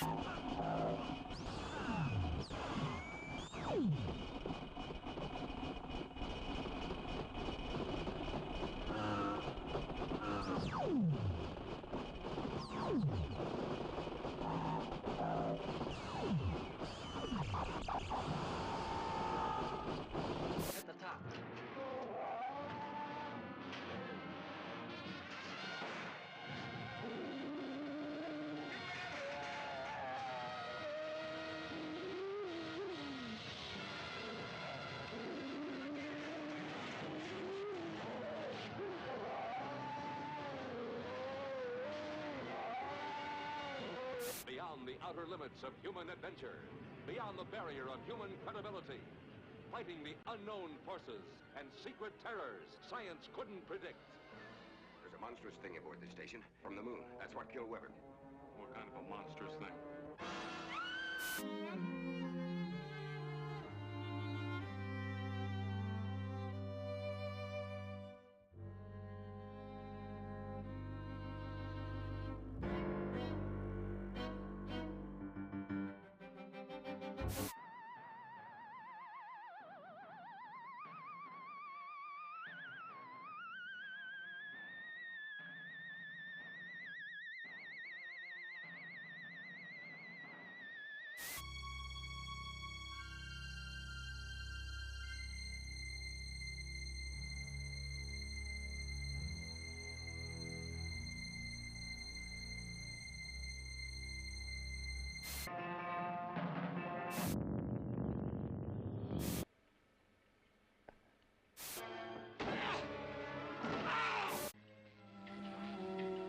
At the top. Beyond the outer limits of human adventure, beyond the barrier of human credibility, fighting the unknown forces and secret terrors science couldn't predict. There's a monstrous thing aboard this station from the moon. That's what killed Weber. What kind of a monstrous thing?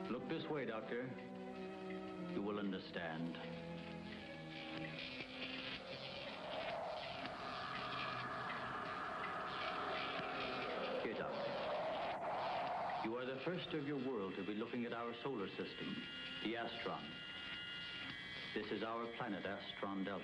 Look this way, Doctor. You will understand. Here, Doctor. You are the first of your world to be looking at our solar system, the Astron. This is our planet, Astron Delta.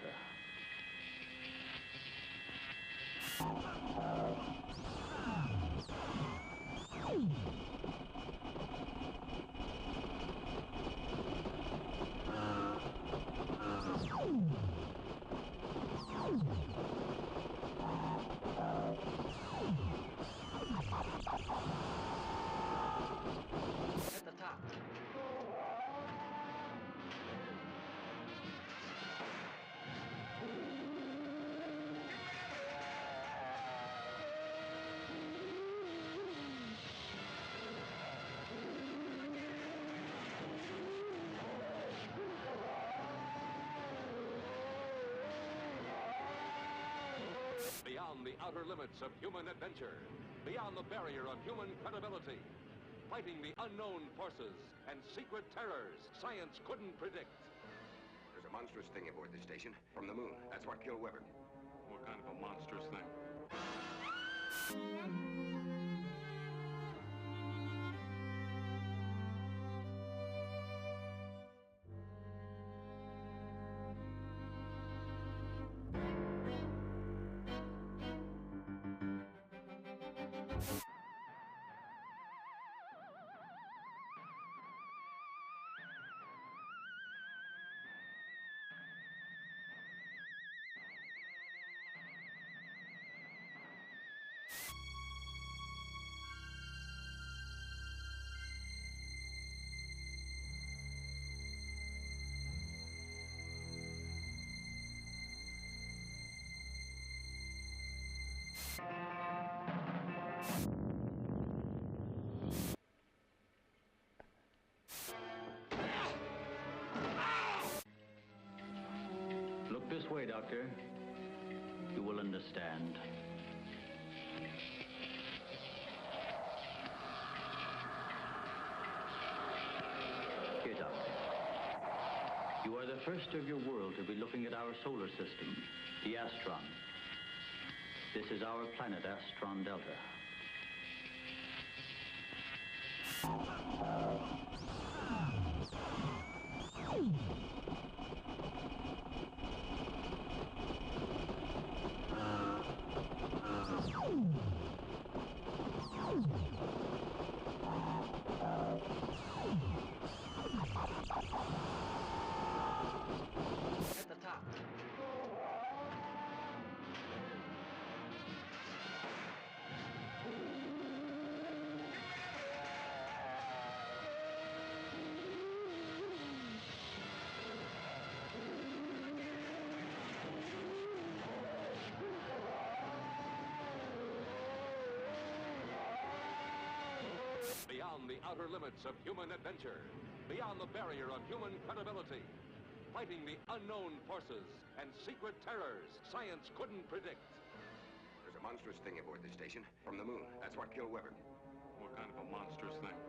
At the top. Beyond the outer limits of human adventure, beyond the barrier of human credibility, fighting the unknown forces and secret terrors science couldn't predict. There's a monstrous thing aboard this station from the moon. That's what killed Weber. What kind of a monstrous thing? Look this way, Doctor. You will understand. Here, Doctor. You are the first of your world to be looking at our solar system, the Astron. This is our planet, Astron Delta. outer limits of human adventure, beyond the barrier of human credibility, fighting the unknown forces and secret terrors science couldn't predict. There's a monstrous thing aboard this station. From the moon. That's what killed Weber. What kind of a monstrous thing?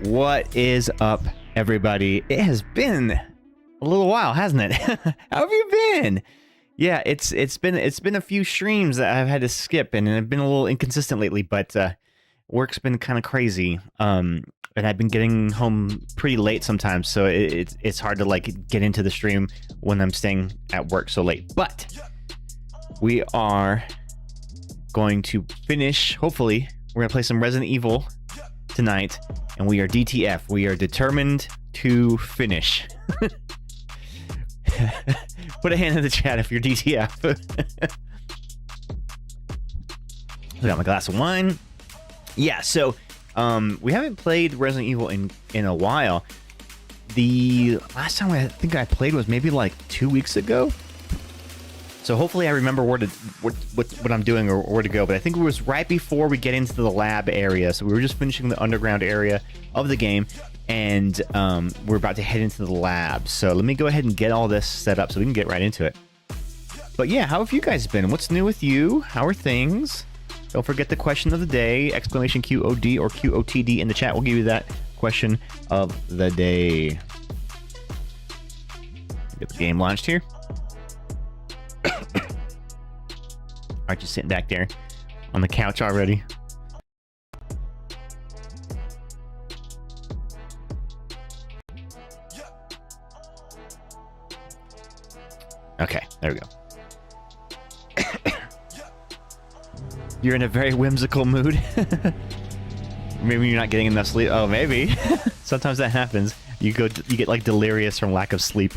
What is up, everybody? It has been a little while, hasn't it? How have you been? Yeah, it's been a few streams that I've had to skip, and I've been a little inconsistent lately, but work's been kind of crazy. And I've been getting home pretty late sometimes, so it's hard to like get into the stream when I'm staying at work so late. But we are going to finish. Hopefully, we're gonna play some Resident Evil tonight, and we are DTF. We are determined to finish. Put a hand in the chat if you're DTF. I got my glass of wine. Yeah, so we haven't played Resident Evil in a while. The last time I think I played was maybe like 2 weeks ago. So hopefully I remember what I'm doing or where to go. But I think it was right before we get into the lab area. So we were just finishing the underground area of the game, and we're about to head into the lab. So let me go ahead and get all this set up so we can get right into it. But yeah, how have you guys been? What's new with you? How are things? Don't forget the question of the day, exclamation QOD or QOTD in the chat. We'll give you that question of the day. Get the game launched here. Aren't you sitting back there on the couch already? Okay, there we go. You're in a very whimsical mood. Maybe you're not getting enough sleep. Oh, maybe. Sometimes that happens. You get like delirious from lack of sleep.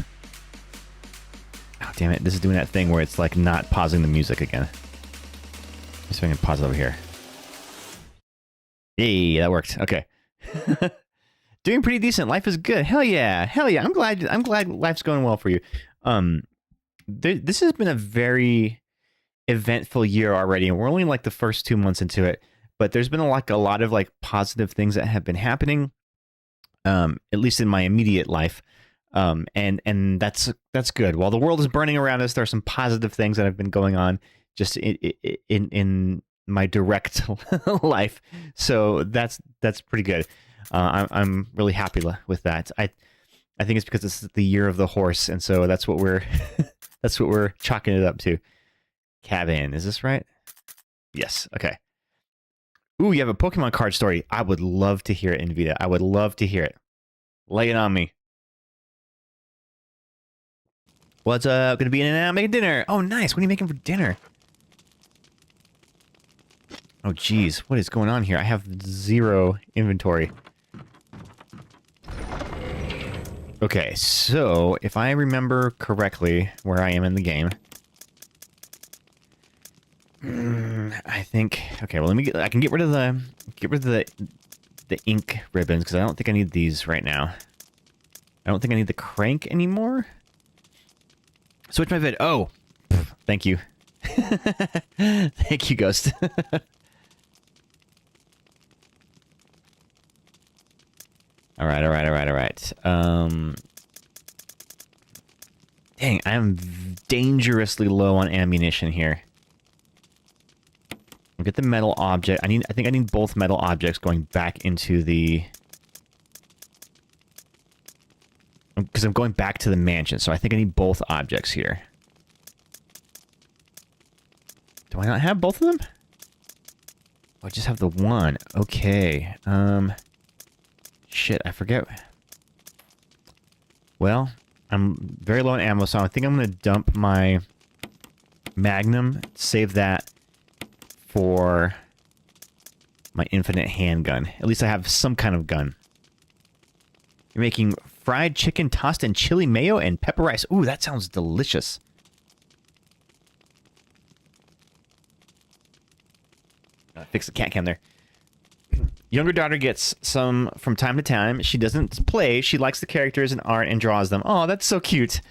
Oh, damn it. This is doing that thing where it's like not pausing the music again. Let's see if I can pause it over here. Hey, that worked. Okay. Doing pretty decent. Life is good. Hell yeah. Hell yeah. I'm glad life's going well for you. This has been a very eventful year already, and we're only like the first 2 months into it, but there's been a lot of like positive things that have been happening, at least in my immediate life. And that's good. While the world is burning around us, there are some positive things that have been going on just in my direct life. So that's pretty good. I'm really happy with that. I think it's because this is the year of the horse, and so that's what we're that's what we're chalking it up to. Cabin, is this right? Yes. Okay. Ooh, you have a Pokemon card story. I would love to hear it, Invita. I would love to hear it. Lay it on me. What's gonna be in and out making dinner? Oh, nice. What are you making for dinner? Oh, geez. What is going on here? I have 0 inventory. Okay, so if I remember correctly where I am in the game, I think. Okay, well, let me. I can get rid of the ink ribbons because I don't think I need these right now. I don't think I need the crank anymore. Switch my vid. Oh, thank you. Thank you, Ghost. All right. Dang, I'm dangerously low on ammunition here. I'll get the metal object. I think I need both metal objects going back into the... Because I'm going back to the mansion, so I think I need both objects here. Do I not have both of them? Oh, I just have the one. Okay. Shit, I forget. Well, I'm very low on ammo, so I think I'm going to dump my Magnum, save that for my infinite handgun. At least I have some kind of gun. You're making fried chicken tossed in chili mayo and pepper rice. Ooh, that sounds delicious. Fix the cat cam there. Younger daughter gets some from time to time. She doesn't play. She likes the characters and art and draws them. Oh, that's so cute.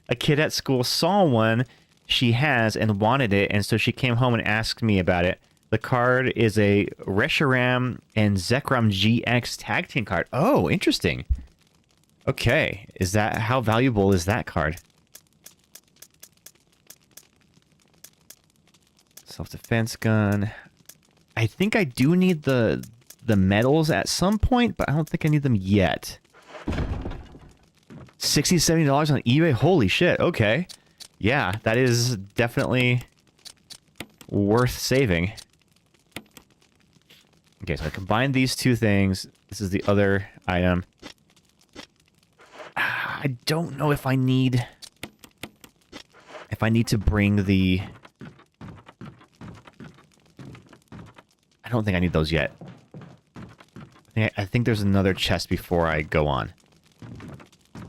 A kid at school saw one she has and wanted it, and so she came home and asked me about it. The card is a Reshiram and Zekrom GX tag team card. Oh, interesting. Okay. How valuable is that card? Self-defense gun. I think I do need the medals at some point, but I don't think I need them yet. $60, $70 on eBay? Holy shit, okay. Yeah, that is definitely worth saving. Okay, so I combined these two things. This is the other item. I don't know if I need to bring the... I don't think I need those yet. I think there's another chest before I go on.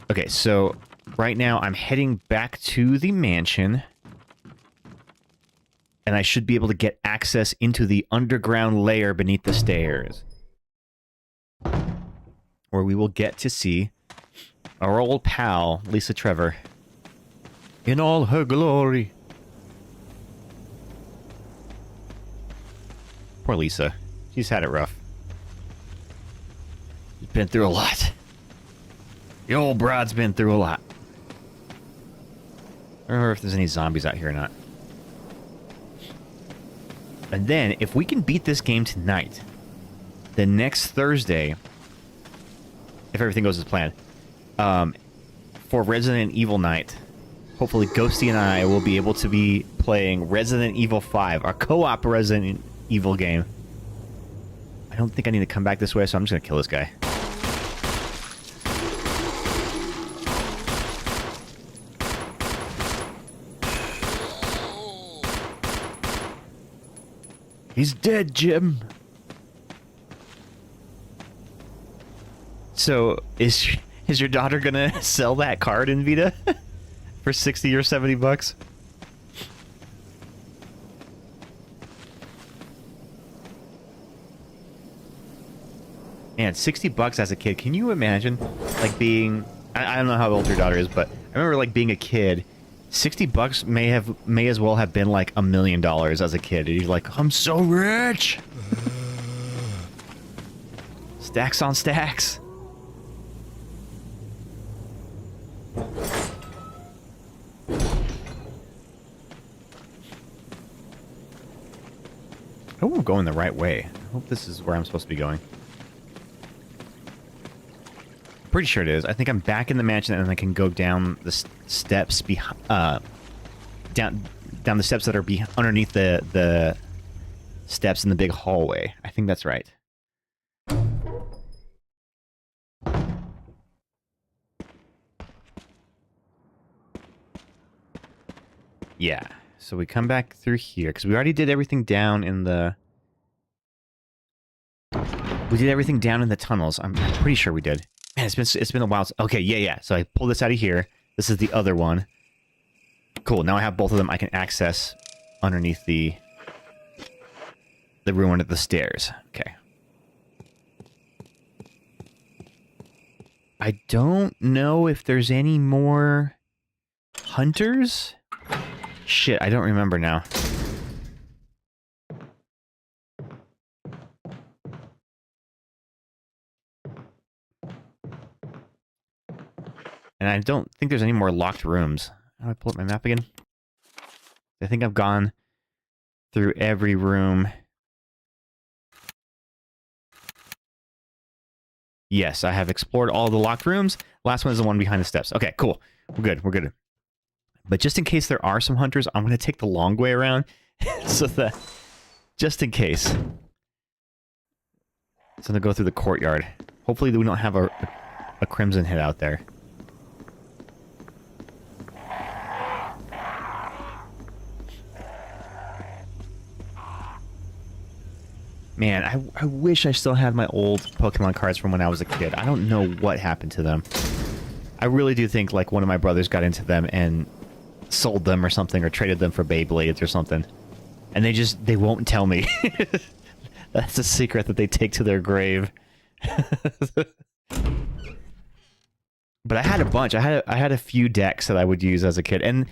Okay, so right now I'm heading back to the mansion. And I should be able to get access into the underground layer beneath the stairs. Where we will get to see our old pal, Lisa Trevor, in all her glory. Poor Lisa. She's had it rough. She's been through a lot. The old broad's been through a lot. I don't remember if there's any zombies out here or not. And then, if we can beat this game tonight, the next Thursday, if everything goes as planned, for Resident Evil Night, hopefully Ghosty and I will be able to be playing Resident Evil 5, our co-op Resident Evil game. I don't think I need to come back this way, so I'm just gonna kill this guy. He's dead, Jim. So, is your daughter gonna sell that card in Vita for 60 or 70 bucks? Man, 60 bucks as a kid. Can you imagine, like, being... I don't know how old your daughter is, but I remember, like, being a kid. 60 bucks may as well have been, like, $1 million as a kid. And you're like, I'm so rich! Stacks on stacks. I hope I'm going the right way. I hope this is where I'm supposed to be going. Pretty sure it is. I think I'm back in the mansion and I can go down the steps down the steps that are underneath the steps in the big hallway. I think that's right. Yeah. So we come back through here because we already did everything down in the. We did everything down in the tunnels. I'm pretty sure we did. Man, it's been a while. Okay, yeah. So I pulled this out of here. This is the other one. Cool. Now I have both of them. I can access underneath the room under the stairs. Okay. I don't know if there's any more hunters. Shit, I don't remember now. And I don't think there's any more locked rooms. How do I pull up my map again? I think I've gone through every room. Yes, I have explored all the locked rooms. Last one is the one behind the steps. Okay, cool. We're good. We're good. But just in case there are some hunters, I'm going to take the long way around. So that, just in case. So I'm going to go through the courtyard. Hopefully we don't have a crimson hit out there. Man, I wish I still had my old Pokemon cards from when I was a kid. I don't know what happened to them. I really do think like one of my brothers got into them and sold them or something, or traded them for Beyblades or something. And they won't tell me. That's a secret that they take to their grave. But I had a bunch. I had a few decks that I would use as a kid, and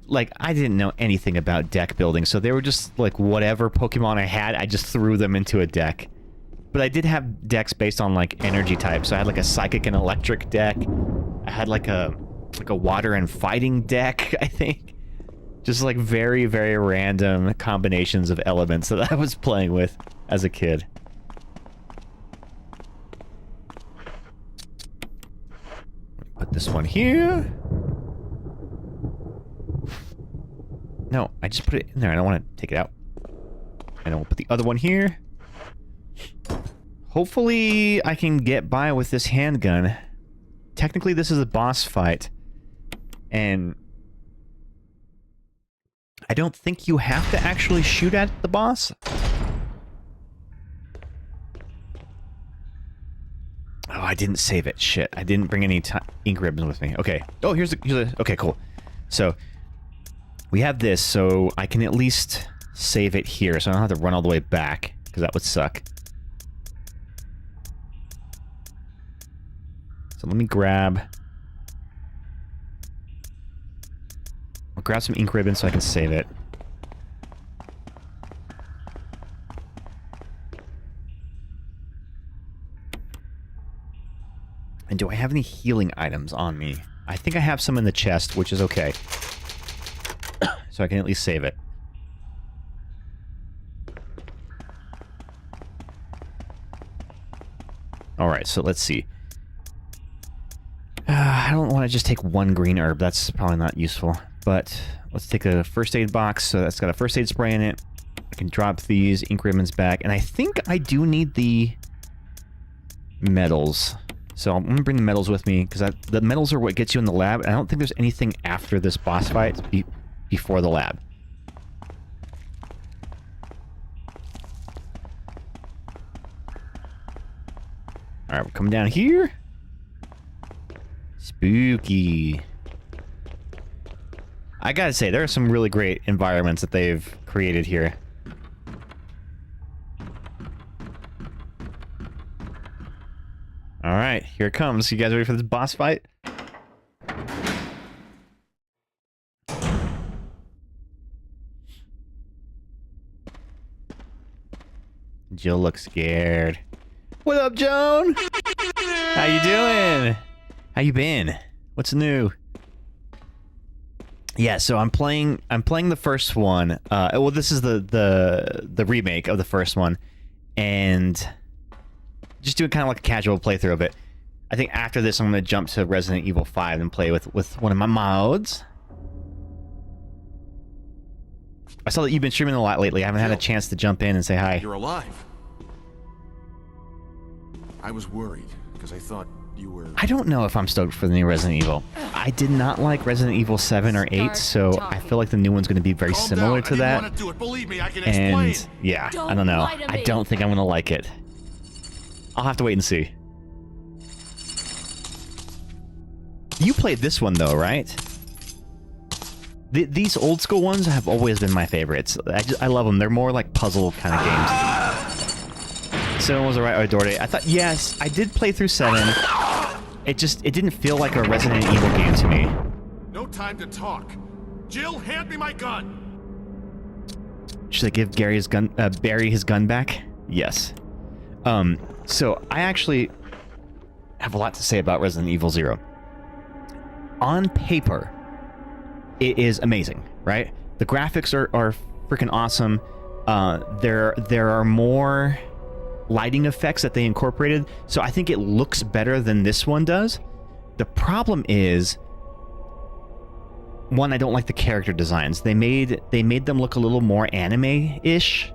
like I didn't know anything about deck building, so they were just like whatever Pokemon I had, I just threw them into a deck. But I did have decks based on like energy types. So I had like a psychic and electric deck. I had like a water and fighting deck, I think. Just like very, very random combinations of elements that I was playing with as a kid. Put this one here. No, I just put it in there. I don't want to take it out. And then we'll put the other one here. Hopefully I can get by with this handgun. Technically this is a boss fight. And I don't think you have to actually shoot at the boss. Oh, I didn't save it. Shit. I didn't bring any ink ribbons with me. Okay. Oh, here's the... Okay, cool. So, we have this, so I can at least save it here, so I don't have to run all the way back, because that would suck. So let me grab... I'll grab some ink ribbons so I can save it. And do I have any healing items on me? I think I have some in the chest, which is okay. So I can at least save it. Alright, so let's see. I don't want to just take one green herb. That's probably not useful. But let's take a first aid box. So that's got a first aid spray in it. I can drop these ink ribbons back. And I think I do need the medals. So I'm going to bring the medals with me, because the medals are what gets you in the lab. And I don't think there's anything after this boss fight before the lab. Alright, we're coming down here. Spooky. I gotta say, there are some really great environments that they've created here. Alright, here it comes. You guys ready for this boss fight? Jill looks scared. What up, Joan? How you doing? How you been? What's new? Yeah, so I'm playing the first one. Well, this is the remake of the first one, and just doing kind of like a casual playthrough of it. I think after this, I'm going to jump to Resident Evil 5 and play with one of my mods. I saw that you've been streaming a lot lately. I haven't had a chance to jump in and say hi. You're alive. I was worried because I thought you were... I don't know if I'm stoked for the new Resident Evil. I did not like Resident Evil 7 or 8, so I feel like the new one's going to be very similar to that. I didn't want to do it. Believe me, I can explain. And yeah, I don't know. I don't think I'm going to like it. I'll have to wait and see. You played this one though, right? These old school ones have always been my favorites. I love them. They're more like puzzle kind of games. 7 was alright. I adored it. I thought, yes, I did play through 7. It didn't feel like a Resident Evil game to me. No time to talk. Jill, hand me my gun. Should I give Barry his gun back? Yes. So I actually have a lot to say about Resident Evil 0. On paper, it is amazing, right? The graphics are freaking awesome. There are more lighting effects that they incorporated, so I think it looks better than this one does. The problem is, one, I don't like the character designs. They made them look a little more anime-ish.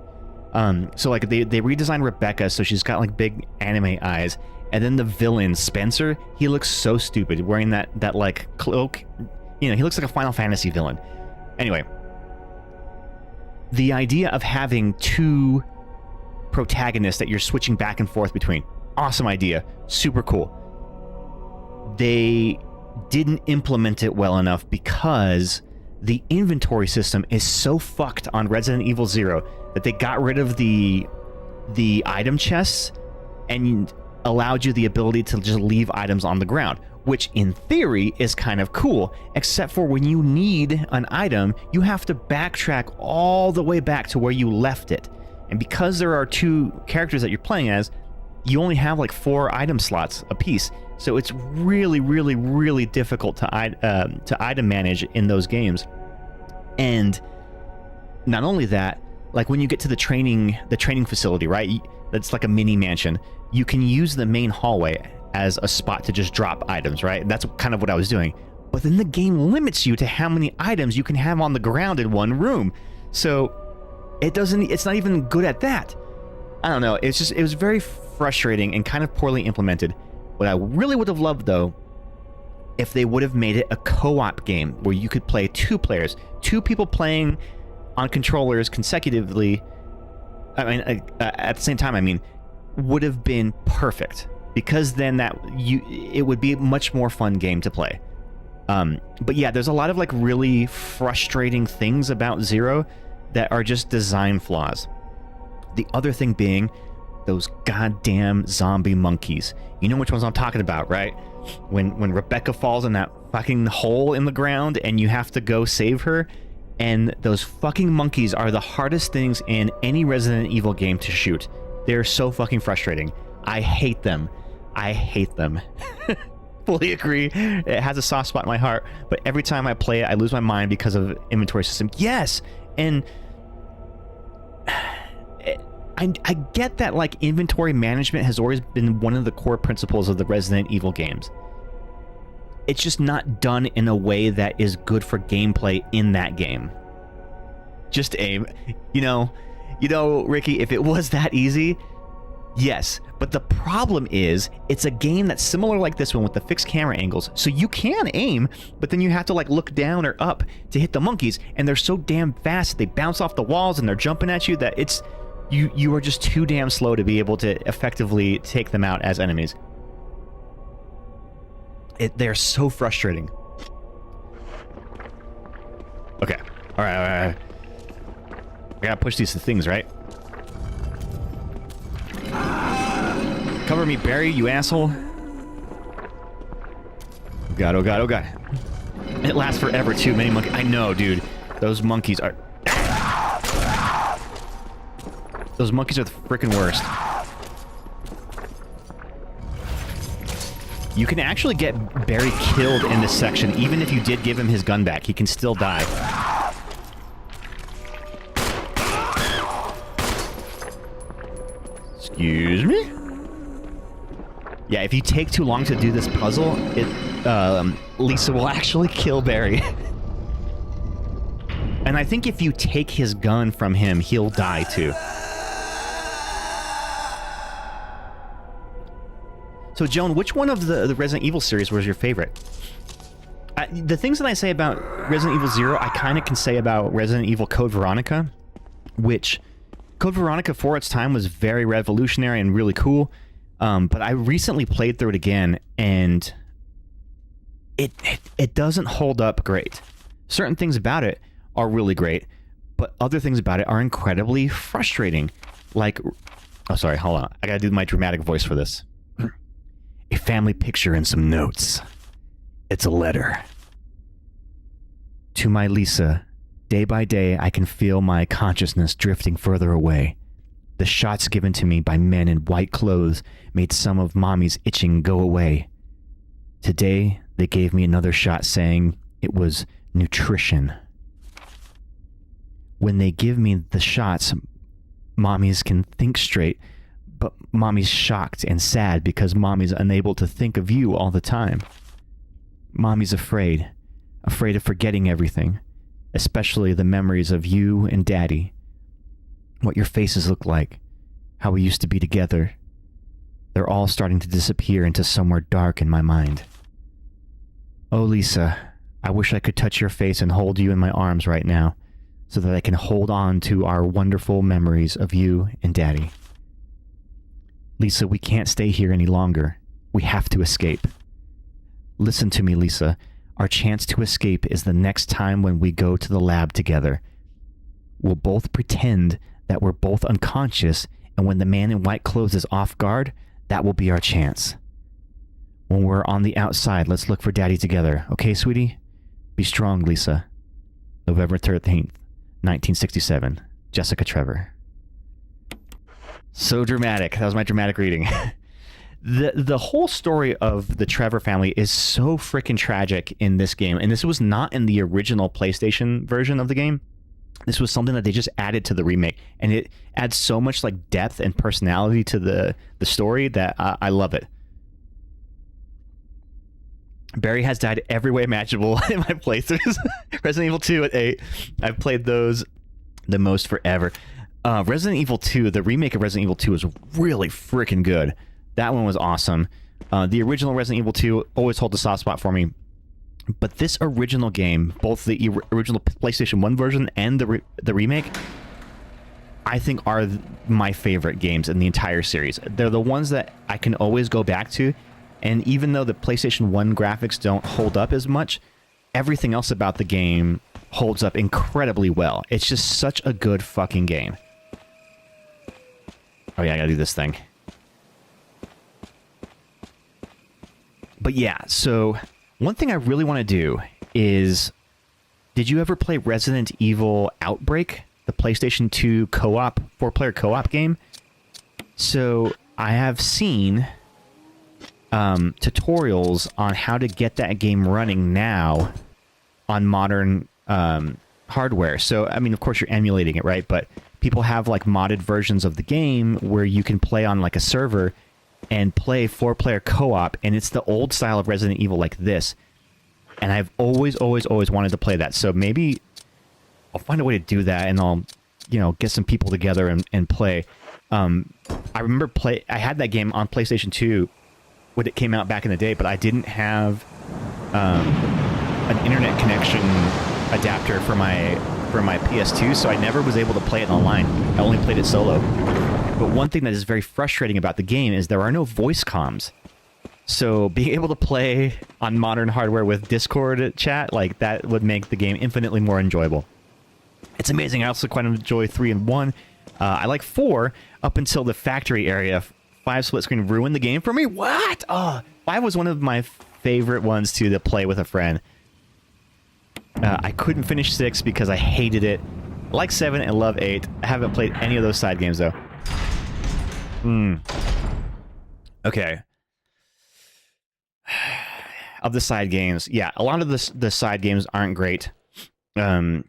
So like they redesigned Rebecca, so she's got like big anime eyes. And then the villain, Spencer, he looks so stupid wearing that like cloak. You know, he looks like a Final Fantasy villain. Anyway, the idea of having 2 protagonists that you're switching back and forth between, awesome idea, super cool. They didn't implement it well enough because the inventory system is so fucked on Resident Evil 0 that they got rid of the item chests and allowed you the ability to just leave items on the ground, which in theory is kind of cool, except for when you need an item, you have to backtrack all the way back to where you left it. And because there are 2 characters that you're playing as, you only have like 4 item slots a piece. So it's really, really, really difficult to item manage in those games. And not only that, like when you get to the training facility, right? That's like a mini mansion. You can use the main hallway as a spot to just drop items, right? That's kind of what I was doing. But then the game limits you to how many items you can have on the ground in one room. So it's not even good at that. I don't know. It was very frustrating and kind of poorly implemented. What I really would have loved though, if they would have made it a co-op game where you could play 2 players, 2 people playing on controllers consecutively. I mean, at the same time, I mean, would have been perfect, because then it would be a much more fun game to play. But yeah, there's a lot of like really frustrating things about 0 that are just design flaws. The other thing being those goddamn zombie monkeys. You know which ones I'm talking about, right? When Rebecca falls in that fucking hole in the ground and you have to go save her, and those fucking monkeys are the hardest things in any Resident Evil game to shoot. They're so fucking frustrating. I hate them. I hate them. Fully agree. It has a soft spot in my heart, but every time I play it, I lose my mind because of inventory system. Yes, and I get that like inventory management has always been one of the core principles of the Resident Evil games. It's just not done in a way that is good for gameplay in that game. Just aim. You know, Ricky, if it was that easy, yes. But the problem is, it's a game that's similar like this one with the fixed camera angles. So you can aim, but then you have to like look down or up to hit the monkeys, and they're so damn fast, they bounce off the walls and they're jumping at you that it's you are just too damn slow to be able to effectively take them out as enemies. They're so frustrating. Okay. All right. I gotta push these things, right? Cover me, Barry, you asshole. Oh god, oh god, oh god. It lasts forever too. Many monkeys. I know, dude. Those monkeys are... Those monkeys are the freaking worst. You can actually get Barry killed in this section, even if you did give him his gun back. He can still die. Excuse me? Yeah, if you take too long to do this puzzle, Lisa will actually kill Barry. And I think if you take his gun from him, he'll die too. So, Joan, which one of the Resident Evil series was your favorite? The things that I say about Resident Evil 0, I kind of can say about Resident Evil Code Veronica, which Code Veronica for its time was very revolutionary and really cool. But I recently played through it again, and it doesn't hold up great. Certain things about it are really great, but other things about it are incredibly frustrating. Like, oh, sorry, hold on. I gotta do my dramatic voice for this. A family picture and some notes. It's a letter. To my Lisa, day by day I can feel my consciousness drifting further away. The shots given to me by men in white clothes made some of Mommy's itching go away. Today, they gave me another shot saying it was nutrition. When they give me the shots, Mommies can think straight, but Mommy's shocked and sad because Mommy's unable to think of you all the time. Mommy's afraid of forgetting everything, especially the memories of you and Daddy. What your faces look like, how we used to be together. They're all starting to disappear into somewhere dark in my mind. Oh, Lisa, I wish I could touch your face and hold you in my arms right now, so that I can hold on to our wonderful memories of you and Daddy. Lisa, we can't stay here any longer. We have to escape. Listen to me, Lisa. Our chance to escape is the next time when we go to the lab together. We'll both pretend that we're both unconscious, and when the man in white clothes is off guard, that will be our chance. When we're on the outside, let's look for Daddy together. Okay, sweetie? Be strong, Lisa. November 13th, 1967. Jessica Trevor. So dramatic. That was my dramatic reading. The whole story of the Trevor family is so freaking tragic in this game, and this was not in the original PlayStation version of the game. This was something that they just added to the remake, and it adds so much like depth and personality to the story that I love it. Barry has died every way imaginable in my playthroughs. Resident Evil 2 at 8. I've played those the most forever. Resident Evil 2, the remake of Resident Evil 2 is really freaking good. That one was awesome. The original Resident Evil 2 always holds a soft spot for me. But this original game, both the original PlayStation 1 version and the remake, I think are my favorite games in the entire series. They're the ones that I can always go back to, and even though the PlayStation 1 graphics don't hold up as much, everything else about the game holds up incredibly well. It's just such a good fucking game. Oh yeah, I gotta do this thing. But yeah, so one thing I really want to do is, did you ever play Resident Evil Outbreak, the PlayStation 2 co-op, 4-player co-op game? So I have seen tutorials on how to get that game running now on modern hardware. So, I mean, of course you're emulating it, right? But people have like modded versions of the game where you can play on like a server and play 4-player co-op, and it's the old style of Resident Evil like this. And I've always wanted to play that. So maybe I'll find a way to do that, and I'll, you know, get some people together and play. I remember I had that game on PlayStation 2 when it came out back in the day, but I didn't have an internet connection adapter for my PS2, so I never was able to play it online. I only played it solo. But one thing that is very frustrating about the game is there are no voice comms. So being able to play on modern hardware with Discord chat, like, that would make the game infinitely more enjoyable. It's amazing. I also quite enjoy 3 and 1. I like 4 up until the factory area. 5 split screen ruined the game for me. What? 5 was one of my favorite ones to play with a friend. I couldn't finish 6 because I hated it. I like 7 and love 8. I haven't played any of those side games though. Okay. Of the side games, yeah, a lot of the side games aren't great. I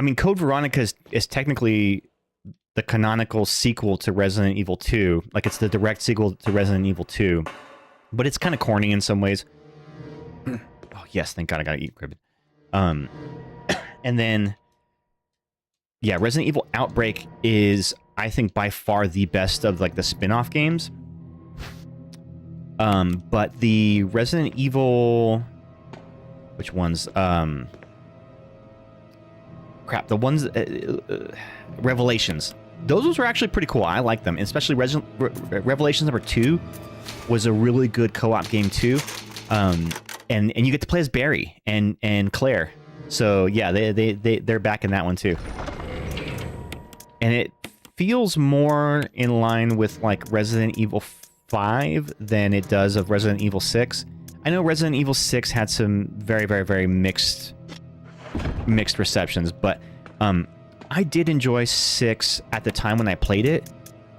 mean, Code Veronica is technically the canonical sequel to Resident Evil 2. Like, it's the direct sequel to Resident Evil 2. But it's kind of corny in some ways. Oh, yes, thank God I gotta eat Cribbit. And then, yeah, Resident Evil Outbreak is, I think, by far the best of, like, the spin-off games. But the Resident Evil, which ones? Crap, the ones Revelations. Those ones were actually pretty cool. I like them, especially Revelations number 2 was a really good co-op game too. And you get to play as Barry and Claire. So yeah, they're back in that one too. And it feels more in line with like Resident Evil 5 than it does of Resident Evil 6. I know Resident Evil 6 had some very, very, very mixed receptions, but I did enjoy 6 at the time when I played it,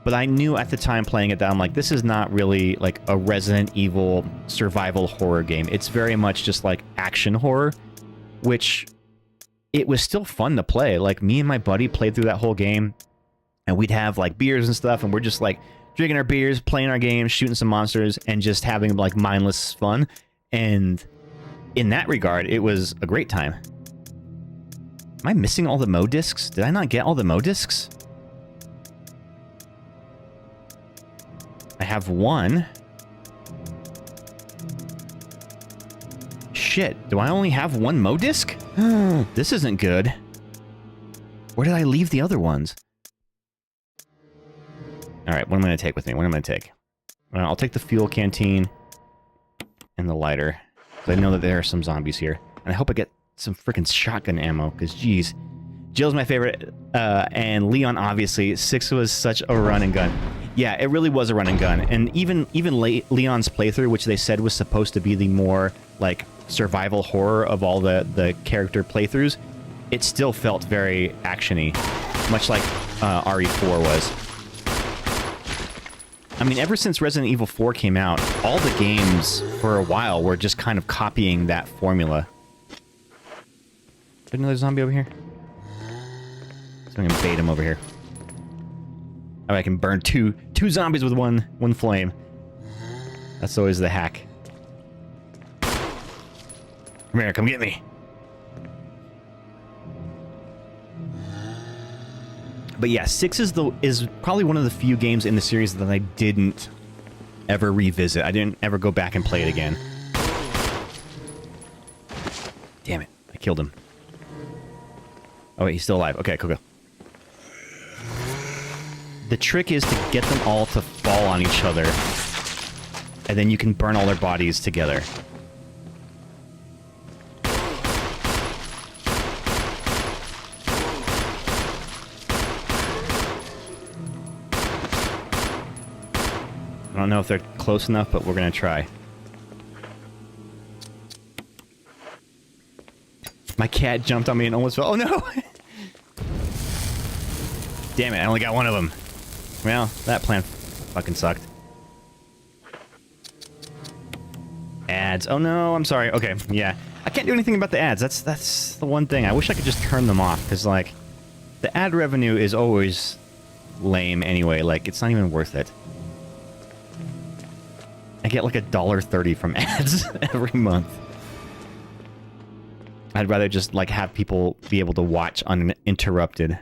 but I knew at the time playing it that I'm like, this is not really like a Resident Evil survival horror game. It's very much just like action horror, which it was still fun to play. Like me and my buddy played through that whole game, and we'd have like beers and stuff, and we're just like drinking our beers, playing our games, shooting some monsters, and just having like mindless fun. And in that regard, it was a great time. Am I missing all the Mo discs? Did I not get all the Mo discs? I have one. Shit, do I only have one Mo disc? This isn't good. Where did I leave the other ones? Alright, what am I going to take with me? What am I going to take? Well, I'll take the fuel canteen and the lighter. Because I know that there are some zombies here. And I hope I get some freaking shotgun ammo, because geez. Jill's my favorite, and Leon, obviously. 6 was such a run and gun. Yeah, it really was a run and gun. And even Leon's playthrough, which they said was supposed to be the more, like, survival horror of all the character playthroughs, it still felt very action-y, much like RE4 was. I mean, ever since Resident Evil 4 came out, all the games, for a while, were just kind of copying that formula. Another zombie over here? So I'm gonna bait him over here. Oh, I can burn two zombies with one flame. That's always the hack. Come here, come get me. But yeah, 6 is probably one of the few games in the series that I didn't ever revisit. I didn't ever go back and play it again. Damn it, I killed him. Oh wait, he's still alive. Okay, cool. The trick is to get them all to fall on each other, and then you can burn all their bodies together. I don't know if they're close enough, but we're gonna try. My cat jumped on me and almost fell. Oh no! Damn it, I only got one of them. Well, that plan fucking sucked. Ads. Oh no, I'm sorry. Okay, yeah. I can't do anything about the ads. That's the one thing. I wish I could just turn them off, because, like, the ad revenue is always lame anyway. Like, it's not even worth it. I get like $1.30 from ads every month. I'd rather just, like, have people be able to watch uninterrupted.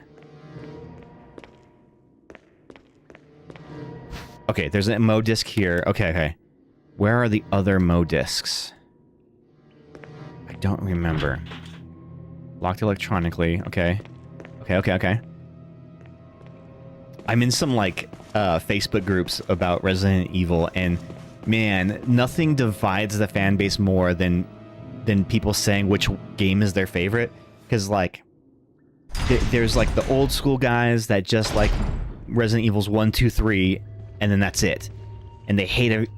Okay, there's a Mo disc here. Okay. Where are the other Mo discs? I don't remember. Locked electronically. Okay. Okay. I'm in some, like, Facebook groups about Resident Evil, and man, nothing divides the fan base more than people saying which game is their favorite. Because, like, there's, like, the old school guys that just like Resident Evils 1, 2, 3, and then that's it. And they hate it.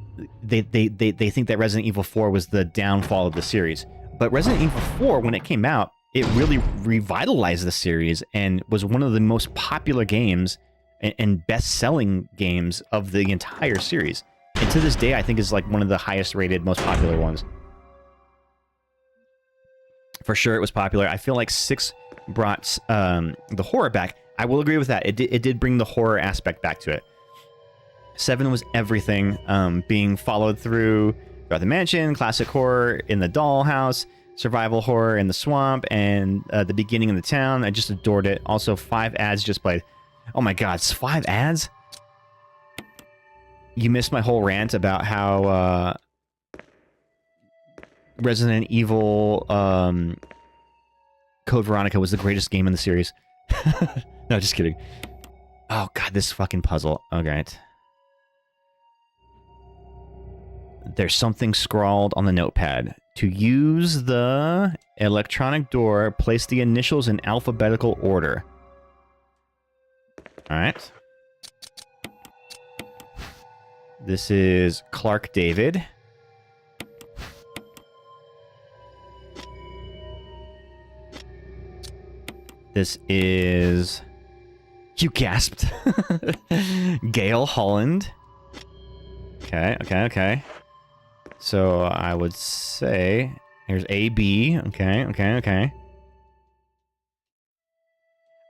They think that Resident Evil 4 was the downfall of the series. But Resident Evil 4, when it came out, it really revitalized the series and was one of the most popular games and best-selling games of the entire series. And to this day, I think is like one of the highest-rated, most popular ones. For sure, it was popular. I feel like 6 brought the horror back. I will agree with that. It did bring the horror aspect back to it. 7 was everything, being followed throughout the mansion, classic horror in the dollhouse, survival horror in the swamp, and the beginning of the town. I just adored it. Also, 5 ads just played. Oh my god, 5 ads? you missed my whole rant about how Resident Evil Code Veronica was the greatest game in the series. No, just kidding. Oh god, this fucking puzzle. Alright. There's something scrawled on the notepad. To use the electronic door, place the initials in alphabetical order. Alright. This is Clark David. This is... You gasped. Gail Holland. Okay. So I would say... Here's AB. Okay.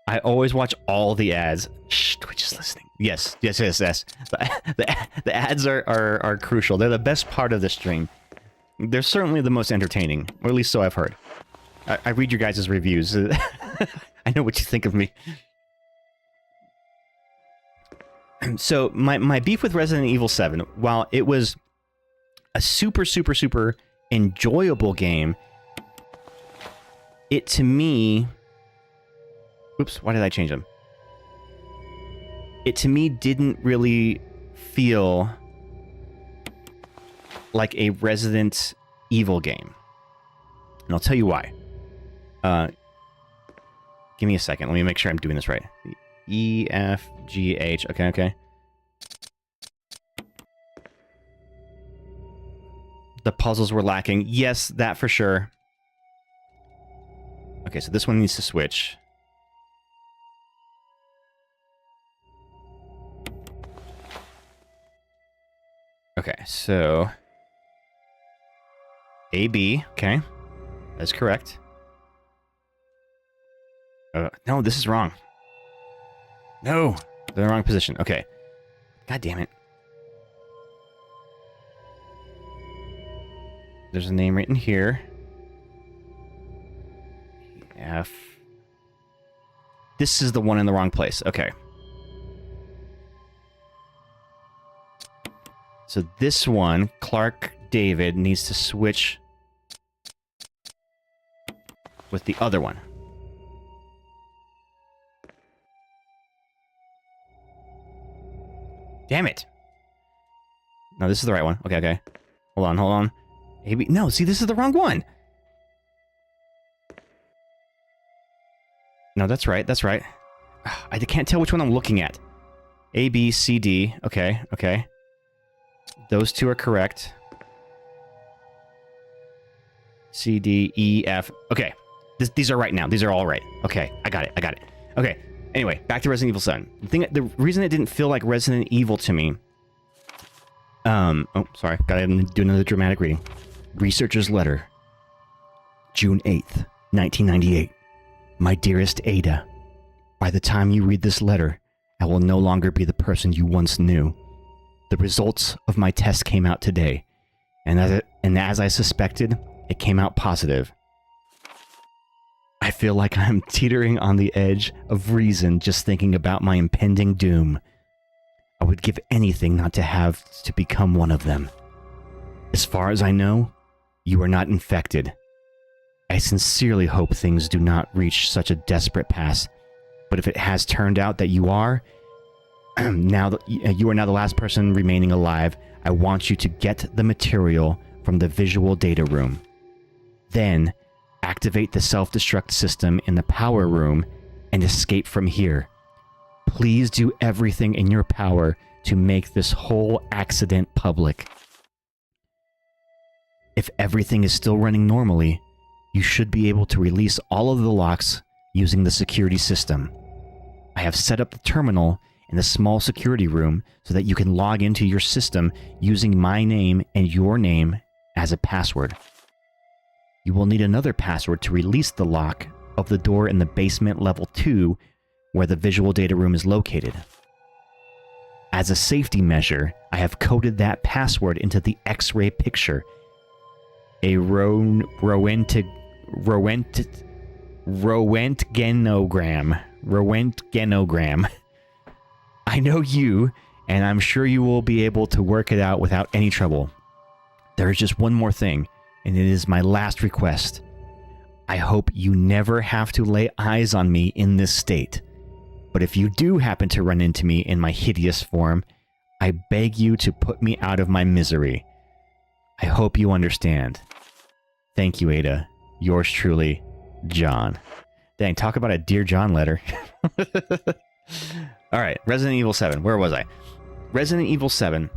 I always watch all the ads. Shh, Twitch is listening. Yes. The ads are crucial. They're the best part of the stream. They're certainly the most entertaining, or at least so I've heard. I read your guys' reviews. I know what you think of me. So, my beef with Resident Evil 7, while it was a super enjoyable game, it to me... Oops, why did I change them? It to me didn't really feel like a Resident Evil game. And I'll tell you why. Give me a second. Let me make sure I'm doing this right. E, F, G, H. Okay. The puzzles were lacking. Yes, that for sure. Okay, so this one needs to switch. Okay, so... AB. Okay. That's correct. No, this is wrong. No! They're in the wrong position. Okay. God damn it. There's a name written here. F. This is the one in the wrong place. Okay. So this one, Clark David, needs to switch with the other one. Damn it. No, this is the right one. Okay. Hold on. AB. No, see, this is the wrong one. No, that's right. I can't tell which one I'm looking at. A, B, C, D. Okay. Those two are correct. C, D, E, F. Okay. These are right now. These are all right. Okay, I got it. Okay. Anyway, back to Resident Evil 7. The reason it didn't feel like Resident Evil to me... oh, sorry. Gotta do another dramatic reading. Researcher's letter. June 8th, 1998. My dearest Ada, by the time you read this letter, I will no longer be the person you once knew. The results of my test came out today, and as I suspected, it came out positive. I feel like I'm teetering on the edge of reason just thinking about my impending doom. I would give anything not to have to become one of them. As far as I know, you are not infected. I sincerely hope things do not reach such a desperate pass, but if it has turned out that you are, you are now the last person remaining alive, I want you to get the material from the visual data room. Then, activate the self-destruct system in the power room and escape from here. Please do everything in your power to make this whole accident public. If everything is still running normally, you should be able to release all of the locks using the security system. I have set up the terminal in the small security room so that you can log into your system using my name and your name as a password. You will need another password to release the lock of the door in the basement level 2 where the visual data room is located. As a safety measure, I have coded that password into the X-ray picture. A Röntgenogram. I know you, and I'm sure you will be able to work it out without any trouble. There is just one more thing, and it is my last request. I hope you never have to lay eyes on me in this state. But if you do happen to run into me in my hideous form, I beg you to put me out of my misery. I hope you understand. Thank you, Ada. Yours truly, John. Dang, talk about a Dear John letter. All right, Resident Evil 7. Where was I? Resident Evil 7.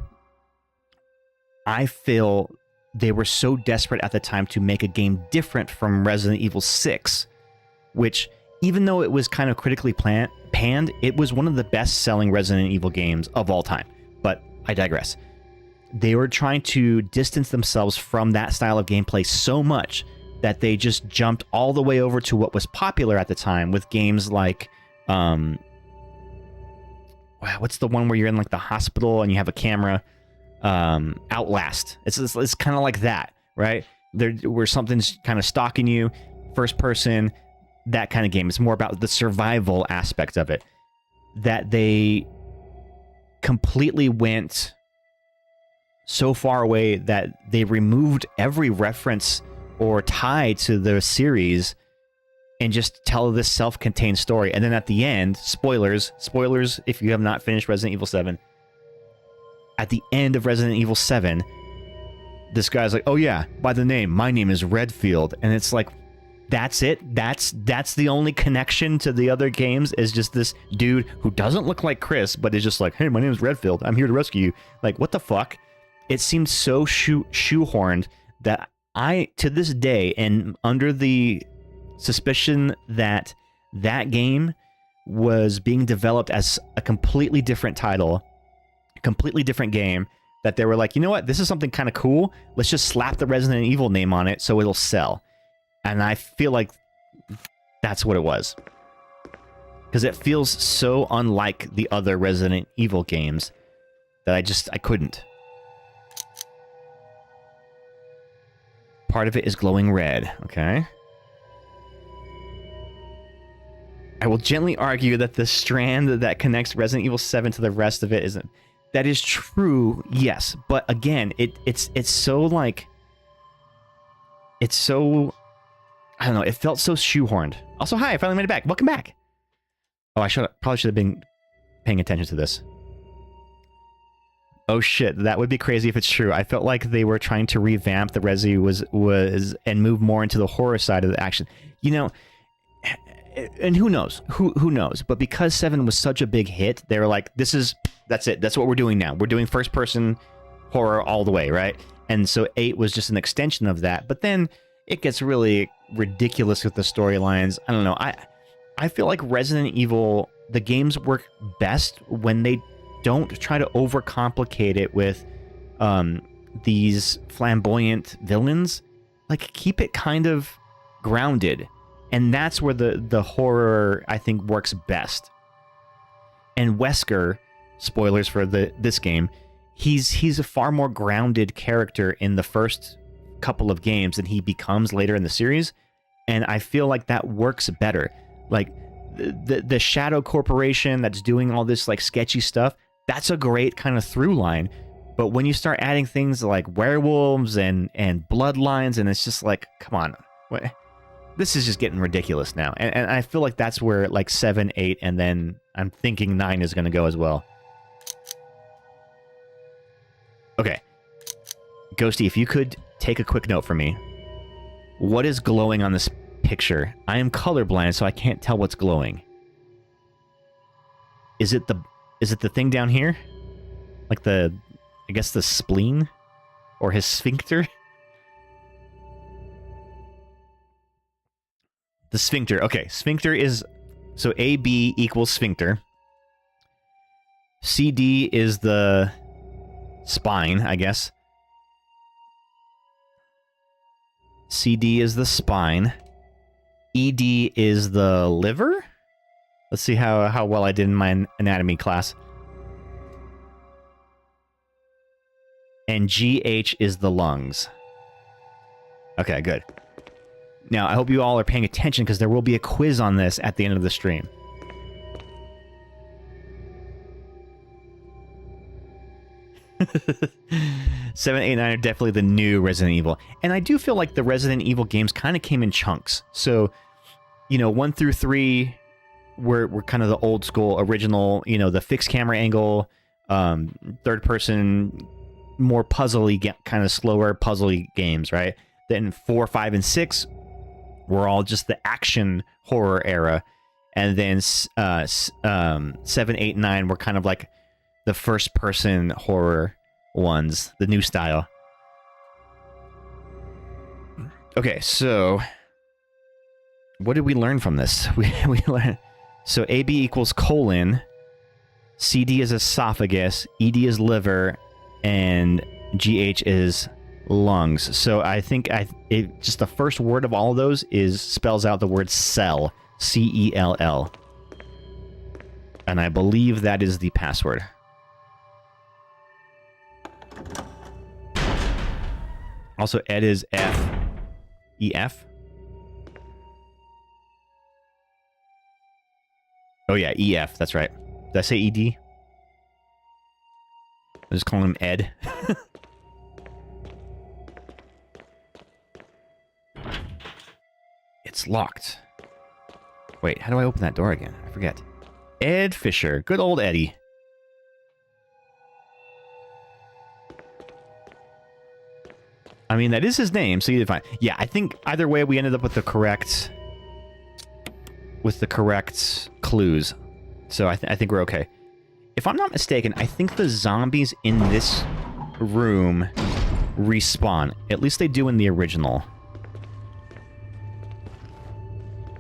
I feel they were so desperate at the time to make a game different from Resident Evil 6, which, even though it was kind of critically panned, it was one of the best-selling Resident Evil games of all time. But I digress. They were trying to distance themselves from that style of gameplay so much that they just jumped all the way over to what was popular at the time with games like, what's the one where you're in like the hospital and you have a camera? Outlast. It's kind of like that, right? There, where something's kind of stalking you, first person, that kind of game. It's more about the survival aspect of it. That they completely went so far away that they removed every reference or tie to the series and just tell this self-contained story. And then at the end, spoilers if you have not finished Resident Evil 7, at the end of Resident Evil 7, this guy's like, oh yeah, by the name, my name is Redfield. And it's like, that's it? That's the only connection to the other games, is just this dude who doesn't look like Chris, but is just like, hey, my name is Redfield. I'm here to rescue you. Like, what the fuck? It seemed so shoehorned that I, to this day, and under the suspicion that that game was being developed as a completely different title, completely different game, that they were like, you know what, this is something kind of cool. Let's just slap the Resident Evil name on it so it'll sell. And I feel like that's what it was. Because it feels so unlike the other Resident Evil games that I couldn't. Part of it is glowing red, okay? I will gently argue that the strand that connects Resident Evil 7 to the rest of it isn't. That is true, yes. But again, it's so like... It's so... I don't know, it felt so shoehorned. Also, hi, I finally made it back. Welcome back. Oh, I probably should have been paying attention to this. Oh shit, that would be crazy if it's true. I felt like they were trying to revamp the Resi was and move more into the horror side of the action. You know, and who knows? Who knows? But because 7 was such a big hit, they were like, that's it. That's what we're doing now. We're doing first person horror all the way, right? And so 8 was just an extension of that. But then it gets really ridiculous with the storylines. I don't know. I feel like Resident Evil, the games work best when they don't try to overcomplicate it with these flamboyant villains. Like, keep it kind of grounded. And that's where the horror, I think, works best. And Wesker, spoilers for this game, he's a far more grounded character in the first couple of games than he becomes later in the series. And I feel like that works better. Like, the Shadow Corporation that's doing all this, like, sketchy stuff, that's a great kind of through line. But when you start adding things like werewolves and bloodlines, and it's just like, come on, what? This is just getting ridiculous now. And I feel like that's where, like, 7, 8, and then I'm thinking 9 is going to go as well. Okay. Ghosty, if you could take a quick note for me. What is glowing on this picture? I am colorblind, so I can't tell what's glowing. Is it the thing down here? Like I guess the spleen? Or his sphincter? The sphincter. Okay, sphincter is... So AB equals sphincter. CD is the spine, I guess. CD is the spine. ED is the liver? Let's see how well I did in my anatomy class. And GH is the lungs. Okay, good. Now, I hope you all are paying attention because there will be a quiz on this at the end of the stream. 7, 8, 9 are definitely the new Resident Evil. And I do feel like the Resident Evil games kind of came in chunks. So, 1 through 3 were kind of the old school, original, the fixed camera angle, third person, more puzzly, kind of slower puzzly games, right? Then 4, 5, and 6 were all just the action horror era. And then 7, 8, 9 were kind of like the first person horror ones, the new style. Okay, so what did we learn from this? We learned, so AB equals colon, CD is esophagus, ED is liver, and GH is lungs. So I think just the first word of all of those spells out the word cell, CELL. And I believe that is the password. Also, Ed is F. EF? Oh yeah, EF, that's right. Did I say ED? I just call him Ed. It's locked. Wait, how do I open that door again? I forget. Ed Fisher. Good old Eddie. I mean, that is his name, so you define. Yeah, I think either way we ended up with the correct clues. So I think we're okay. If I'm not mistaken, I think the zombies in this room respawn. At least they do in the original.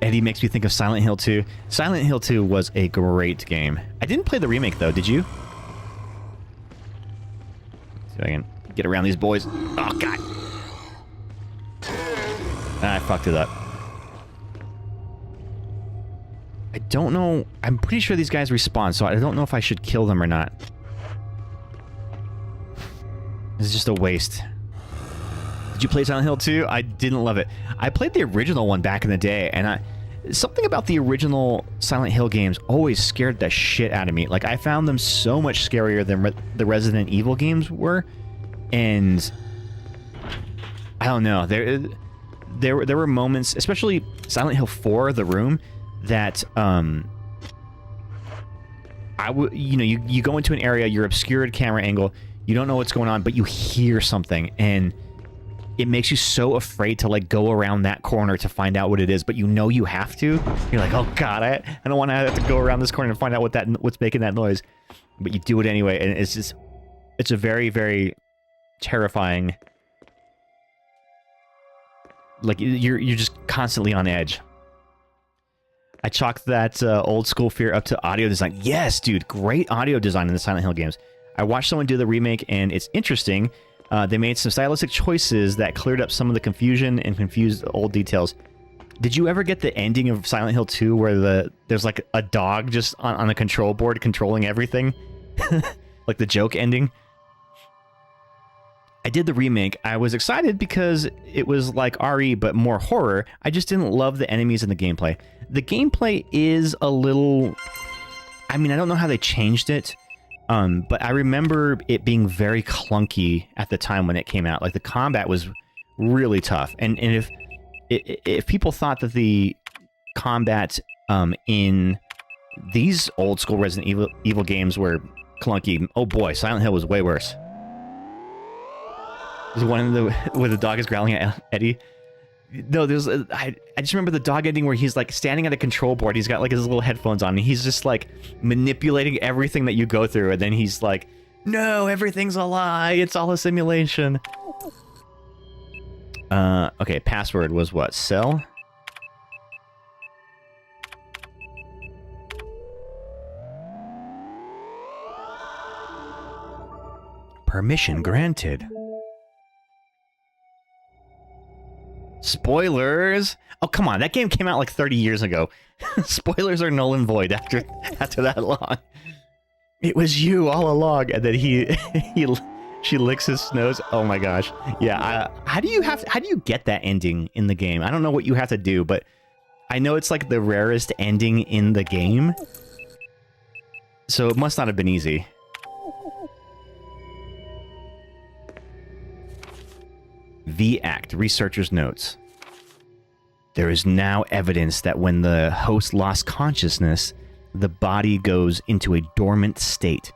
Eddie makes me think of Silent Hill 2. Silent Hill 2 was a great game. I didn't play the remake, though. Did you? See if I can get around these boys. Oh, God. I fucked it up. I don't know. I'm pretty sure these guys respawn, so I don't know if I should kill them or not. This is just a waste. Did you play Silent Hill 2? I didn't love it. I played the original one back in the day, and something about the original Silent Hill games always scared the shit out of me. Like, I found them so much scarier than the Resident Evil games were, and I don't know. There were moments, especially Silent Hill 4, The Room, that you go into an area, you're obscured camera angle, you don't know what's going on, but you hear something, and it makes you so afraid to like go around that corner to find out what it is, but you know you have to. You're like, oh God, I don't want to have to go around this corner and find out what's making that noise, but you do it anyway, and it's a very, very terrifying. Like you're just constantly on edge. I chalked that old school fear up to audio design. Yes, dude, great audio design in the Silent Hill games. I watched someone do the remake, and it's interesting. They made some stylistic choices that cleared up some of the confusion and confused old details. Did you ever get the ending of Silent Hill 2 where there's like a dog just on a control board controlling everything? Like the joke ending? I did the remake. I was excited because it was like RE but more horror. I just didn't love the enemies and the gameplay. The gameplay is a little... I mean, I don't know how they changed it, but I remember it being very clunky at the time when it came out. Like, the combat was really tough. And if people thought that the combat in these old school Resident Evil games were clunky, oh boy, Silent Hill was way worse. There's one where the dog is growling at Eddie. No, I just remember the dog ending where he's like standing at a control board. He's got like his little headphones on, and he's just like manipulating everything that you go through. And then he's like, "No, everything's a lie. It's all a simulation." Okay. Password was what? Cell. Permission granted. Spoilers! Oh, come on. That game came out like 30 years ago. Spoilers are null and void after that long. It was you all along, and then she licks his nose. Oh my gosh. Yeah, how do you get that ending in the game? I don't know what you have to do, but I know it's like the rarest ending in the game. So it must not have been easy. V-Act, researchers' notes. There is now evidence that when the host lost consciousness, the body goes into a dormant state.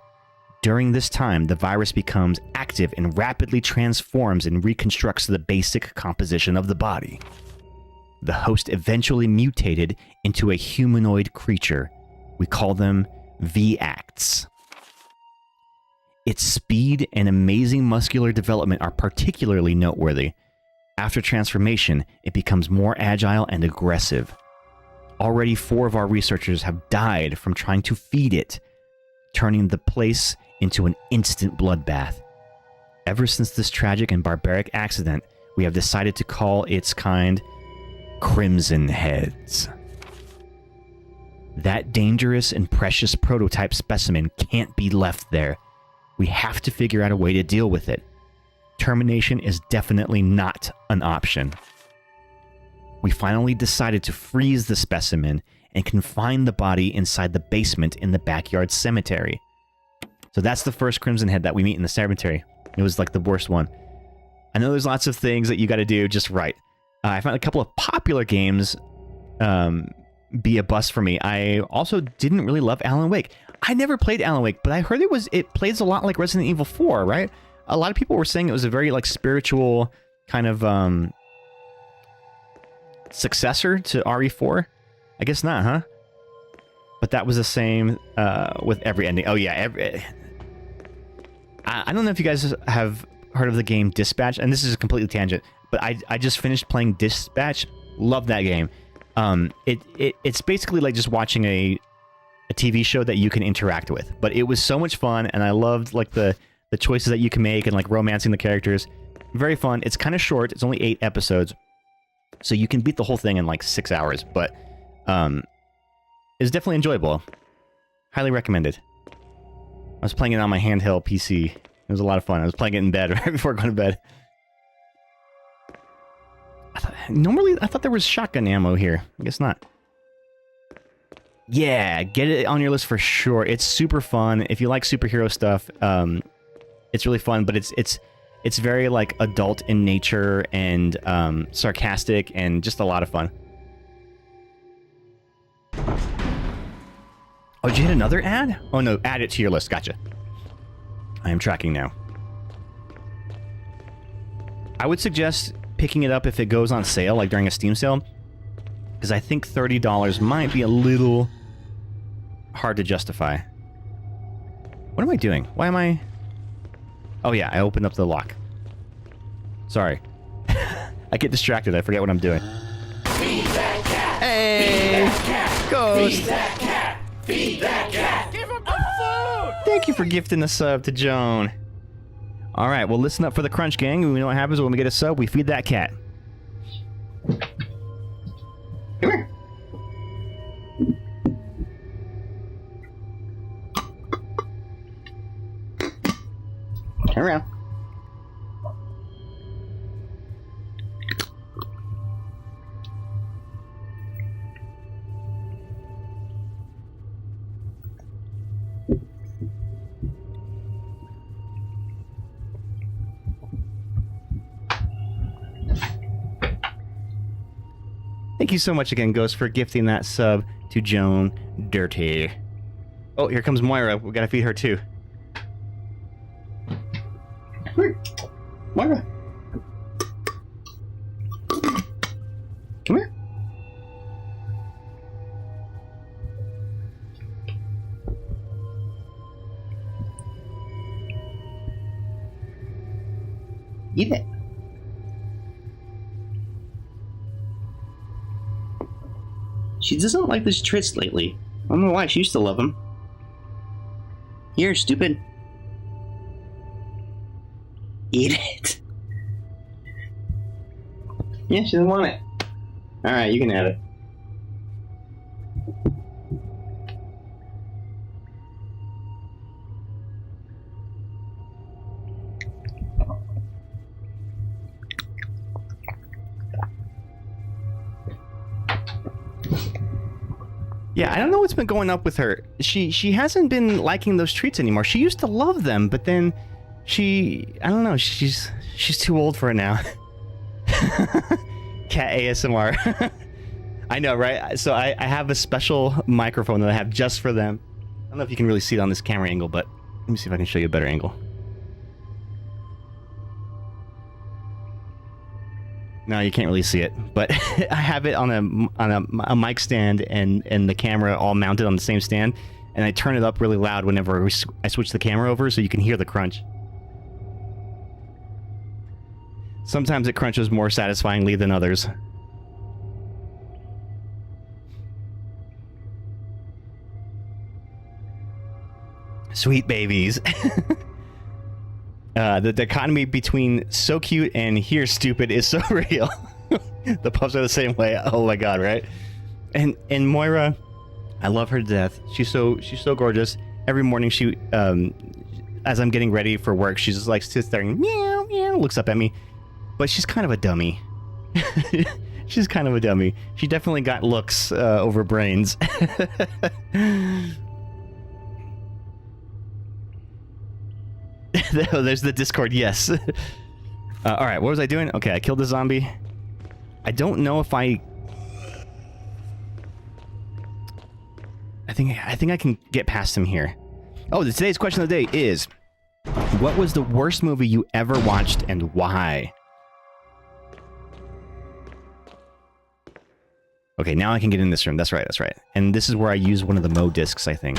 During this time, the virus becomes active and rapidly transforms and reconstructs the basic composition of the body. The host eventually mutated into a humanoid creature. We call them V-Acts. Its speed and amazing muscular development are particularly noteworthy. After transformation, it becomes more agile and aggressive. Already 4 of our researchers have died from trying to feed it, turning the place into an instant bloodbath. Ever since this tragic and barbaric accident, we have decided to call its kind Crimson Heads. That dangerous and precious prototype specimen can't be left there. We have to figure out a way to deal with it. Termination is definitely not an option. We finally decided to freeze the specimen and confine the body inside the basement in the backyard cemetery. So that's the first Crimson Head that we meet in the cemetery. It was like the worst one. I know there's lots of things that you got to do just right. I found a couple of popular games be a bust for me. I also didn't really love Alan Wake. I never played Alan Wake, but I heard it plays a lot like Resident Evil 4, right? A lot of people were saying it was a very like spiritual kind of successor to RE4. I guess not, huh? But that was the same with every ending. Oh yeah, I don't know if you guys have heard of the game Dispatch, and this is a completely tangent, but I just finished playing Dispatch. Love that game. It's basically like just watching a TV show that you can interact with, but it was so much fun, and I loved like the choices that you can make and like romancing the characters. Very fun. It's kind of short. It's only 8 episodes, so you can beat the whole thing in like 6 hours, but it's definitely enjoyable. Highly recommended. I was playing it on my handheld PC. It was a lot of fun. I was playing it in bed right before going to bed. I thought there was shotgun ammo here. I guess not. Yeah, get it on your list for sure. It's super fun. If you like superhero stuff, it's really fun, but it's very like adult in nature and sarcastic and just a lot of fun. Oh, did you hit another ad? Oh no, add it to your list. Gotcha. I am tracking now. I would suggest picking it up if it goes on sale, like during a Steam sale, because I think $30 might be a little hard to justify. What am I doing? Why am I... Oh yeah, I opened up the lock. Sorry. I get distracted. I forget what I'm doing. Feed that cat! Hey! Feed that cat! Ghost! Feed that cat! Feed that cat! Give him the food! Thank you for gifting the sub to Joan. Alright, well listen up for the crunch, gang. We know what happens when we get a sub. We feed that cat. Come here. Turn around. Thank you so much again, Ghost, for gifting that sub to Joan Dirty. Oh, here comes Moira. We gotta feed her too. Moira. Come here. Eat it. She doesn't like these treats lately. I don't know why. She used to love them. Here, stupid. Eat it. Yeah, she doesn't want it. Alright, you can have it. Yeah, I don't know what's been going up with her. She hasn't been liking those treats anymore. She used to love them, but then I don't know, she's too old for it now. Cat ASMR. I know, right? So I have a special microphone that I have just for them. I don't know if you can really see it on this camera angle, but let me see if I can show you a better angle. No, you can't really see it, but I have it on a mic stand and the camera all mounted on the same stand, and I turn it up really loud whenever I switch the camera over so you can hear the crunch. Sometimes it crunches more satisfyingly than others. Sweet babies. The dichotomy between so cute and here stupid is so real. The pups are the same way. Oh my god, right? And Moira, I love her to death. She's so gorgeous. Every morning she as I'm getting ready for work, she just like sits there and meow meow looks up at me. But she's kind of a dummy. She's kind of a dummy. She definitely got looks over brains. There's the Discord, yes. Alright, what was I doing? Okay, I killed the zombie. I don't know if I think I can get past him here. Oh, today's question of the day is, what was the worst movie you ever watched and why? Okay, now I can get in this room. That's right, that's right. And this is where I use one of the Mo discs, I think.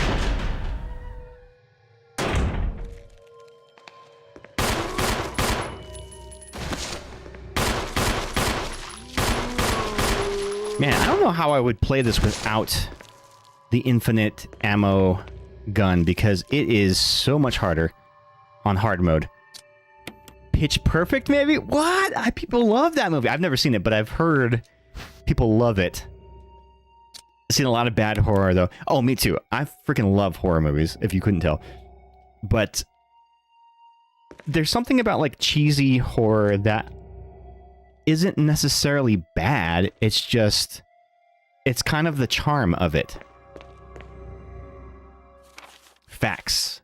Man, I don't know how I would play this without the infinite ammo gun, because it is so much harder on hard mode. Pitch Perfect, maybe? What? People love that movie. I've never seen it, but I've heard people love it. I've seen a lot of bad horror, though. Oh, me too. I freaking love horror movies, if you couldn't tell. But there's something about, like, cheesy horror that isn't necessarily bad. It's just, it's kind of the charm of it. Facts.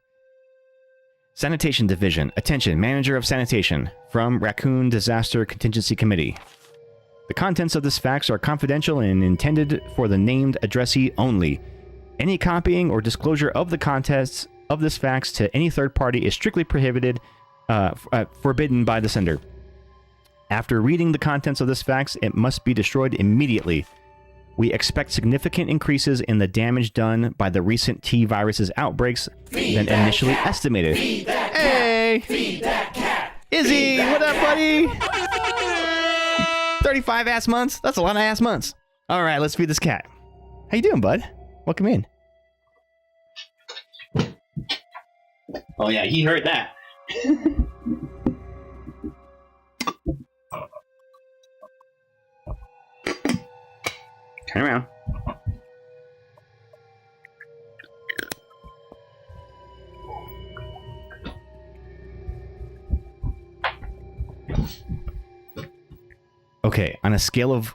Sanitation Division. Attention, Manager of Sanitation. From Raccoon Disaster Contingency Committee. The contents of this fax are confidential and intended for the named addressee only. Any copying or disclosure of the contents of this fax to any third party is strictly prohibited, forbidden by the sender. After reading the contents of this fax, it must be destroyed immediately. We expect significant increases in the damage done by the recent T-Viruses outbreaks than initially estimated. Hey! Feed that cat! Izzy! What up, buddy? 35 ass months? That's a lot of ass months. Alright, let's feed this cat. How you doing, bud? Welcome in. Oh yeah, he heard that. Turn around. Okay, on a scale of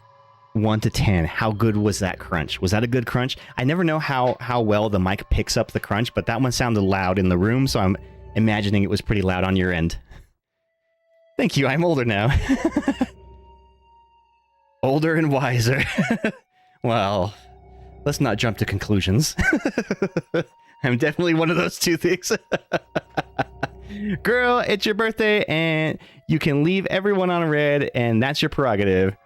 1 to 10, how good was that crunch? Was that a good crunch? I never know how well the mic picks up the crunch, but that one sounded loud in the room, so I'm imagining it was pretty loud on your end. Thank you, I'm older now. Older and wiser. Well, let's not jump to conclusions. I'm definitely one of those two things. Girl, it's your birthday, and you can leave everyone on red, and that's your prerogative.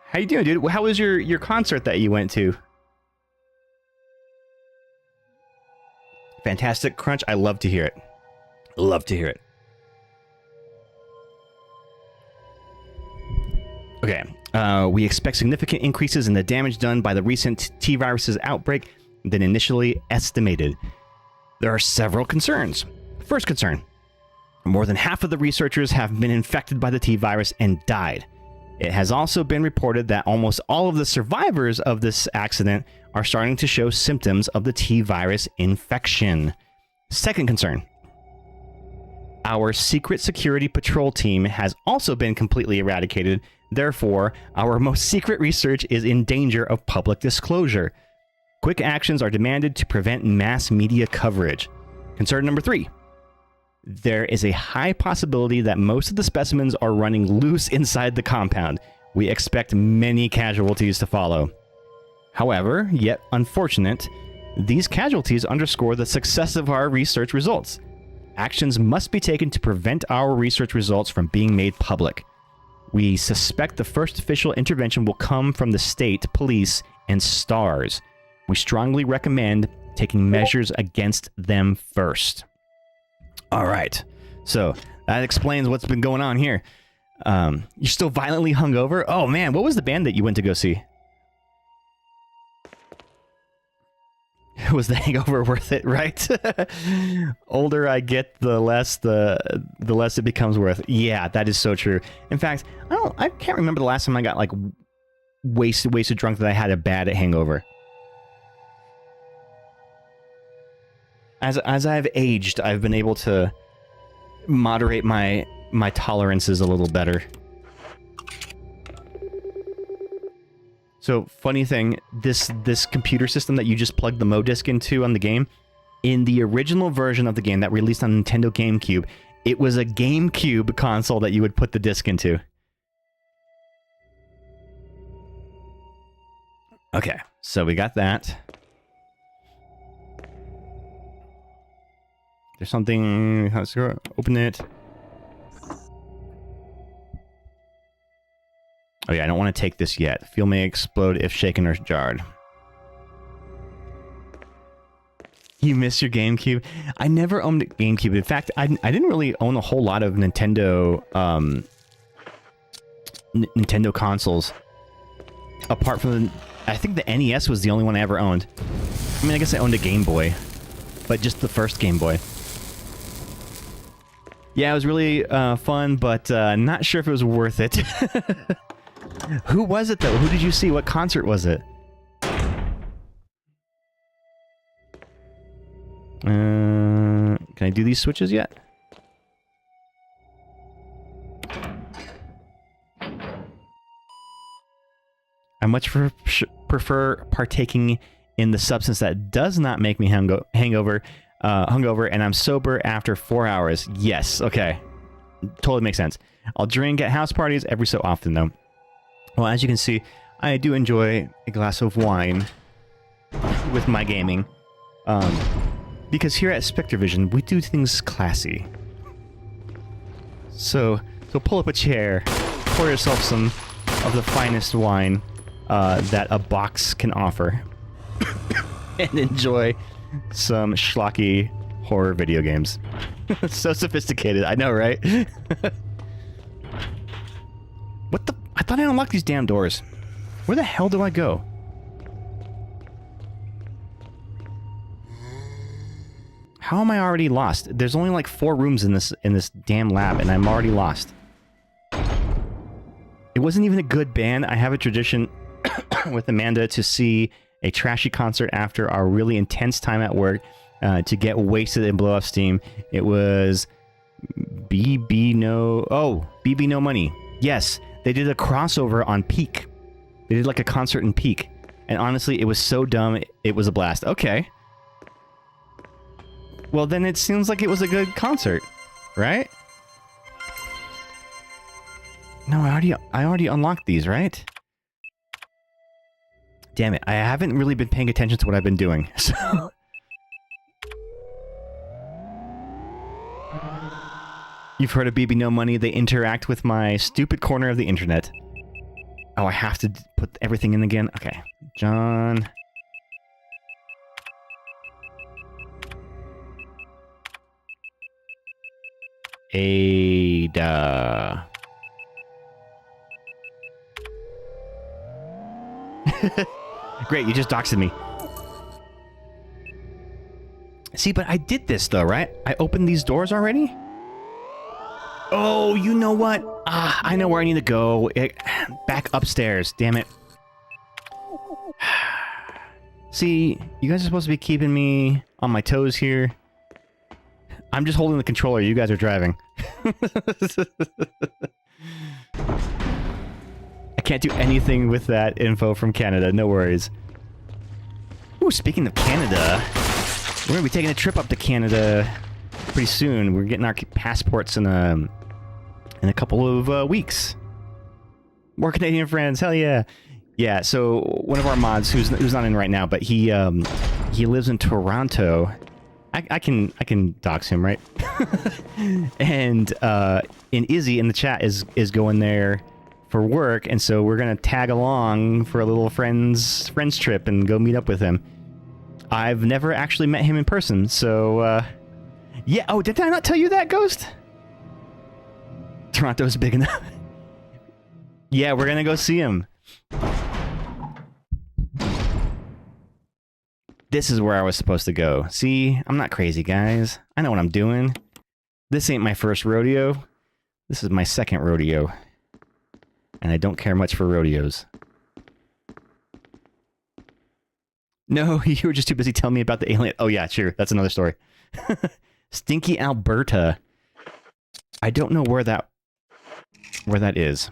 How you doing, dude? How was your concert that you went to? Fantastic crunch. I love to hear it. Love to hear it. Okay. We expect significant increases in the damage done by the recent T-Viruses outbreak than initially estimated. There are several concerns. First concern. More than half of the researchers have been infected by the T-Virus and died. It has also been reported that almost all of the survivors of this accident are starting to show symptoms of the T-Virus infection. Second concern. Our secret security patrol team has also been completely eradicated. Therefore, our most secret research is in danger of public disclosure. Quick actions are demanded to prevent mass media coverage. Concern number 3. there is a high possibility that most of the specimens are running loose inside the compound. We expect many casualties to follow. However, yet unfortunate, these casualties underscore the success of our research results. Actions must be taken to prevent our research results from being made public. We suspect the first official intervention will come from the state, police, and STARS. We strongly recommend taking measures against them first. All right, so that explains what's been going on here. You're still violently hungover? Oh man, what was the band that you went to go see? Was the hangover worth it, right? Older I get, the less it becomes worth. Yeah, that is so true. In fact, I can't remember the last time I got like wasted drunk that I had a bad hangover. As I've aged, I've been able to moderate my tolerances a little better. So, funny thing, this computer system that you just plugged the MODISC into on the game, in the original version of the game that released on Nintendo GameCube, it was a GameCube console that you would put the disc into. Okay, so we got that. There's something... Let's go open it. Oh yeah, I don't want to take this yet. Fuel may explode if shaken or jarred. You miss your GameCube? I never owned a GameCube. In fact, I didn't really own a whole lot of Nintendo Nintendo consoles. Apart from the... I think the NES was the only one I ever owned. I mean, I guess I owned a Game Boy. But just the first Game Boy. Yeah, it was really fun, but not sure if it was worth it. Who was it, though? Who did you see? What concert was it? Can I do these switches yet? I much prefer partaking in the substance that does not make me hungover, and I'm sober after 4 hours. Yes, okay. Totally makes sense. I'll drink at house parties every so often, though. Well, as you can see, I do enjoy a glass of wine with my gaming. Because here at SpectreVision, we do things classy. So pull up a chair, pour yourself some of the finest wine that a box can offer, and enjoy some schlocky horror video games. So sophisticated, I know, right? What the... I thought I unlocked these damn doors. Where the hell do I go? How am I already lost? There's only like 4 rooms in this damn lab, and I'm already lost. It wasn't even a good band. I have a tradition with Amanda to see a trashy concert after our really intense time at work to get wasted and blow off steam. It was BB No Money. Yes, they did a crossover on Peak. They did like a concert in Peak. And honestly, it was so dumb, it was a blast. Okay. Well, then it seems like it was a good concert, right? No, I already unlocked these, right? Damn it, I haven't really been paying attention to what I've been doing, so... You've heard of BB No Money. They interact with my stupid corner of the internet. Oh, I have to put everything in again? Okay. John... Ada... Great, you just doxed me. See, but I did this though, right? I opened these doors already? Oh, you know what? I know where I need to go. Back upstairs, damn it. See, you guys are supposed to be keeping me on my toes here. I'm just holding the controller, you guys are driving. I can't do anything with that info from Canada, no worries. Ooh, speaking of Canada, we're gonna be taking a trip up to Canada pretty soon. We're getting our passports in a couple of weeks. More Canadian friends, hell yeah! Yeah. So one of our mods, who's not in right now, but he lives in Toronto. I can dox him, right? And Izzy in the chat is going there for work, and so we're gonna tag along for a little friends trip and go meet up with him. I've never actually met him in person, so yeah. Oh, did I not tell you that, Ghost? Toronto's big enough. Yeah, we're gonna go see him. This is where I was supposed to go. See, I'm not crazy, guys. I know what I'm doing. This ain't my first rodeo. This is my second rodeo. And I don't care much for rodeos. No, you were just too busy telling me about the alien. Oh yeah, sure. That's another story. Stinky Alberta. I don't know where that is.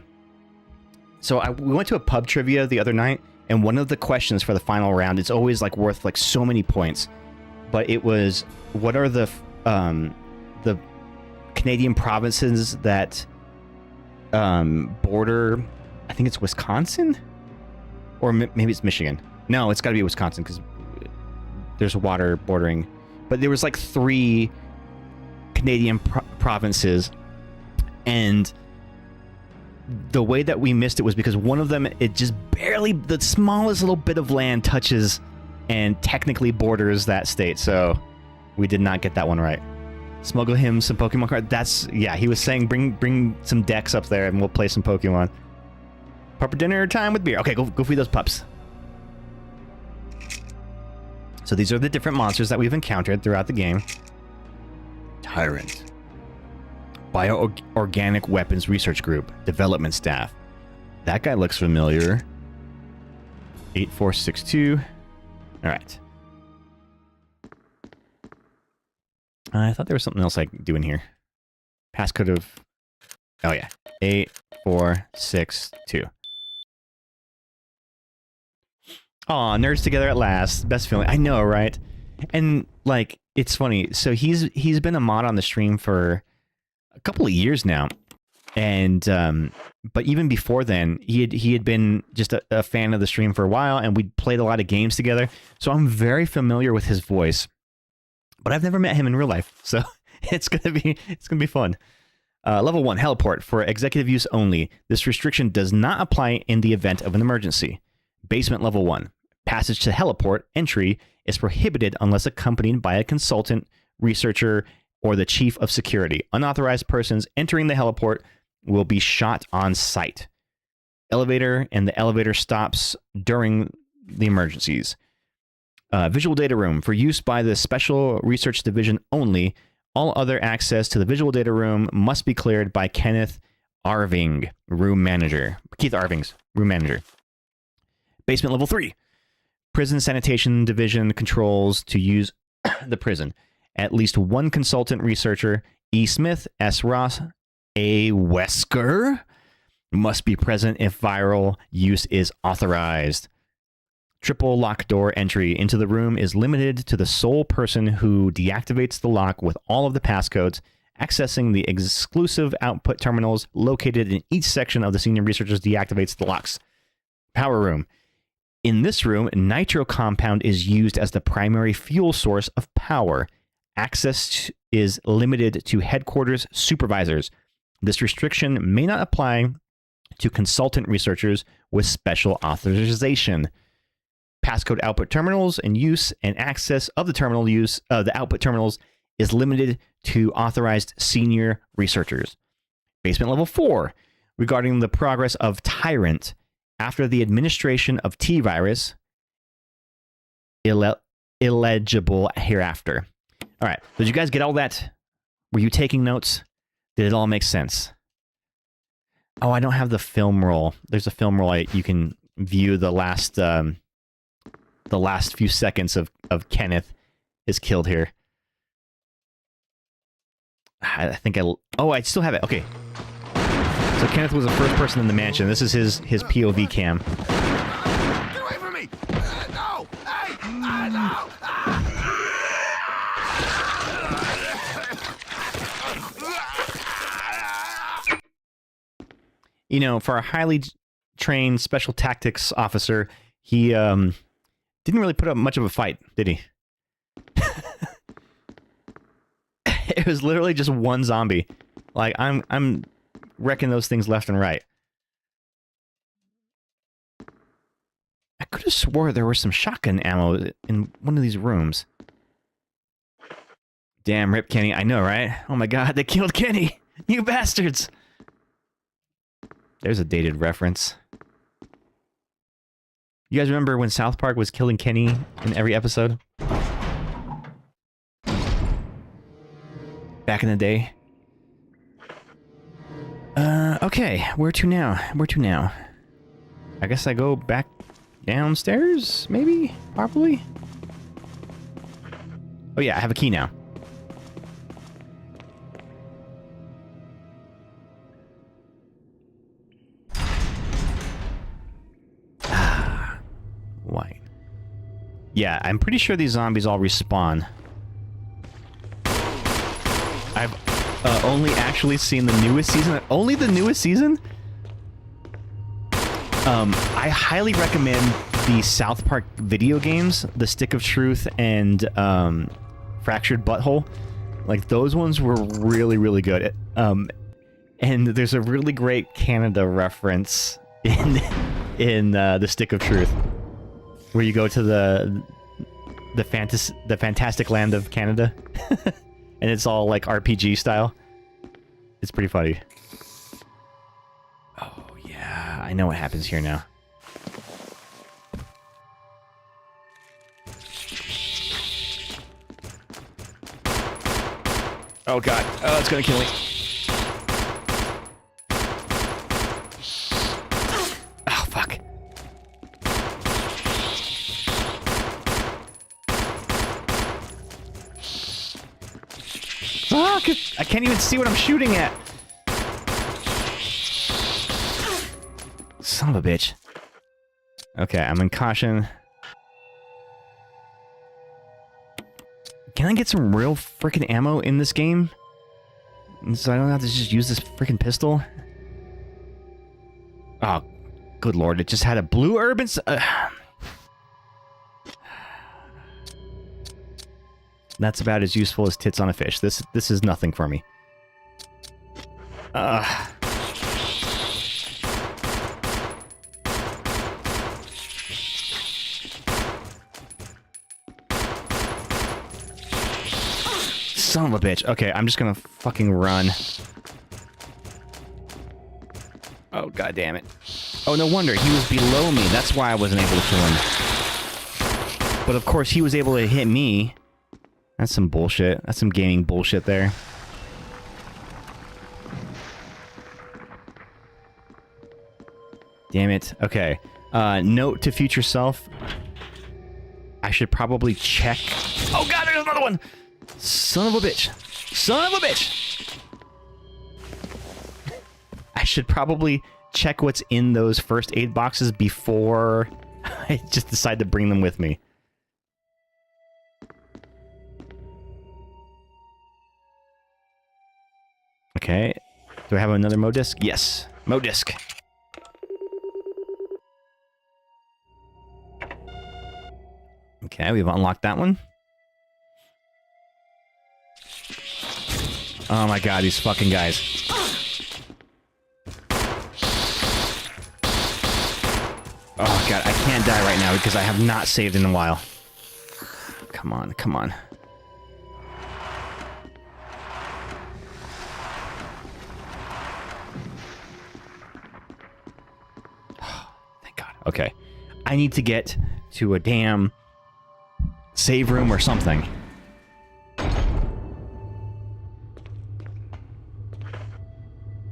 So we went to a pub trivia the other night, and one of the questions for the final round, it's always like worth like so many points. But it was, what are the Canadian provinces that border, I think it's Wisconsin? Or maybe it's Michigan. No, it's got to be Wisconsin because there's water bordering. But there was like 3 Canadian provinces, and the way that we missed it was because one of them, it just barely, the smallest little bit of land touches and technically borders that state. So we did not get that one right. Smuggle him some Pokemon cards. That's, yeah, he was saying bring some decks up there and we'll play some Pokemon. Pup dinner time with beer. Okay, go feed those pups. So these are the different monsters that we've encountered throughout the game. Tyrant. Bioorganic Weapons Research Group. Development staff. That guy looks familiar. 8462. Alright. I thought there was something else I could do in here. Passcode of... Oh yeah. 8462. Aw, nerds together at last. Best feeling. I know, right? And, like, it's funny. So he's been a mod on the stream for a couple of years now. And, but even before then, he had been just a fan of the stream for a while, and we'd played a lot of games together. So I'm very familiar with his voice. But I've never met him in real life, so it's gonna be fun. Level 1, heliport for executive use only. This restriction does not apply in the event of an emergency. Basement level 1. Passage to heliport entry is prohibited unless accompanied by a consultant, researcher, or the chief of security. Unauthorized persons entering the heliport will be shot on sight. Elevator and the elevator stops during the emergencies. Visual data room for use by the Special Research Division only. All other access to the visual data room must be cleared by Keith Arving's room manager. Basement level 3. Prison Sanitation Division controls to use the prison. At least one consultant researcher, E. Smith, S. Ross, A. Wesker, must be present if viral use is authorized. Triple lock door entry into the room is limited to the sole person who deactivates the lock with all of the passcodes, accessing the exclusive output terminals located in each section of the senior researchers deactivates the locks. Power room. In this room, nitro compound is used as the primary fuel source of power. Access is limited to headquarters supervisors. This restriction may not apply to consultant researchers with special authorization. Passcode output terminals and use and access of the terminal use of the output terminals is limited to authorized senior researchers. Basement level 4. Regarding the progress of Tyrant after the administration of T-Virus, illegible hereafter. All right. Did you guys get all that? Were you taking notes? Did it all make sense? Oh, I don't have the film roll. There's a film roll you can view the last few seconds of Kenneth is killed here. I think I still have it. Okay. So Kenneth was the first person in the mansion. This is his POV cam. Get away from me! No! Hey! No! you know, for a highly trained special tactics officer, he didn't really put up much of a fight, did he? It was literally just one zombie. Like, I'm wrecking those things left and right. I could have swore there was some shotgun ammo in one of these rooms. Damn, rip Kenny. I know, right? Oh my god, they killed Kenny! You bastards! There's a dated reference. You guys remember when South Park was killing Kenny in every episode? Back in the day. Okay, where to now? Where to now? I guess I go back downstairs, maybe? Probably? Oh yeah, I have a key now. White. Yeah, I'm pretty sure these zombies all respawn. I've only actually seen the newest season. Only the newest season? I highly recommend the South Park video games, The Stick of Truth and Fractured Butthole. Like, those ones were really, really good. And there's a really great Canada reference in The Stick of Truth, where you go to the fantastic land of Canada, and it's all like RPG style. It's pretty funny. Oh yeah, I know what happens here now. Oh god, oh, it's gonna kill me. Oh fuck. Fuck! I can't even see what I'm shooting at. Son of a bitch. Okay, I'm in caution. Can I get some real freaking ammo in this game? So I don't have to just use this freaking pistol? Oh, good lord, it just had a blue urban... That's about as useful as tits on a fish. This is nothing for me. Son of a bitch. Okay, I'm just gonna fucking run. Oh, god damn it. Oh, no wonder. He was below me. That's why I wasn't able to kill him. But of course, he was able to hit me. That's some bullshit. That's some gaming bullshit there. Damn it. Okay. Note to future self. I should probably check... Oh god, there's another one! Son of a bitch. Son of a bitch! I should probably check what's in those first aid boxes before I just decide to bring them with me. Okay. Do I have another Modisc? Yes. Modisc. Okay, we've unlocked that one. Oh my god, these fucking guys. Oh god, I can't die right now because I have not saved in a while. Come on, come on. Thank god. Okay. I need to get to a damn save room or something.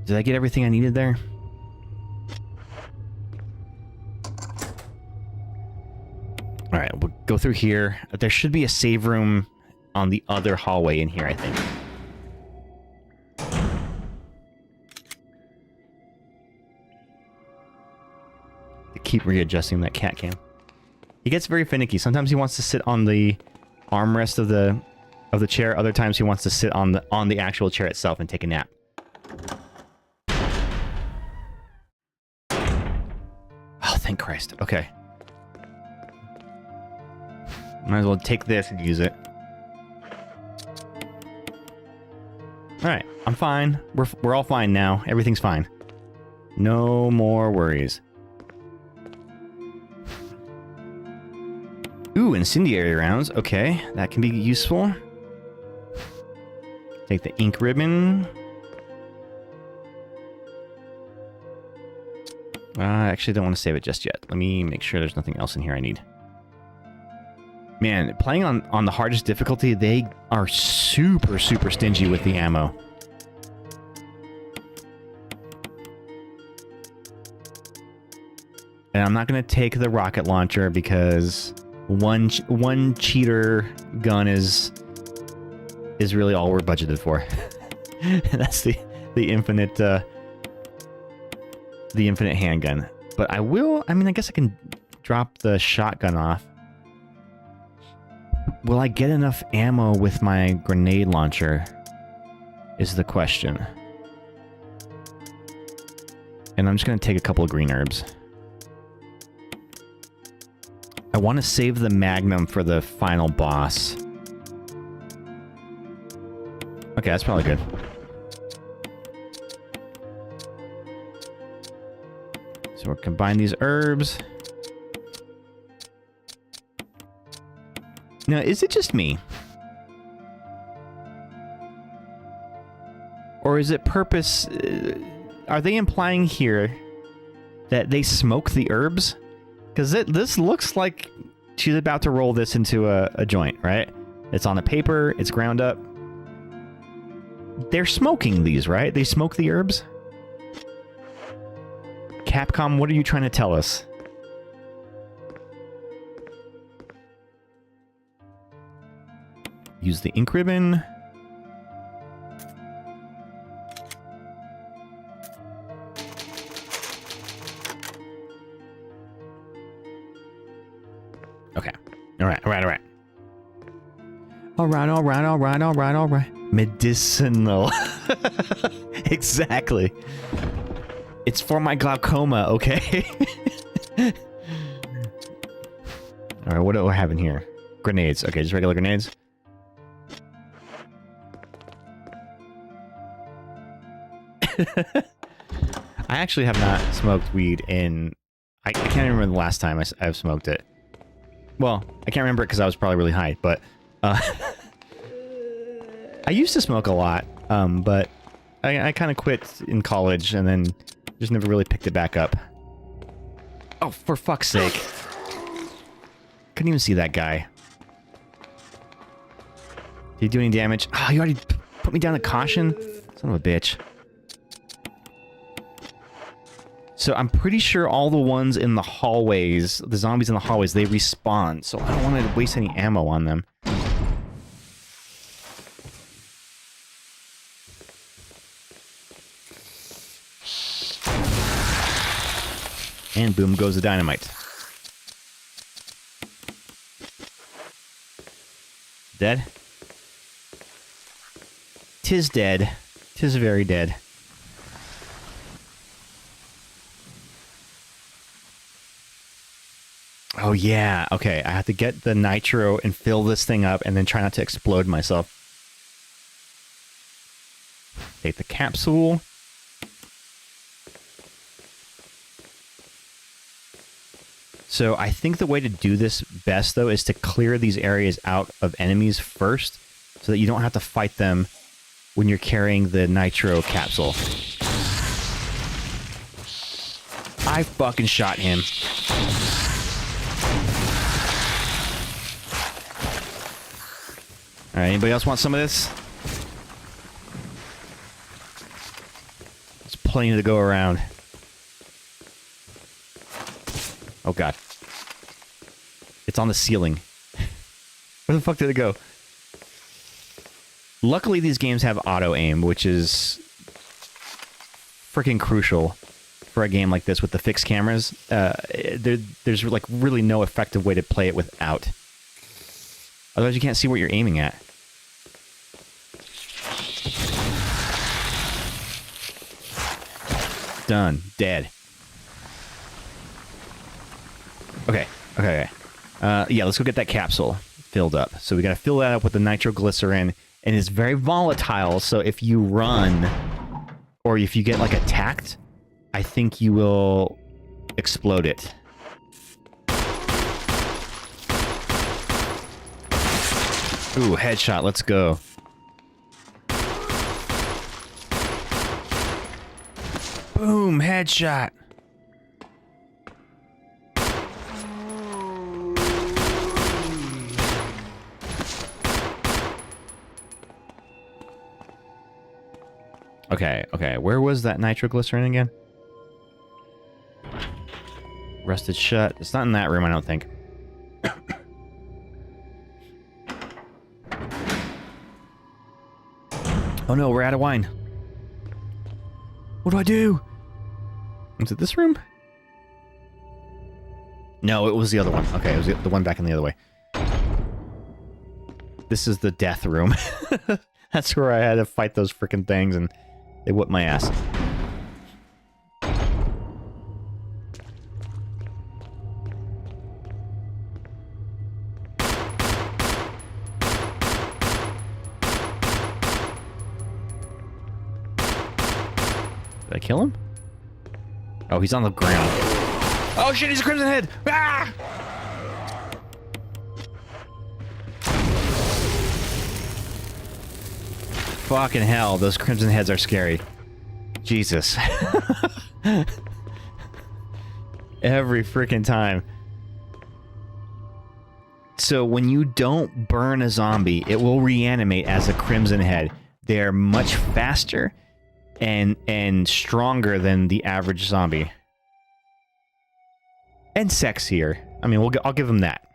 Did I get everything I needed there? Alright, we'll go through here. There should be a save room on the other hallway in here, I think. I keep readjusting that cat cam. He gets very finicky. Sometimes he wants to sit on the armrest of the chair. Other times he wants to sit on the actual chair itself and take a nap. thank Christ. Okay. Might as well take this and use it. Alright, I'm fine. We're all fine now. Everything's fine. No more worries. Ooh, incendiary rounds. Okay, that can be useful. Take the ink ribbon. I actually don't want to save it just yet. Let me make sure there's nothing else in here I need. Man, playing on the hardest difficulty, they are super, super stingy with the ammo. And I'm not going to take the rocket launcher because one cheater gun is really all we're budgeted for. That's the infinite handgun. But I mean, I guess I can drop the shotgun off. Will I get enough ammo with my grenade launcher? Is the question. And I'm just going to take a couple of green herbs. I want to save the Magnum for the final boss. Okay, that's probably good. So we'll combine these herbs. Now, is it just me? Or is it purpose... are they implying here that they smoke the herbs? Because this looks like she's about to roll this into a joint, right? It's on the paper, it's ground up. They're smoking these, right? They smoke the herbs? Capcom, what are you trying to tell us? Use the ink ribbon. Okay. All right. Medicinal. Exactly. It's for my glaucoma, okay? All right, what do I have in here? Grenades. Okay, just regular grenades. I actually have not smoked weed in... I can't remember the last time I've smoked it. Well, I can't remember it because I was probably really high, but... I used to smoke a lot, but I kind of quit in college and then just never really picked it back up. Oh, for fuck's sake. Couldn't even see that guy. Did he do any damage? Oh, you already put me down to caution? Son of a bitch. So I'm pretty sure all the ones in the hallways, the zombies in the hallways, they respawn. So I don't want to waste any ammo on them. And boom goes the dynamite. Dead? 'Tis dead. 'Tis very dead. Oh yeah, okay. I have to get the nitro and fill this thing up and then try not to explode myself. Take the capsule. So I think the way to do this best, though, is to clear these areas out of enemies first so that you don't have to fight them when you're carrying the nitro capsule. I fucking shot him. Alright, anybody else want some of this? There's plenty to go around. Oh god. It's on the ceiling. Where the fuck did it go? Luckily, these games have auto-aim, which is freaking crucial for a game like this with the fixed cameras. There's like really no effective way to play it without. Otherwise, you can't see what you're aiming at. Done. Dead. Okay. Yeah, let's go get that capsule filled up. So we gotta fill that up with the nitroglycerin, and it's very volatile, so if you run, or if you get, like, attacked, I think you will explode it. Ooh, headshot, let's go. Boom, headshot. Okay, where was that nitroglycerin again? Rusted shut. It's not in that room, I don't think. Oh no, we're out of wine. What do I do? Was it this room? No, it was the other one. Okay, it was the one back in the other way. This is the death room. That's where I had to fight those freaking things, and they whipped my ass. Did I kill him? Oh, he's on the ground. Oh shit, he's a Crimson Head! Ah! Fucking hell, those Crimson Heads are scary. Jesus. Every freaking time. So when you don't burn a zombie, it will reanimate as a Crimson Head. They're much faster and stronger than the average zombie. And sexier. I mean, I'll give them that.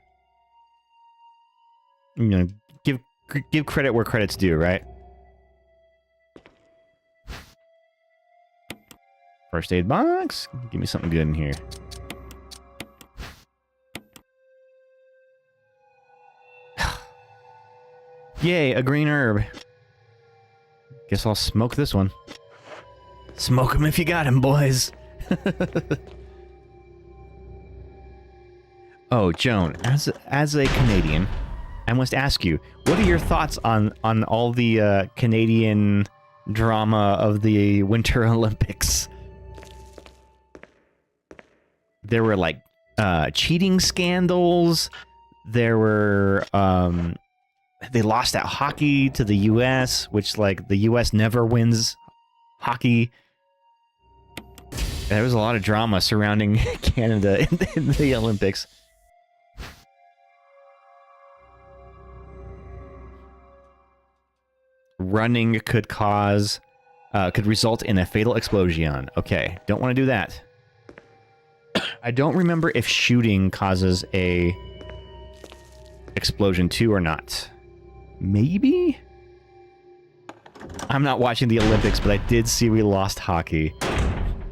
You know, give credit where credit's due, right? First aid box. Give me something good in here. Yay, a green herb. Guess I'll smoke this one. Smoke him if you got him, boys. Oh, Joan, as a Canadian, I must ask you, what are your thoughts on all the Canadian drama of the Winter Olympics? There were, like, cheating scandals. There were, they lost at hockey to the U.S., which, like, the U.S. never wins hockey. There was a lot of drama surrounding Canada in the Olympics. Running could result in a fatal explosion. Okay, don't want to do that. I don't remember if shooting causes a explosion too or not. Maybe? I'm not watching the Olympics, but I did see we lost hockey.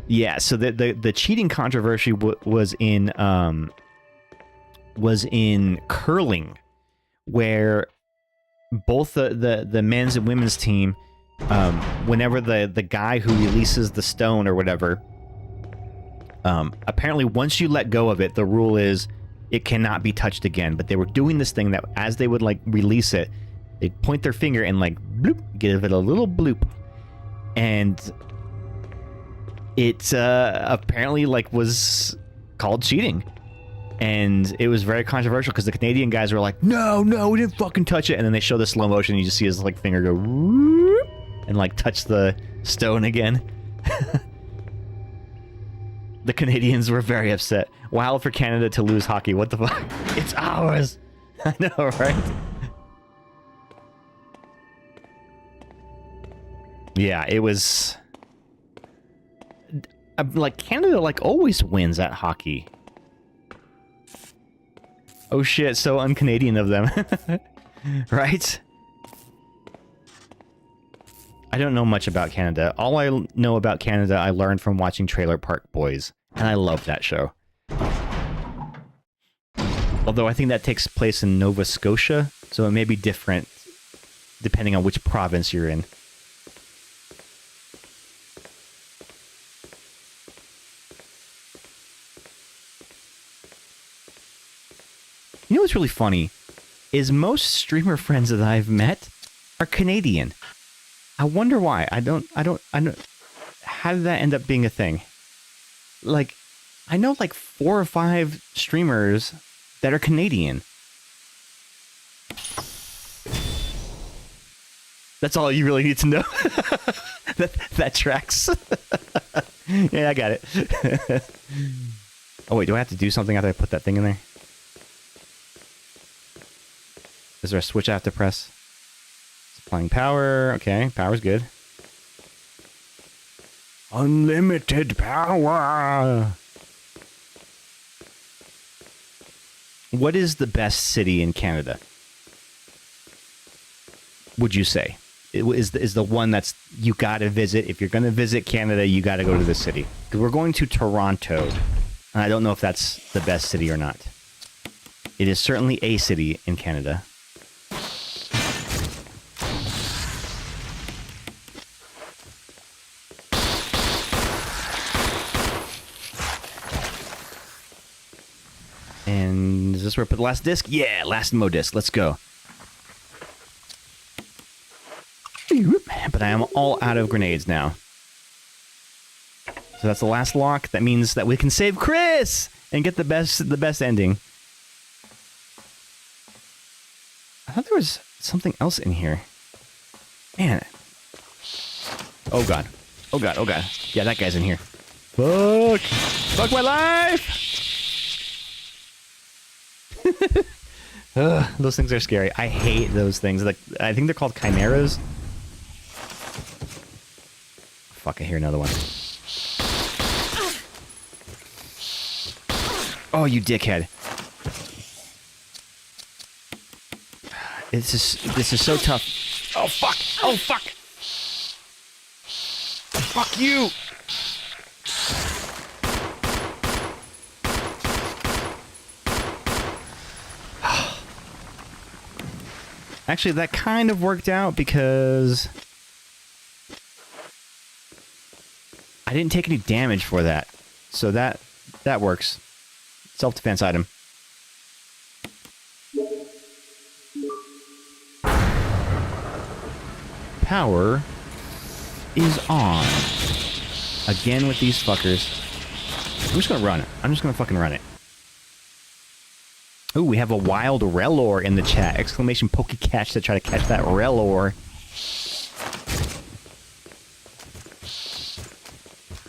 Yeah, so the cheating controversy was in curling, where both the men's and women's team, whenever the guy who releases the stone or whatever, apparently once you let go of it, the rule is it cannot be touched again. But they were doing this thing that as they would like release it, they'd point their finger and like bloop, give it a little bloop, and it apparently like was called cheating. And it was very controversial because the Canadian guys were like, no, we didn't fucking touch it. And then they show the slow motion and you just see his like finger go whoop, and like touch the stone again. The Canadians were very upset. Wild for Canada to lose hockey. What the fuck? It's ours. I know, right? Yeah, it was like Canada like always wins at hockey. Oh shit, so un-Canadian of them. Right? I don't know much about Canada. All I know about Canada I learned from watching Trailer Park Boys. And I love that show. Although I think that takes place in Nova Scotia, so it may be different depending on which province you're in. what's really funny is most streamer friends that I've met are Canadian. I wonder why. I don't. How did that end up being a thing? Like, I know like 4 or 5 streamers that are Canadian. That's all you really need to know. that tracks. Yeah, I got it. Oh wait, do I have to do something after I put that thing in there? Is there a switch I have to press? Supplying power. Okay, power's good. Unlimited power. What is the best city in Canada? Would you say? Is the one that's you got to visit? If you're going to visit Canada, you got to go to this city. Because we're going to Toronto. And I don't know if that's the best city or not. It is certainly a city in Canada. And is this where I put the last disc? Yeah, last Mo disc. Let's go. But I am all out of grenades now. So that's the last lock. That means that we can save Chris and get the best ending. I thought there was something else in here. Man. Oh god. Oh god. Oh god. Yeah, that guy's in here. Fuck. Fuck my life. Ugh, those things are scary. I hate those things. Like, I think they're called chimeras. Fuck, I hear another one. Oh, you dickhead. This is so tough. Oh, fuck. Oh, fuck. Fuck you. Actually, that kind of worked out because I didn't take any damage for that. So that works. Self-defense item. Power is on. Again with these fuckers. I'm just gonna run it. I'm just gonna fucking run it. Ooh, we have a wild Relor in the chat. Exclamation Pokecash to try to catch that Relor.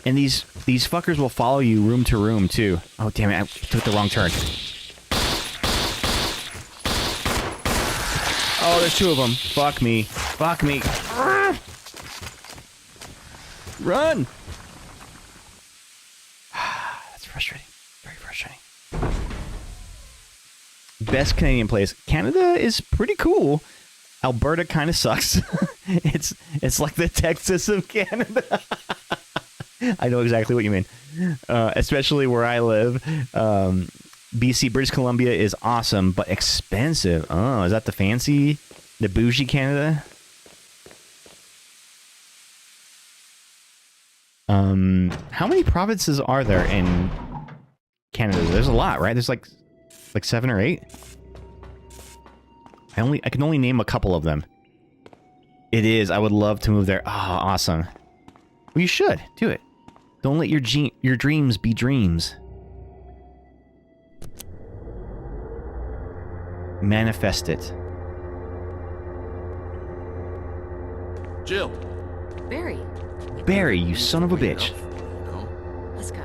And these fuckers will follow you room to room, too. Oh, damn it. I took the wrong turn. Oh, there's 2 of them. Fuck me. Fuck me. Run! That's frustrating. Very frustrating. Best Canadian place. Canada is pretty cool. Alberta kind of sucks. It's like the Texas of Canada. I know exactly what you mean. Especially where I live. BC, British Columbia is awesome, but expensive. Oh, is that the bougie Canada? How many provinces are there in Canada? There's a lot, right? There's like 7 or 8. I can only name a couple of them. It is. I would love to move there. Ah, awesome. Well, you should do it. Don't let your dreams be dreams. Manifest it. Jill. Barry, you son of a bitch. let's go.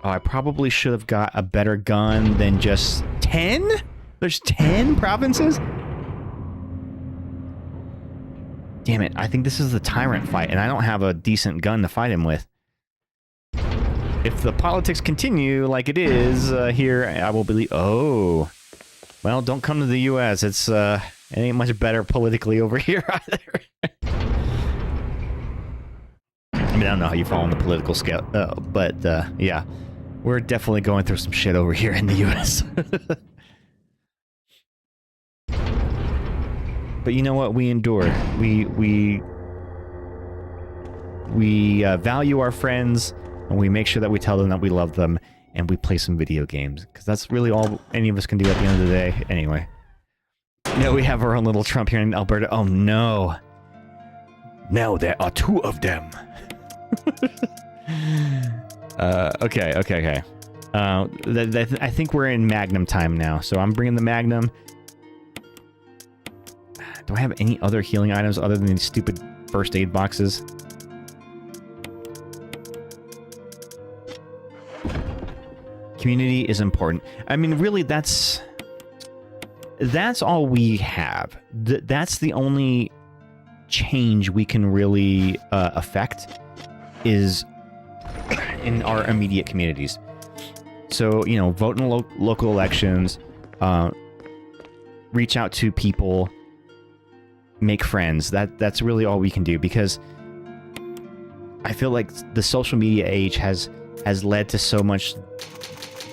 Oh, I probably should have got a better gun than just 10? There's 10 provinces? Damn it, I think this is the Tyrant fight, and I don't have a decent gun to fight him with. If the politics continue like it is here, I will believe... Oh. Well, don't come to the U.S. It ain't much better politically over here either. I mean, I don't know how you fall on the political scale, but yeah. We're definitely going through some shit over here in the U.S. But you know what? We endure. We value our friends. and we make sure that we tell them that we love them, and we play some video games, because that's really all any of us can do at the end of the day. Anyway. No, we have our own little Trump here in Alberta. Oh no. Now there are 2 of them. Okay. I think we're in Magnum time now, so I'm bringing the Magnum. Do I have any other healing items other than these stupid first aid boxes? Community is important. I mean, really, that's all we have. That's the only change we can really affect is in our immediate communities. So, you know, vote in local elections, reach out to people, make friends. That's really all we can do, because I feel like the social media age has led to so much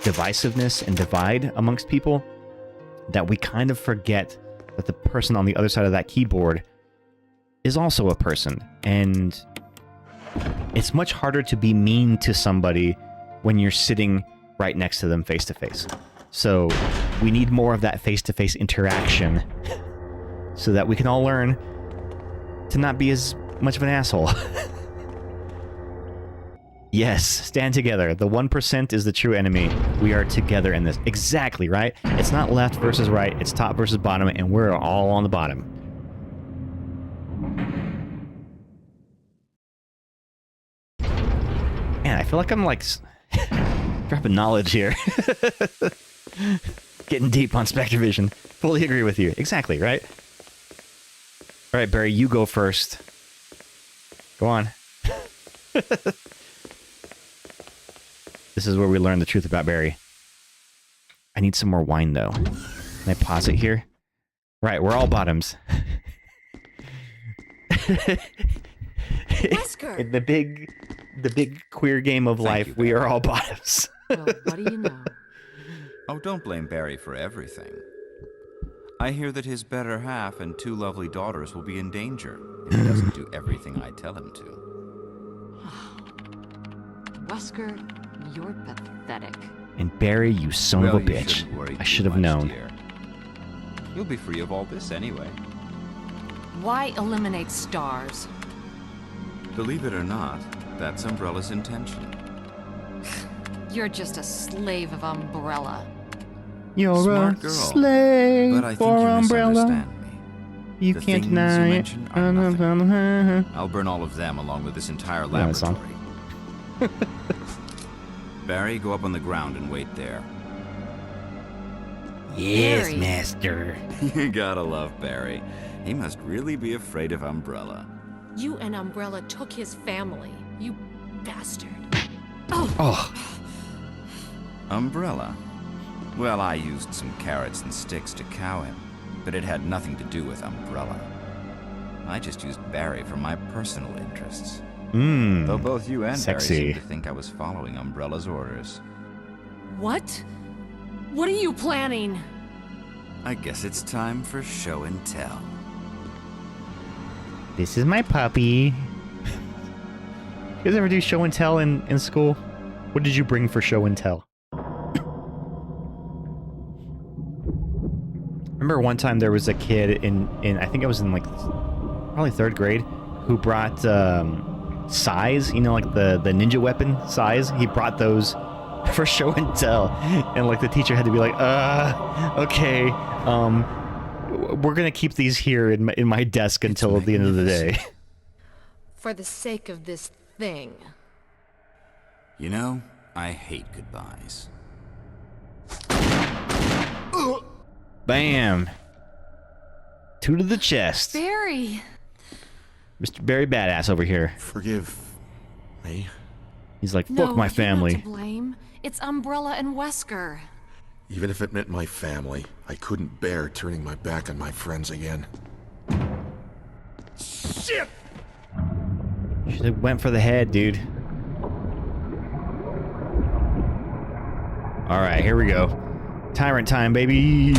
divisiveness and divide amongst people that we kind of forget that the person on the other side of that keyboard is also a person. And it's much harder to be mean to somebody when you're sitting right next to them face to face. So we need more of that face to face interaction so that we can all learn to not be as much of an asshole. Yes, stand together. The 1% is the true enemy. We are together in this. Exactly, right? It's not left versus right. It's top versus bottom, and we're all on the bottom. Man, I feel like I'm like dropping knowledge here. Getting deep on Spectrovision. Fully agree with you. Exactly, right? All right, Barry, you go first. Go on. This is where we learn the truth about Barry. I need some more wine, though. Can I pause it here? Right, we're all bottoms. Wesker! In the big queer game of life, we are all bottoms. Well, what do you know? Oh, don't blame Barry for everything. I hear that his better half and 2 lovely daughters will be in danger if he doesn't do everything I tell him to. Wesker, you're pathetic. And Barry, you son of a bitch. I should have known. Dear. You'll be free of all this anyway. Why eliminate stars? Believe it or not, that's Umbrella's intention. You're just a slave of Umbrella. You're Smart a girl, slave but I think for you Umbrella. misunderstand me. You The can't things you deny it. mention are nothing. I'll burn all of them along with this entire Yeah, that song. laboratory. Barry, go up on the ground and wait there. Yes, Barry. master. You gotta love Barry. He must really be afraid of Umbrella. You and Umbrella took his family. You bastard. Oh, Umbrella? Well, I used some carrots and sticks to cow him, but it had nothing to do with Umbrella. I just used Barry for my personal interests. Though both you and sexy. Barry seemed to think I was following Umbrella's orders. What? What are you planning? I guess it's time for show and tell. This is my puppy. You guys ever do show and tell in school? What did you bring for show and tell? Remember one time there was a kid in I think I was in like probably 3rd grade who brought sais, you know, like the ninja weapon sais. He brought those for show and tell, and like the teacher had to be like, okay, we're gonna keep these here in my desk until the end of the day. For the sake of this thing. You know, I hate goodbyes. Bam! 2 to the chest. Barry! Mr. Barry Badass over here. Forgive me. He's like, fuck No, my you're family. not to blame. It's Umbrella and Wesker. Even if it meant my family, I couldn't bear turning my back on my friends again. Shit! Should have went for the head, dude. Alright, here we go. Tyrant time, baby!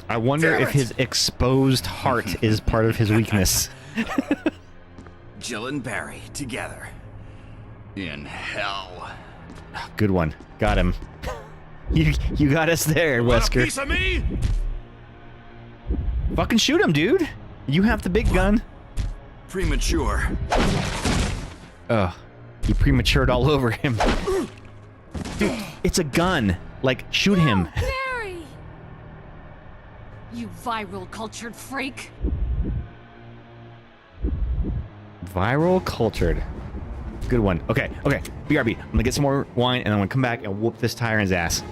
I wonder if his exposed heart is part of his weakness. Jill and Barry together. In hell. Good one. Got him. You got us there, Wesker. Want a piece of me? Fucking shoot him, dude. You have the big gun. Premature. Ugh. You prematured all over him. Dude, it's a gun. Like, shoot him. Barry! You viral cultured freak. Viral cultured. Good one. Okay. BRB. I'm gonna get some more wine and I'm gonna come back and whoop this Tyrant's ass.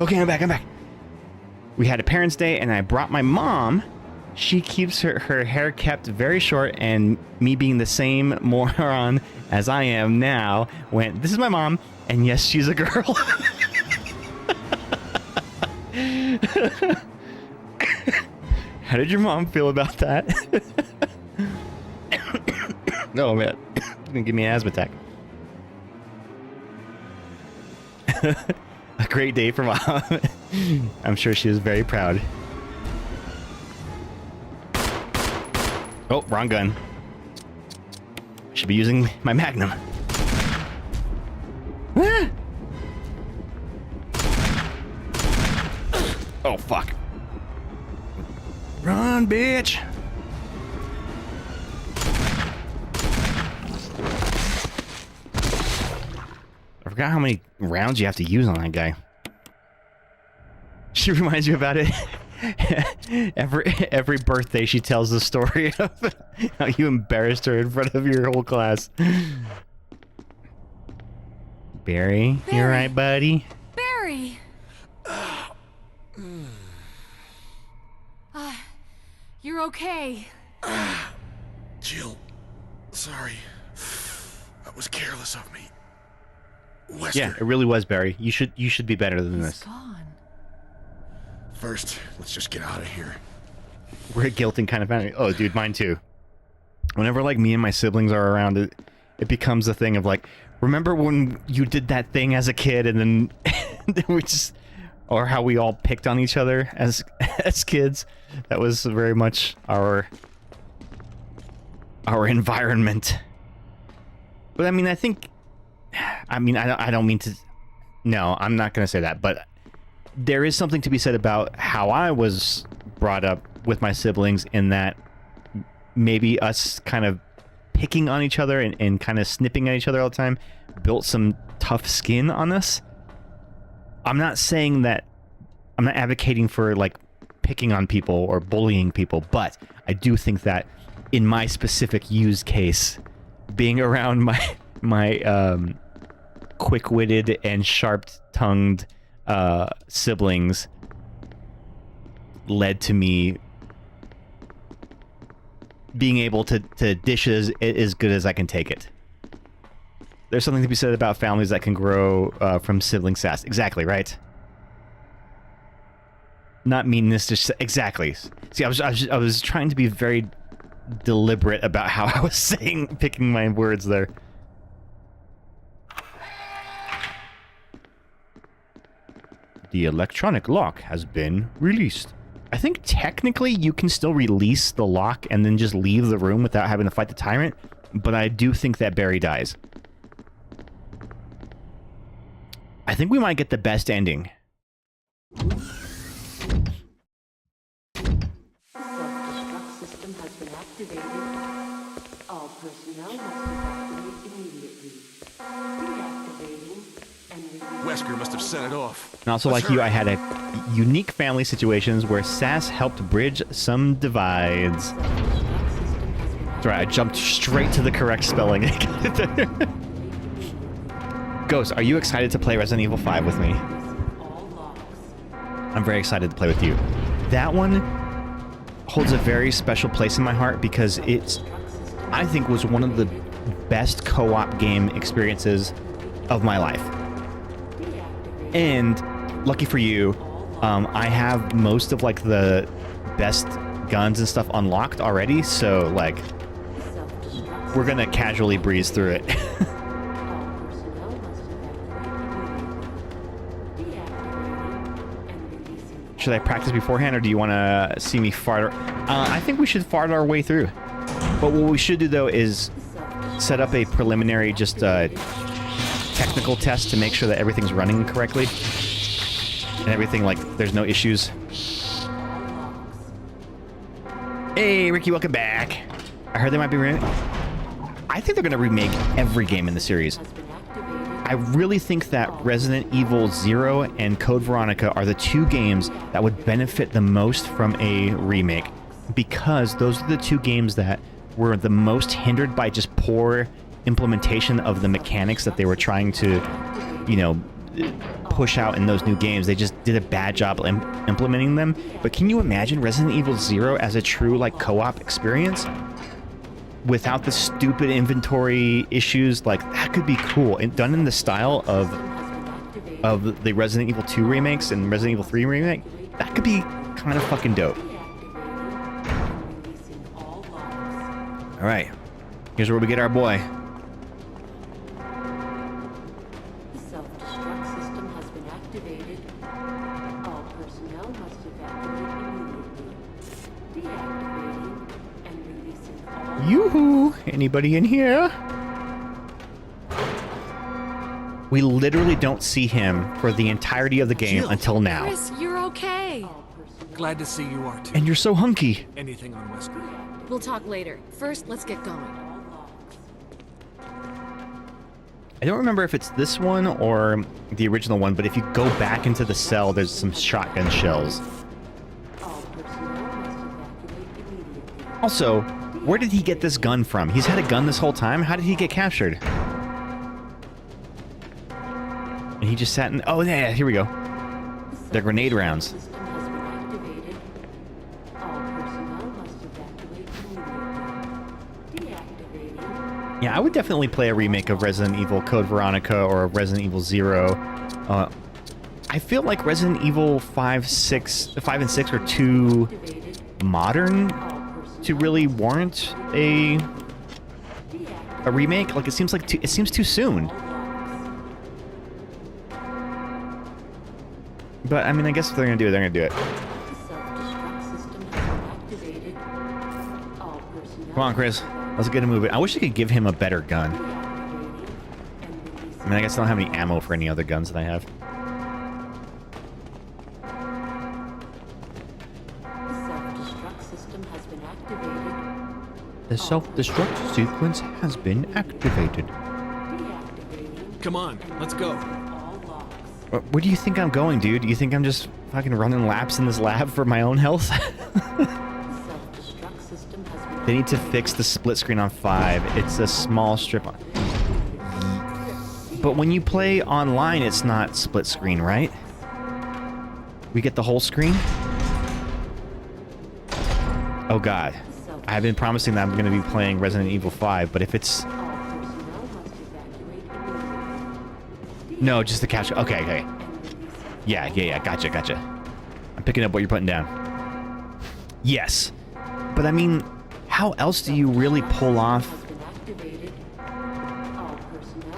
Okay, I'm back. We had a Parents' Day, and I brought my mom. She keeps her hair kept very short, and me being the same moron as I am now, went, this is my mom, and yes, she's a girl. How did your mom feel about that? No, man. It's gonna give me an asthma attack. A great day for mom. I'm sure she was very proud. Oh, wrong gun. Should be using my Magnum. Ah! Oh, fuck. Run, bitch! I forgot how many rounds you have to use on that guy. She reminds you about it. Every birthday she tells the story of how you embarrassed her in front of your whole class. Barry, you alright, buddy? Barry! You're okay. Jill, sorry. That was careless of me. Wesker. Yeah, it really was, Barry. You should be better than this. He's gone. First, let's just get out of here. We're a guilting kind of family. Oh, dude, mine too. Whenever, like, me and my siblings are around, it becomes a thing of, like, remember when you did that thing as a kid and then we just... Or how we all picked on each other as kids. That was very much our environment. But, I mean, I don't mean to... No, I'm not going to say that, but there is something to be said about how I was brought up with my siblings in that maybe us kind of picking on each other and kind of snipping at each other all the time built some tough skin on us. I'm not saying that... I'm not advocating for, like, picking on people or bullying people, but I do think that in my specific use case, being around my quick-witted and sharp-tongued siblings led to me being able to dish it as good as I can take it. There's something to be said about families that can grow from sibling sass. Exactly, right? Not meanness, just exactly. See, I was trying to be very deliberate about how I was picking my words there. The electronic lock has been released. I think technically you can still release the lock and then just leave the room without having to fight the tyrant, but I do think that Barry dies. I think we might get the best ending. Self-destruct system has been activated. All personnel must evacuate immediately. Reactivating and Wesker must have sent it off. And also, like you, I had a unique family situations where SAS helped bridge some divides. That's right, I jumped straight to the correct spelling. Ghost, are you excited to play Resident Evil 5 with me? all logs. I'm very excited to play with you. That one holds a very special place in my heart because I think was one of the best co-op game experiences of my life. And lucky for you, I have most of like the best guns and stuff unlocked already, so like we're gonna casually breeze through it. Should I practice beforehand, or do you want to see me fart? I think we should fart our way through. But what we should do, though, is set up a preliminary, just technical test to make sure that everything's running correctly. And everything, like, there's no issues. Hey, Ricky, welcome back. I heard they might be I think they're going to remake every game in the series. I really think that Resident Evil 0 and Code Veronica are the two games that would benefit the most from a remake, because those are the two games that were the most hindered by just poor implementation of the mechanics that they were trying to, you know, push out in those new games. They just did a bad job implementing them. But can you imagine Resident Evil 0 as a true, like, co-op experience? Without the stupid inventory issues, like, that could be cool. And done in the style of the Resident Evil 2 remakes and Resident Evil 3 remake, that could be kind of fucking dope. Alright, here's where we get our boy. The self-destruct system has been activated. All personnel must evacuate immediately. Deactivating and releasing all... Yoo-hoo! Anybody in here? We literally don't see him for the entirety of the game Jill. until now. Chris, you're okay. Glad to see you are too. And you're so hunky. Anything on Wesker? We'll talk later. First, let's get going. I don't remember if it's this one or the original one, but if you go back into the cell, there's some shotgun shells. Also, where did he get this gun from? He's had a gun this whole time? How did he get captured? And he just sat in... Oh, yeah, here we go. They're grenade rounds. Yeah, I would definitely play a remake of Resident Evil Code Veronica or Resident Evil 0. I feel like Resident Evil 5 and 6 are too modern to really warrant a remake. Like, it seems too soon. But I mean, I guess if they're gonna do it, they're gonna do it. Come on, Chris. Let's get a move. I wish I could give him a better gun. I mean, I guess I don't have any ammo for any other guns that I have. The self-destruct sequence has been activated. Come on, let's go. Where do you think I'm going, dude? Do you think I'm just fucking running laps in this lab for my own health? They need to fix the split screen on 5. It's a small strip on... But when you play online, it's not split screen, right? We get the whole screen? Oh god. I've been promising that I'm going to be playing Resident Evil 5, but if it's... No, just the capture. Okay, okay. Yeah, gotcha. I'm picking up what you're putting down. Yes. But I mean... How else do you really pull off?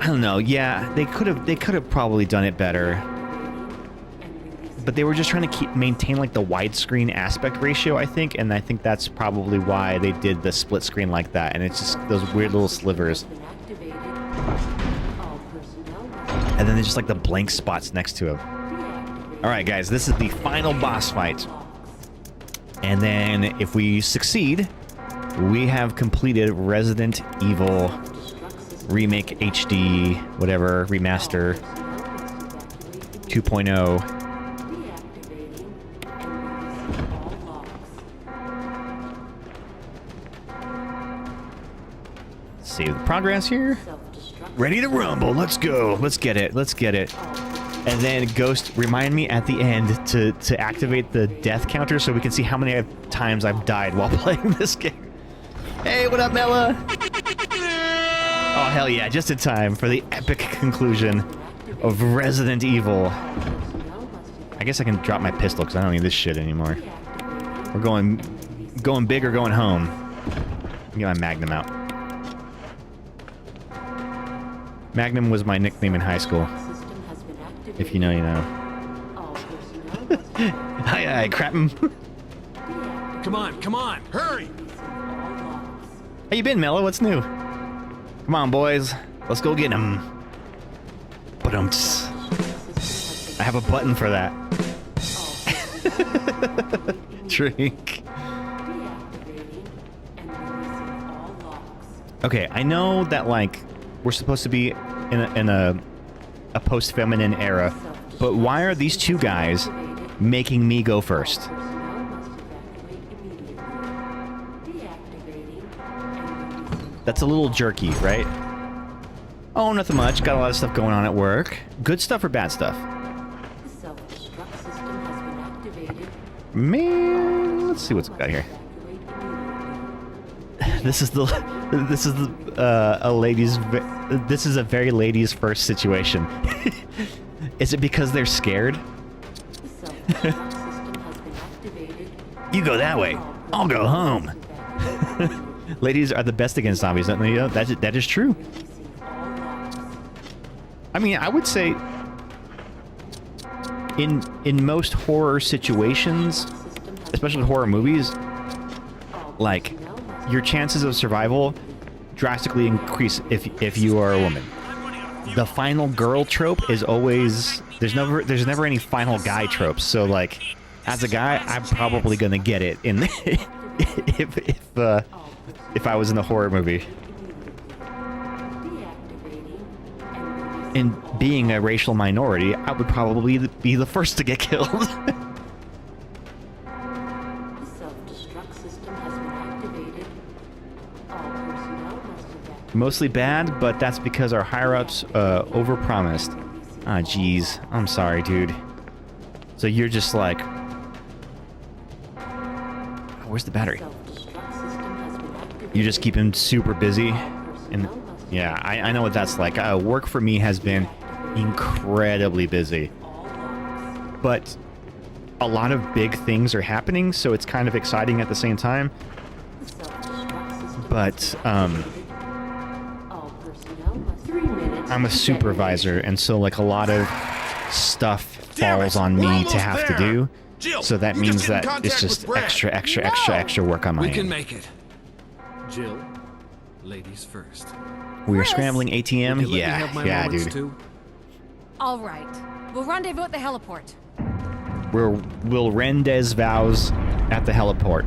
I don't know. Yeah, they could have probably done it better. But they were just trying to maintain like the widescreen aspect ratio, I think, and I think that's probably why they did the split screen like that. And it's just those weird little slivers. And then there's just like the blank spots next to him. All right, guys, this is the final boss fight. And then if we succeed, we have completed Resident Evil Remake HD, whatever, Remaster 2.0. Save the progress here. Ready to rumble. Let's go. Let's get it. And then Ghost, remind me at the end to activate the death counter so we can see how many times I've died while playing this game. Hey, what up, Mela? Oh, hell yeah, just in time for the epic conclusion of Resident Evil. I guess I can drop my pistol because I don't need this shit anymore. We're going big or going home. Get my Magnum out. Magnum was my nickname in high school. If you know, you know. Hi, crap him. Come on, hurry! How you been, Mela? What's new? Come on, boys. Let's go get him. Ba-dumps. I have a button for that. Drink. Okay, I know that, like, we're supposed to be in a post-feminine era, but why are these two guys making me go first? That's a little jerky, right? Oh, nothing much. Got a lot of stuff going on at work. Good stuff or bad stuff? Man, let's see what's got here. This is a ladies. This is a very ladies first situation. Is it because they're scared? You go that way. I'll go home. Ladies are the best against zombies. You know, that is true. I mean, I would say in most horror situations, especially horror movies, like, your chances of survival drastically increase if you are a woman. The final girl trope is always there's never any final guy tropes. So, like, as a guy, I'm probably gonna get it in if I was in a horror movie. And being a racial minority, I would probably be the first to get killed. Mostly bad, but that's because our higher-ups overpromised. Ah, jeez. I'm sorry, dude. So you're just like... Where's the battery? You just keep him super busy? And yeah, I know what that's like. Work for me has been incredibly busy. But a lot of big things are happening, so it's kind of exciting at the same time. But, I'm a supervisor, and so, like, a lot of stuff falls on me to have to do. So that means that it's just extra work on my end. We can make it. Jill, ladies first. We are scrambling ATM? Yeah, dude. Too? All right. We'll rendezvous at the heliport. We'll rendezvous at the heliport.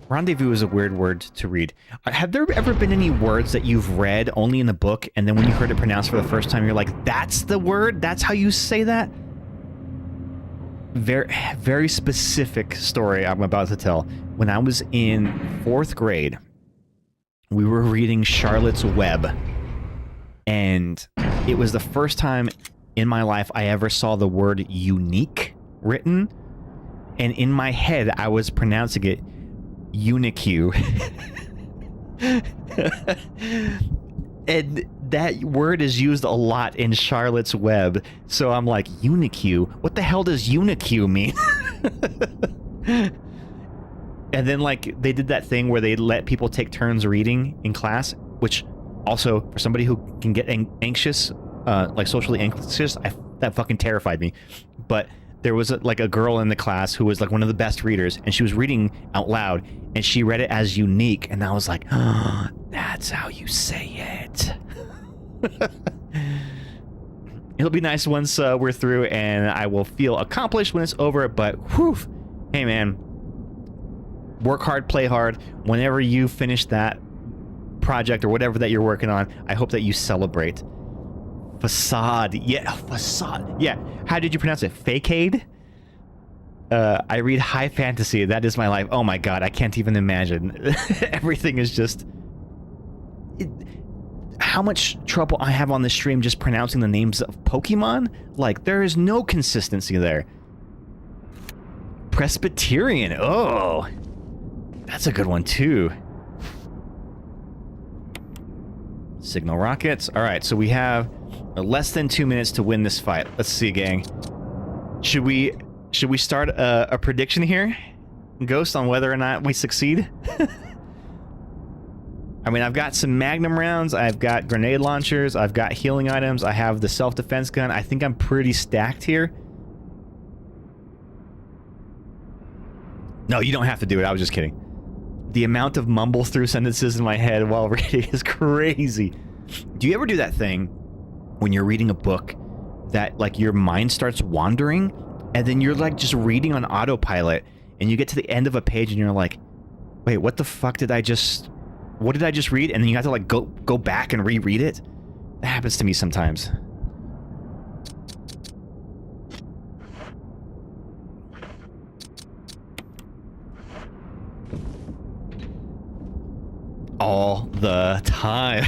Rendezvous is a weird word to read. Have there ever been any words that you've read only in the book, and then when you heard it pronounced for the first time, you're like, that's the word? That's how you say that? Very, very specific story I'm about to tell. When I was in 4th grade, we were reading Charlotte's Web, and it was the first time in my life I ever saw the word unique written, and in my head I was pronouncing it Unique. And that word is used a lot in Charlotte's Web, so I'm like, Unique? What the hell does unique mean? And then, like, they did that thing where they let people take turns reading in class, which also, for somebody who can get anxious, like socially anxious, that fucking terrified me. But there was a girl in the class who was like one of the best readers, and she was reading out loud, and she read it as unique, and I was like, oh, that's how you say it. It'll be nice once we're through, and I will feel accomplished when it's over, but whew, hey man, work hard, play hard. Whenever you finish that project or whatever that you're working on, I hope that you celebrate. Facade. Yeah, facade. Yeah. How did you pronounce it? Fakeade? I read high fantasy. That is my life. Oh my god, I can't even imagine. Everything is just... how much trouble I have on this stream just pronouncing the names of Pokemon. Like, there is no consistency there. Presbyterian. Oh, that's a good one too. Signal rockets. All right, so we have less than 2 minutes to win this fight. Let's see, gang. Should we start a prediction here, Ghost, on whether or not we succeed? I mean, I've got some Magnum rounds, I've got grenade launchers, I've got healing items, I have the self-defense gun. I think I'm pretty stacked here. No, you don't have to do it. I was just kidding. The amount of mumble through sentences in my head while reading is crazy. Do you ever do that thing when you're reading a book that, like, your mind starts wandering and then you're, like, just reading on autopilot and you get to the end of a page and you're like, wait, what the fuck did I just... What did I just read? And then you have to, like, go back and reread it? That happens to me sometimes. All the time.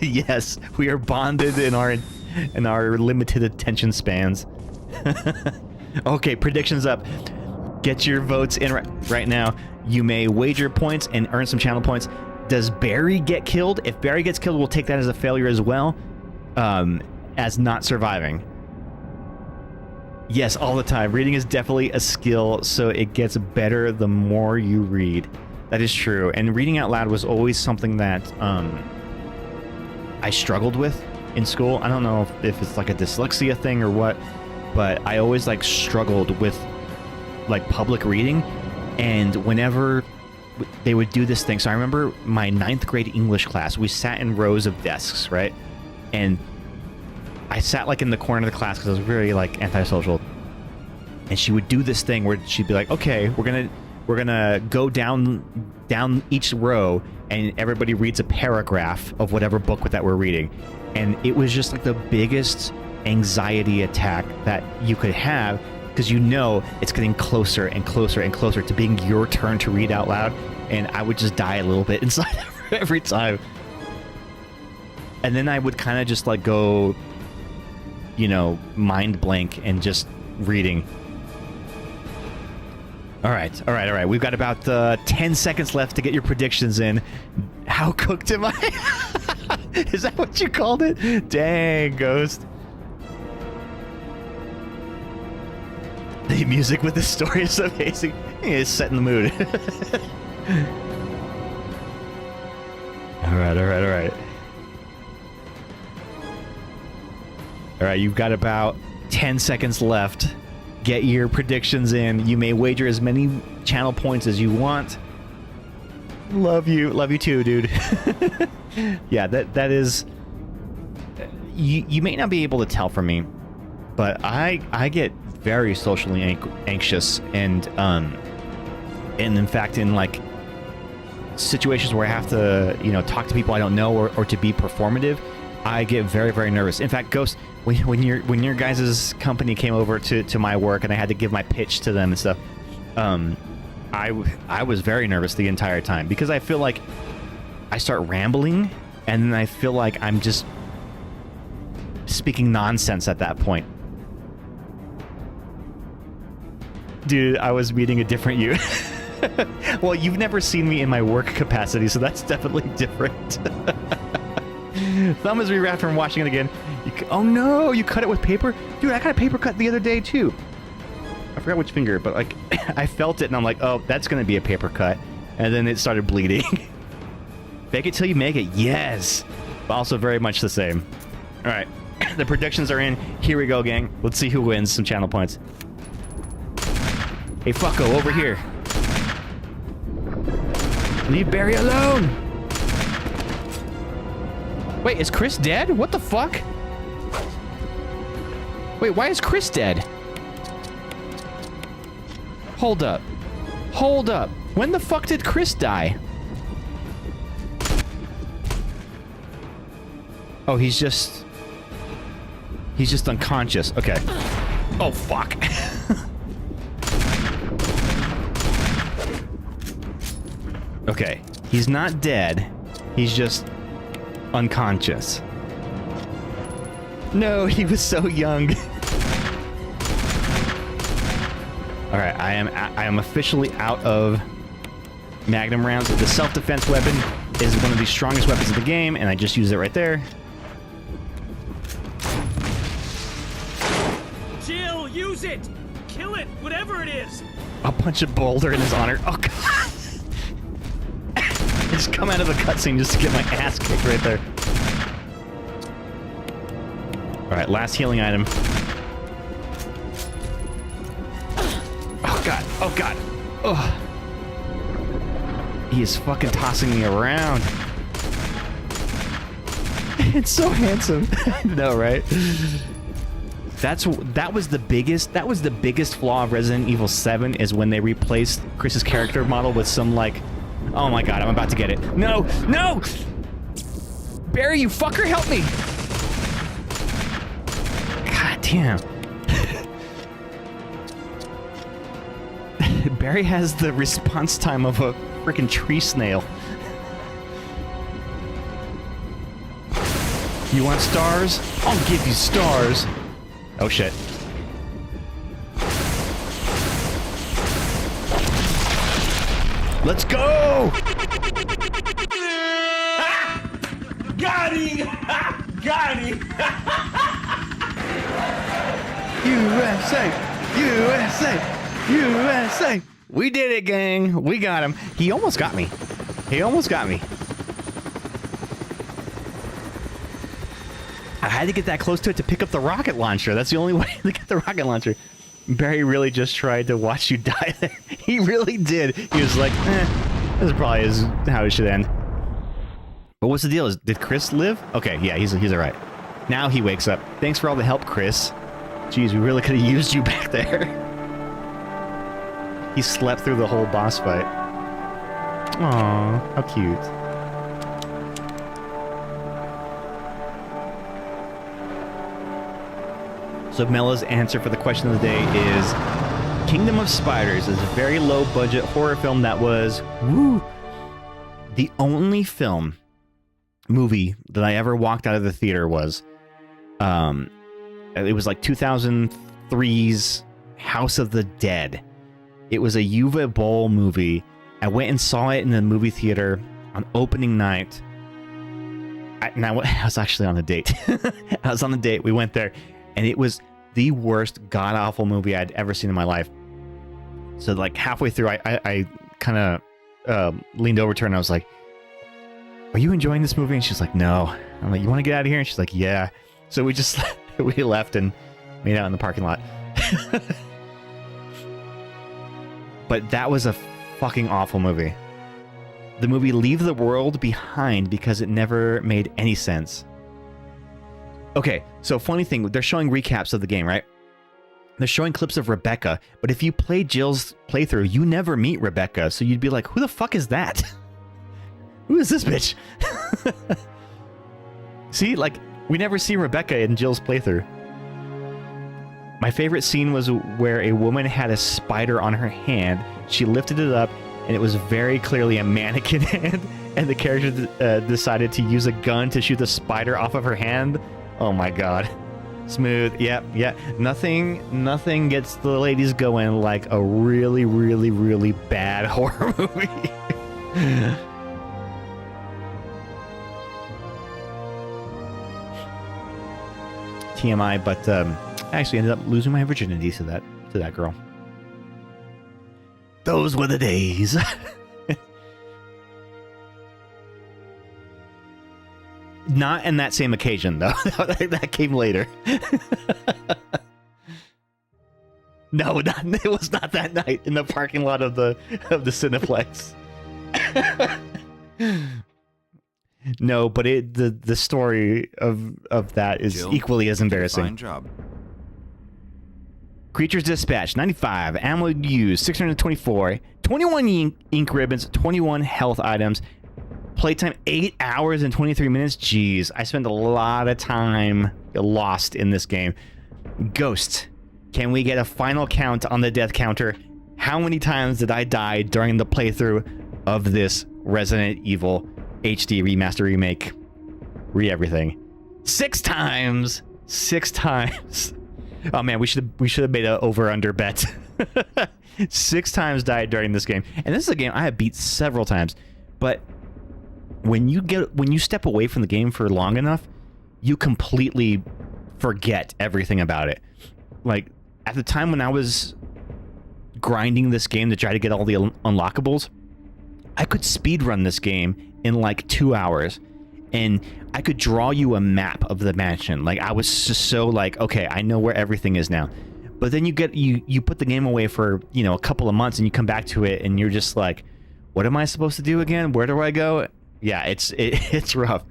Yes, we are bonded in our limited attention spans. Okay, predictions up. Get your votes in right now. You may wager points and earn some channel points. Does Barry get killed? If Barry gets killed, we'll take that as a failure as well, as not surviving. Yes, all the time. Reading is definitely a skill, so it gets better the more you read. That is true. And reading out loud was always something that I struggled with in school. I don't know if it's like a dyslexia thing or what, but I always like struggled with like public reading. And whenever they would do this thing, so I remember my 9th grade English class, we sat in rows of desks, right? And I sat like in the corner of the class because I was very like antisocial. And she would do this thing where she'd be like, okay, we're gonna go down each row and everybody reads a paragraph of whatever book that we're reading. And it was just like the biggest anxiety attack that you could have, because you know it's getting closer and closer and closer to being your turn to read out loud, and I would just die a little bit inside every time. And then I would kind of just like go, you know, mind blank and just reading. All right. We've got about 10 seconds left to get your predictions in. How cooked am I? Is that what you called it? Dang, Ghost. The music with this story is amazing. It's setting the mood. All right. All right, you've got about 10 seconds left. Get your predictions in. You may wager as many channel points as you want. Love you too, dude. Yeah, that is... You may not be able to tell from me, but I get very socially anxious, and in fact, in like situations where I have to, you know, talk to people I don't know or to be performative, I get very, very nervous. In fact, Ghost, when your guys' company came over to my work and I had to give my pitch to them and stuff, I was very nervous the entire time, because I feel like I start rambling and then I feel like I'm just speaking nonsense at that point. Dude, I was meeting a different you. Well, you've never seen me in my work capacity, so that's definitely different. Thumb is rewrapped from watching it again. Oh no, you cut it with paper? Dude, I got a paper cut the other day too. I forgot which finger, but like I felt it and I'm like, oh, that's gonna be a paper cut. And then it started bleeding. Fake it till you make it, yes. But also very much the same. All right, the predictions are in. Here we go, gang. Let's see who wins some channel points. Hey, fucko, over here. Leave Barry alone. Wait, is Chris dead? What the fuck? Wait, why is Chris dead? Hold up. Hold up. When the fuck did Chris die? Oh, he's just unconscious. Okay. Oh, fuck. Okay. He's not dead. He's just unconscious. No, he was so young. All right, I am officially out of magnum rounds. The self-defense weapon is one of the strongest weapons in the game, and I just used it right there. Jill, use it! Kill it, whatever it is! I'll punch a boulder in his honor. Oh, God! I just come out of the cutscene just to get my ass kicked right there. All right, last healing item. Oh, God. Oh, God. Oh. He is fucking tossing me around. It's so handsome. No, right? That was the biggest flaw of Resident Evil 7 is when they replaced Chris's character model with some like, oh my God, I'm about to get it. No, no! Barry, you fucker, help me! God damn. Barry has the response time of a freaking tree snail. You want stars? I'll give you stars. Oh shit. Let's go! Ah! Got him! Got him! USA! USA! USA! We did it, gang. We got him. He almost got me. He almost got me. I had to get that close to it to pick up the rocket launcher. That's the only way to get the rocket launcher. Barry really just tried to watch you die there. He really did. He was like, this probably is how it should end. But what's the deal? Did Chris live? Okay, yeah, he's all right. Now he wakes up. Thanks for all the help, Chris. Jeez, we really could have used you back there. He slept through the whole boss fight. Aww, how cute. So Mella's answer for the question of the day is Kingdom of Spiders is a very low-budget horror film that was, the only movie that I ever walked out of the theater was, it was like 2003's House of the Dead. It was a Uwe Boll movie. I went and saw it in the movie theater on opening night. I was actually on a date. I was on a date. We went there. And it was the worst god-awful movie I'd ever seen in my life. So like halfway through, I kind of leaned over to her and I was like, are you enjoying this movie? And she's like, no. I'm like, you want to get out of here? And she's like, yeah. So we just we left and made out in the parking lot. But that was a fucking awful movie. The movie Leave the World Behind because it never made any sense. Okay, so funny thing, they're showing recaps of the game, right? They're showing clips of Rebecca, but if you play Jill's playthrough, you never meet Rebecca, so you'd be like, who the fuck is that? Who is this bitch? See, like, we never see Rebecca in Jill's playthrough. My favorite scene was where a woman had a spider on her hand, she lifted it up, and it was very clearly a mannequin hand, and the character decided to use a gun to shoot the spider off of her hand. Oh my god. Smooth. Yep, yeah. Nothing gets the ladies going like a really, really, really bad horror movie. TMI, but I actually ended up losing my virginity to that girl. Those were the days. Not in that same occasion, though. That came later. No, it was not that night in the parking lot of the Cineplex. No, but the story of that is Jill, equally as embarrassing. Fine job. Creatures dispatched 95, ammo used 624, 21 ink ribbons, 21 health items. Playtime 8 hours and 23 minutes. Jeez, I spent a lot of time lost in this game. Ghost, can we get a final count on the death counter? How many times did I die during the playthrough of this Resident Evil HD remaster remake? Re-everything. 6 times! 6 times. Oh man, we should have made an over-under bet. 6 times died during this game. And this is a game I have beat several times. But when you step away from the game for long enough, you completely forget everything about it. Like, at the time when I was grinding this game to try to get all the unlockables, I could speedrun this game in like 2 hours, and I could draw you a map of the mansion. Like, I was just so like, okay, I know where everything is now. But then you put the game away for, you know, a couple of months, and you come back to it, and you're just like, what am I supposed to do again? Where do I go? Yeah, it's rough.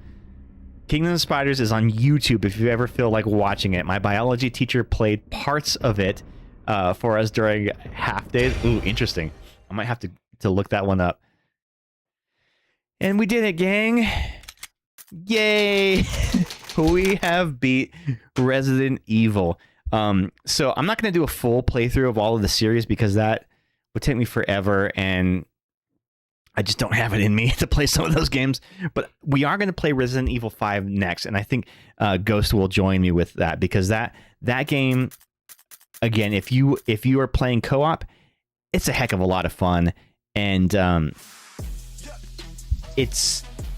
Kingdom of Spiders is on YouTube if you ever feel like watching it. My biology teacher played parts of it for us during half days. Ooh, interesting. I might have to look that one up. And we did it, gang. Yay! We have beat Resident Evil. So I'm not going to do a full playthrough of all of the series because that would take me forever, and I just don't have it in me to play some of those games. But we are going to play Resident Evil 5 next, and I think Ghost will join me with that, because that game, again, if you are playing co-op, it's a heck of a lot of fun, and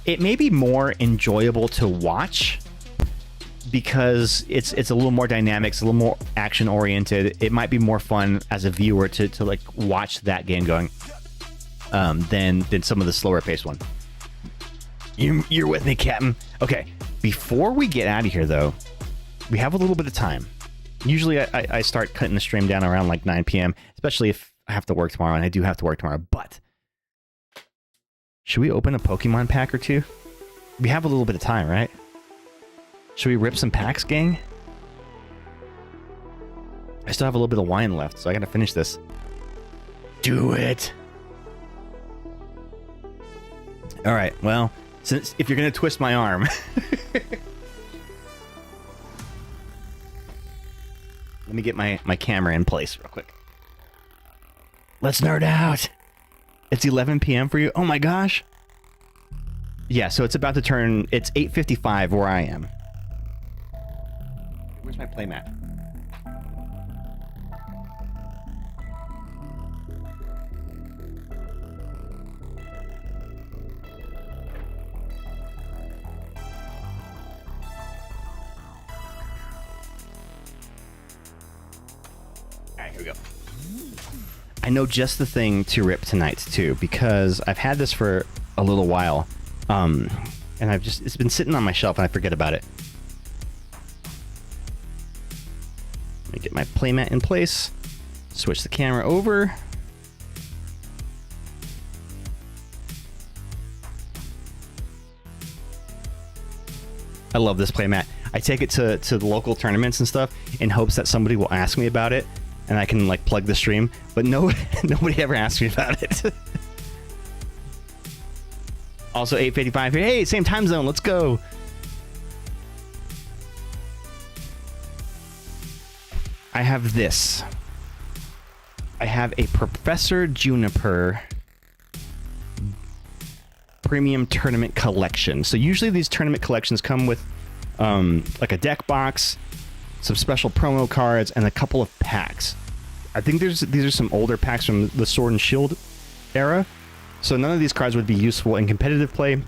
it may be more enjoyable to watch because it's a little more dynamic, it's a little more action oriented. It might be more fun as a viewer to like watch that game going than some of the slower paced one. You're with me, Captain. Okay, before we get out of here though, we have a little bit of time. Usually I start cutting the stream down around like 9 p.m., especially if I have to work tomorrow, and I do have to work tomorrow, but should we open a Pokemon pack or two? We have a little bit of time, right? Should we rip some packs, gang? I still have a little bit of wine left, so I gotta finish this. Do it! Alright, well, since if you're gonna twist my arm... Let me get my camera in place real quick. Let's nerd out! It's 11 p.m. for you? Oh my gosh! Yeah, so it's about to turn... It's 8:55 where I am. Where's my playmat? Alright, here we go. I know just the thing to rip tonight too, because I've had this for a little while, and it's been sitting on my shelf and I forget about it. Let me get my playmat in place, switch the camera over. I love this playmat. I take it to the local tournaments and stuff in hopes that somebody will ask me about it, and I can like plug the stream, but nobody ever asks me about it. Also 8:55 here. Hey, same time zone. Let's go. I have this. I have a Professor Juniper premium tournament collection. So usually these tournament collections come with like a deck box, some special promo cards, and a couple of packs. I think these are some older packs from the Sword and Shield era, so none of these cards would be useful in competitive play,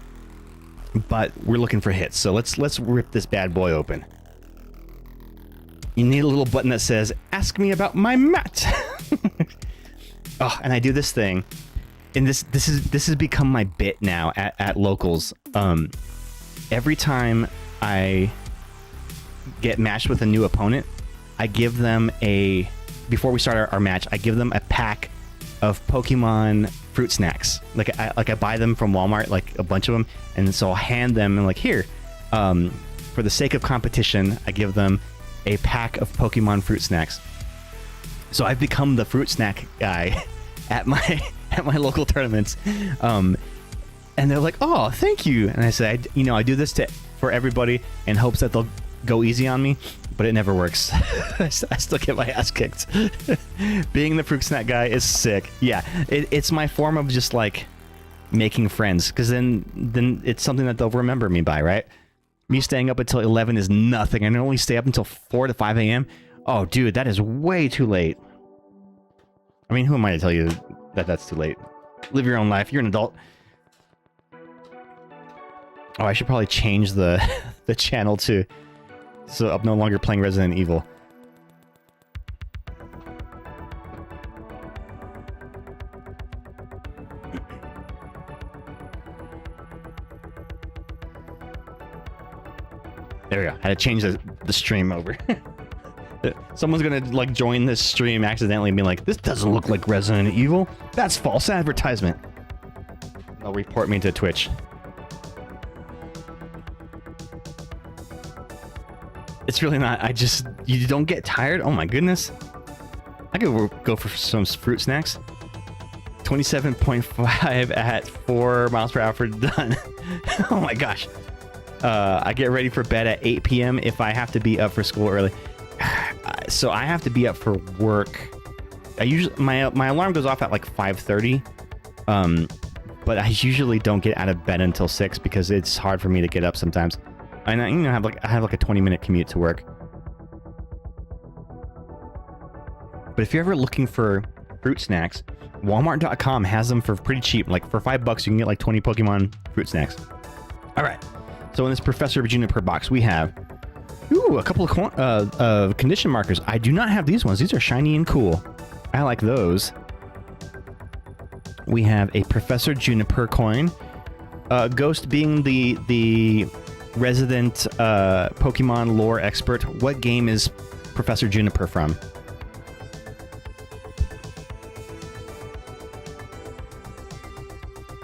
but we're looking for hits. So let's rip this bad boy open. You need a little button that says, ask me about my mat. Oh, and I do this thing, and this has become my bit now at locals. Every time I get matched with a new opponent, I give them before we start our match, I give them a pack of Pokemon fruit snacks. Like I buy them from Walmart, like a bunch of them, and so I'll hand them and like, here, for the sake of competition, I give them a pack of Pokemon fruit snacks. So I've become the fruit snack guy at my local tournaments, and they're like, "Oh, thank you." And I say, I do this for everybody in hopes that they'll go easy on me, but it never works. I still get my ass kicked. Being the fruit snack guy is sick. Yeah, it's my form of just like making friends, because then it's something that they'll remember me by, right? Me staying up until 11 is nothing. I normally stay up until 4 to 5 a.m. Oh, dude, that is way too late. I mean, who am I to tell you that that's too late? Live your own life. You're an adult. Oh, I should probably change the the channel to so I'm no longer playing Resident Evil. There we go. Had to change the stream over. Someone's gonna like join this stream accidentally and be like, "This doesn't look like Resident Evil. That's false advertisement." They'll report me to Twitch. It's really not. You don't get tired. Oh my goodness. I could go for some fruit snacks. 27.5 at 4 miles per hour for done. Oh my gosh. I get ready for bed at 8 p.m. if I have to be up for school early. So I have to be up for work. I usually my alarm goes off at like 5:30. But I usually don't get out of bed until 6 because it's hard for me to get up sometimes. And I have like a 20-minute commute to work. But if you're ever looking for fruit snacks, Walmart.com has them for pretty cheap. Like for $5 you can get like 20 Pokemon fruit snacks. All right. So in this Professor Juniper box, we have a couple of condition markers. I do not have these ones. These are shiny and cool. I like those. We have a Professor Juniper coin. Ghost being the resident Pokemon lore expert. What game is Professor Juniper from?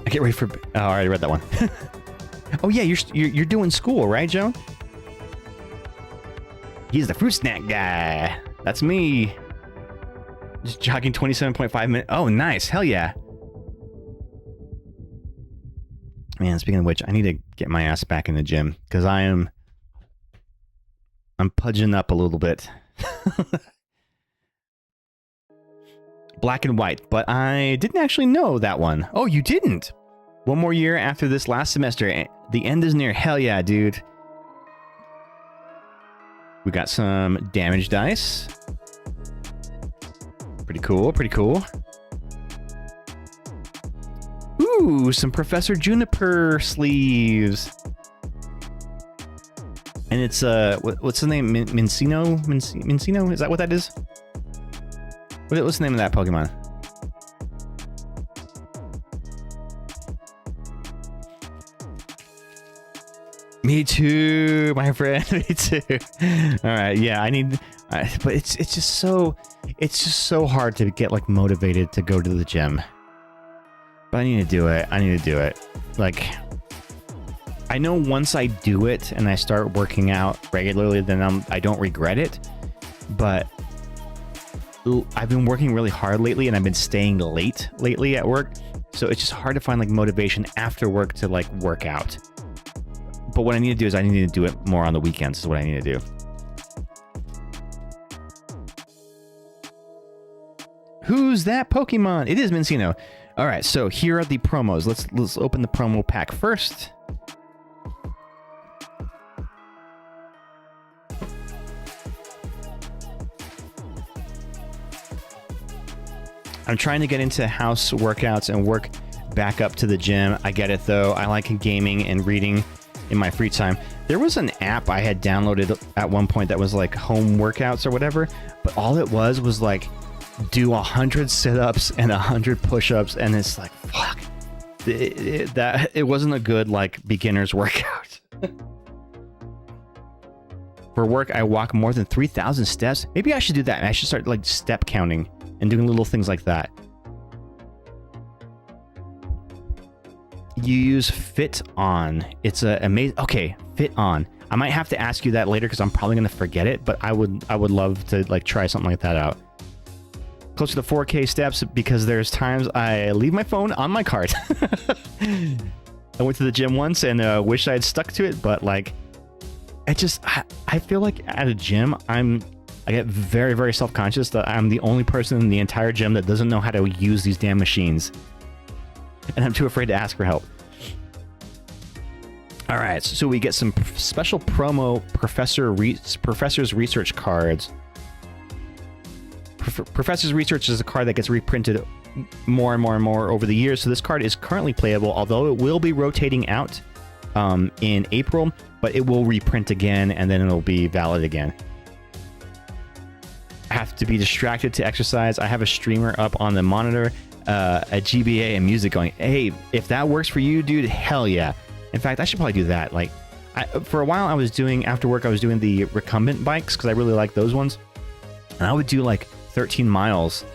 I get ready for. Oh, I already read that one. Oh yeah, you're doing school, right, Joan? He's the fruit snack guy. That's me. Just jogging 27.5 minutes. Oh, nice. Hell yeah. Man, speaking of which, I need to get my ass back in the gym because I'm pudging up a little bit. Black and white, but I didn't actually know that one. Oh, you didn't? One more year after this last semester. The end is near. Hell yeah, dude. We got some damage dice. Pretty cool, pretty cool. Ooh, some Professor Juniper sleeves. And it's, what's the name? Mincino? Mincino? Is that what that is? What's the name of that Pokemon? Me too, my friend. Me too. All right, yeah, but it's just so hard to get like motivated to go to the gym. But I need to do it. Like, I know once I do it and I start working out regularly, then I don't regret it. But I've been working really hard lately, and I've been staying late lately at work, so it's just hard to find like motivation after work to like work out. But what I need to do is I need to do it more on the weekends. Is what I need to do. Who's that Pokemon? It is Mincino. All right, so here are the promos. Let's open the promo pack first. I'm trying to get into house workouts and work back up to the gym. I get it though. I like gaming and reading in my free time. There was an app I had downloaded at one point that was like home workouts or whatever, but all it was like do 100 sit-ups and 100 push-ups, and it's like, fuck. It wasn't a good like beginner's workout. For work, I walk more than 3,000 steps. Maybe I should do that. I should start like step counting and doing little things like that. You use Fit On. It's a amazing. Okay, Fit On. I might have to ask you that later because I'm probably gonna forget it. But I would love to like try something like that out. Closer to 4K steps because there's times I leave my phone on my cart. I went to the gym once and wish I had stuck to it, but like, I feel like at a gym I get very, very self-conscious that I'm the only person in the entire gym that doesn't know how to use these damn machines. And I'm too afraid to ask for help. All right, so we get some special promo Professor's Research cards. Professor's Research is a card that gets reprinted more and more and more over the years. So this card is currently playable, although it will be rotating out in April, but it will reprint again and then it'll be valid again. I have to be distracted to exercise. I have a streamer up on the monitor, a GBA and music going. Hey, if that works for you, dude, hell yeah. In fact, I should probably do that. Like, for a while I was doing, after work, I was doing the recumbent bikes because I really like those ones. And I would do like 13 miles.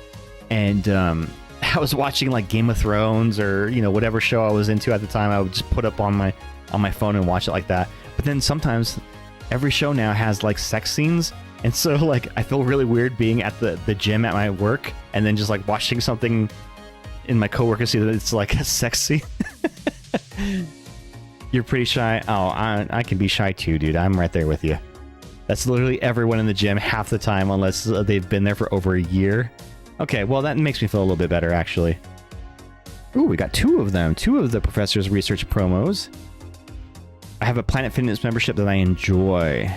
And I was watching like Game of Thrones or, you know, whatever show I was into at the time. I would just put up on my phone and watch it like that. But then sometimes every show now has like sex scenes. And so like I feel really weird being at the gym at my work and then just like watching something in my coworker see that it's like a sex scene. You're pretty shy. Oh, I can be shy too, dude. I'm right there with you. That's literally everyone in the gym half the time, unless they've been there for over a year. Okay, well, that makes me feel a little bit better, actually. Ooh, we got two of them. Two of the Professor's Research promos. I have a Planet Fitness membership that I enjoy.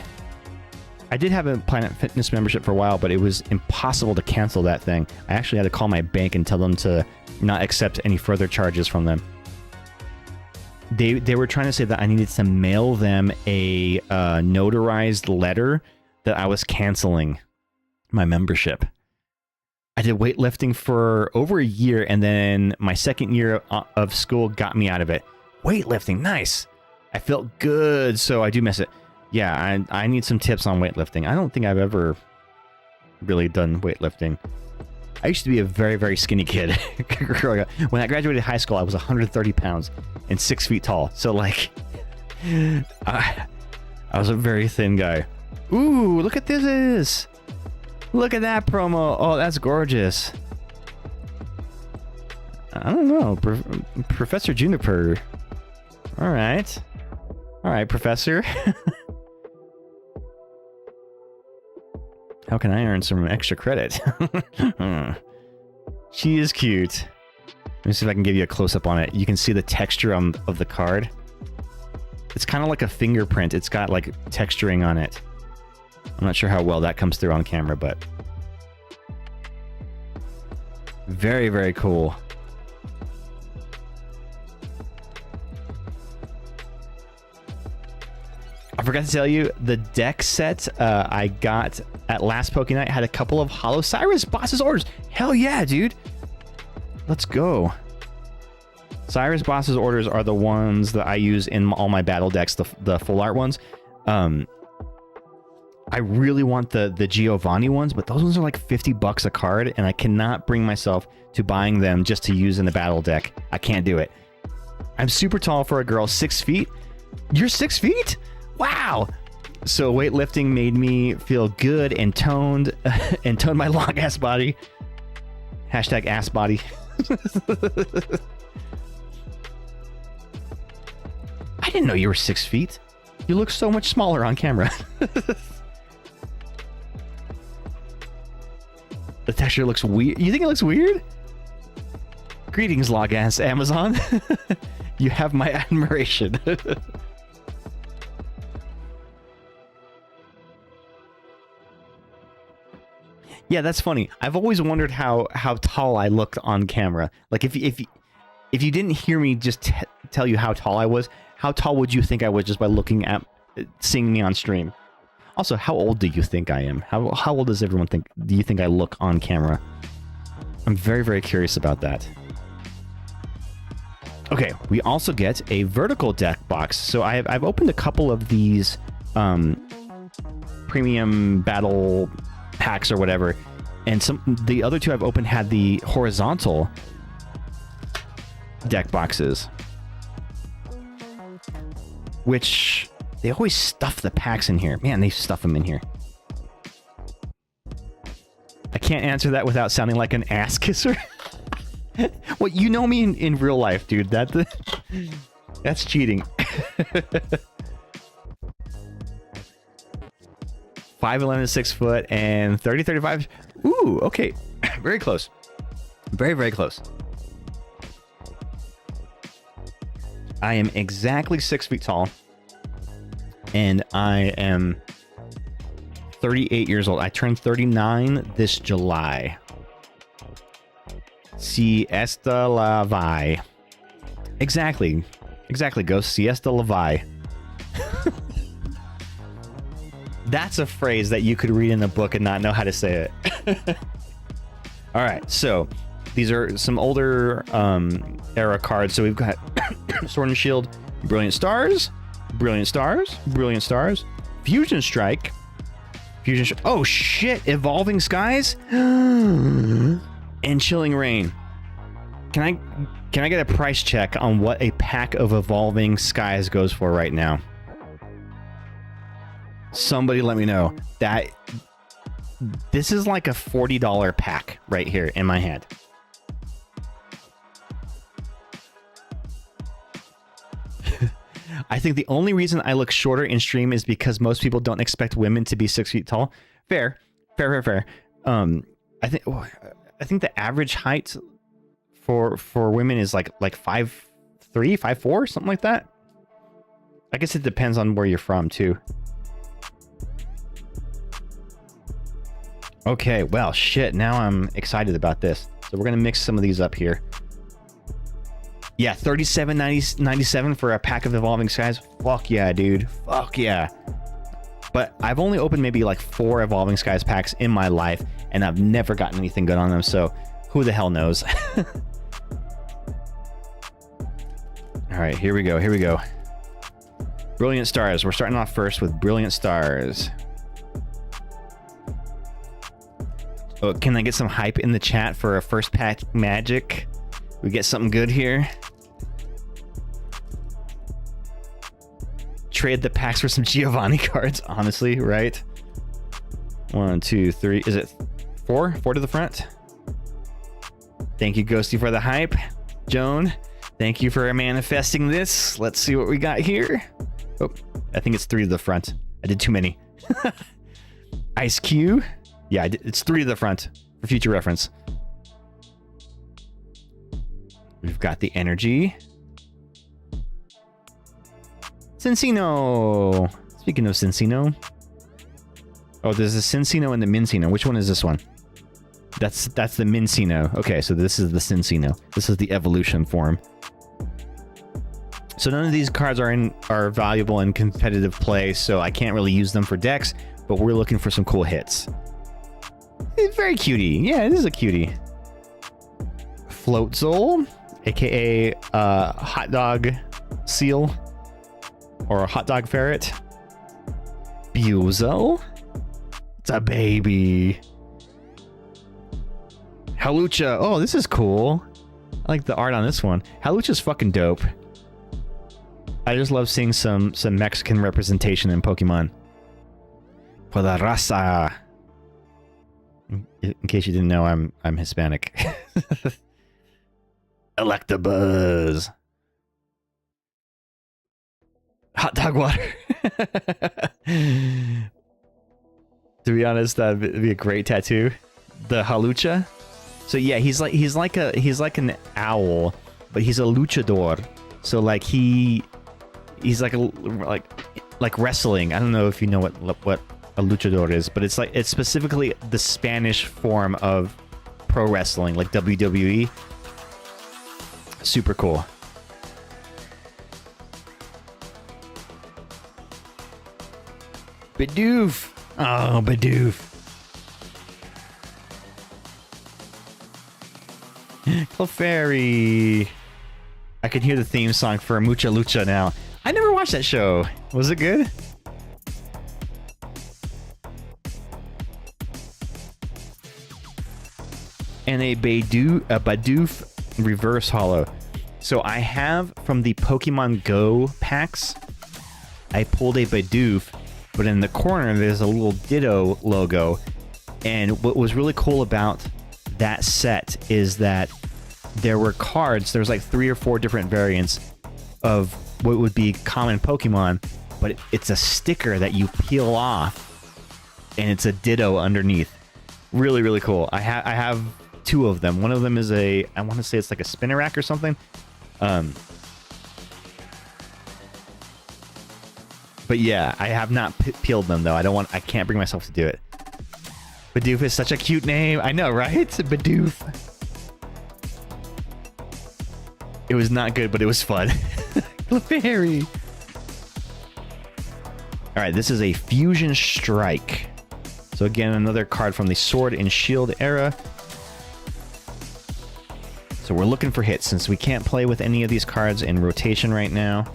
I did have a Planet Fitness membership for a while, but it was impossible to cancel that thing. I actually had to call my bank and tell them to not accept any further charges from them. They were trying to say that I needed to mail them a notarized letter that I was canceling my membership. I did weightlifting for over a year, and then my second year of school got me out of it. Weightlifting, nice. I felt good, so I do miss it. Yeah, I need some tips on weightlifting. I don't think I've ever really done weightlifting. I used to be a very, very skinny kid growing up. When I graduated high school, I was 130 pounds and 6 feet tall. So, like, I was a very thin guy. Ooh, look at this. Look at that promo. Oh, that's gorgeous. I don't know. Professor Juniper. All right. All right, Professor. How can I earn some extra credit? She is cute. Let me see if I can give you a close-up on it. You can see the texture of the card. It's kind of like a fingerprint. It's got like texturing on it. I'm not sure how well that comes through on camera, but very, very cool. I forgot to tell you, the deck set I got at last Poke Night had a couple of Hollow Cyrus Boss's Orders. Hell yeah, dude. Let's go. Cyrus Boss's Orders are the ones that I use in all my battle decks, the full art ones. I really want the Giovanni ones, but those ones are like $50 a card, and I cannot bring myself to buying them just to use in the battle deck. I can't do it. I'm super tall for a girl, 6 feet. You're 6 feet? Wow. So weightlifting made me feel good and toned, and toned my long ass body. Hashtag ass body. I didn't know you were 6 feet. You look so much smaller on camera. The texture looks weird. You think it looks weird? Greetings, Logass Amazon. You have my admiration. Yeah, that's funny. I've always wondered how tall I looked on camera. Like, if you didn't hear me just tell you how tall I was, how tall would you think I was just by seeing me on stream? Also, how old do you think I am? How old does everyone think? Do you think I look on camera? I'm very, very curious about that. Okay, we also get a vertical deck box. So I've opened a couple of these premium battle packs or whatever, and the other two I've opened had the horizontal deck boxes, which they always stuff the packs in here. Man, they stuff them in here. I can't answer that without sounding like an ass kisser. Well, you know me in real life, dude. That's cheating. 5'11", 6 foot, and 35. Ooh, okay. Very close. Very, very close. I am exactly 6 feet tall. and I am 38 years old. I turned 39 this July. Siesta la vi. Exactly, Ghost. Siesta la vi. That's a phrase that you could read in a book and not know how to say it. All right, so these are some older era cards. So we've got Sword and Shield, Brilliant Stars, Brilliant Stars, Brilliant Stars, Fusion Strike, oh shit, Evolving Skies, and Chilling Rain. Can I get a price check on what a pack of Evolving Skies goes for right now? Somebody let me know. That this is like a $40 pack right here in my hand. I think the only reason I look shorter in stream is because most people don't expect women to be 6 feet tall. Fair. I think the average height for women is like 5'3", 5'4", something like that. I guess it depends on where you're from too. Okay, well, shit. Now I'm excited about this. So we're gonna mix some of these up here. Yeah, $37.97 for a pack of Evolving Skies. Fuck yeah, dude. Fuck yeah. But I've only opened maybe like 4 Evolving Skies packs in my life, and I've never gotten anything good on them, so who the hell knows? Alright, here we go. Brilliant Stars. We're starting off first with Brilliant Stars. Oh, can I get some hype in the chat for a first pack magic? We get something good here. Trade the packs for some Giovanni cards, honestly, right? 1, 2, 3. Is it 4? 4 to the front. Thank you, Ghosty, for the hype. Joan, thank you for manifesting this. Let's see what we got here. Oh, I think it's 3 to the front. I did too many. Ice Cube. Yeah, it's 3 to the front for future reference. We've got the Energy. Cincino. Speaking of Cincino. Oh, there's a Cincino and the Mincino. Which one is this one? That's the Mincino. Okay, so this is the Cincino. This is the evolution form. So none of these cards are valuable in competitive play, so I can't really use them for decks, but we're looking for some cool hits. It's very cutie. Yeah, it is a cutie. Floatzel, aka hot dog seal, or a hot dog ferret. Buzel. It's a baby. Halucha. Oh, this is cool. I like the art on this one. Halucha's fucking dope. I just love seeing some Mexican representation in Pokemon. For the raza. In case you didn't know, I'm Hispanic. Electabuzz. Hot dog water. To be honest, that'd be a great tattoo. The Halucha. So yeah, he's like an owl, but he's a luchador. So like he's like wrestling. I don't know if you know what a luchador is, but it's specifically the Spanish form of pro wrestling, like WWE. Super cool. Bidoof. Oh, Bidoof. Clefairy. I can hear the theme song for Mucha Lucha now. I never watched that show. Was it good? And a Bidoof reverse holo. So I have from the Pokemon Go packs, I pulled a Bidoof, but in the corner there's a little Ditto logo. And what was really cool about that set is that there were cards, there's like 3 or 4 different variants of what would be common Pokemon, but it's a sticker that you peel off and it's a Ditto underneath. Really, really cool. I have 2 of them. One of them is I want to say it's like a Spinarak or something. But yeah, I have not peeled them though. I can't bring myself to do it. Bidoof is such a cute name. I know, right? Bidoof. It was not good, but it was fun. Clefairy. All right, this is a Fusion Strike. So again, another card from the Sword and Shield era. So we're looking for hits since we can't play with any of these cards in rotation right now.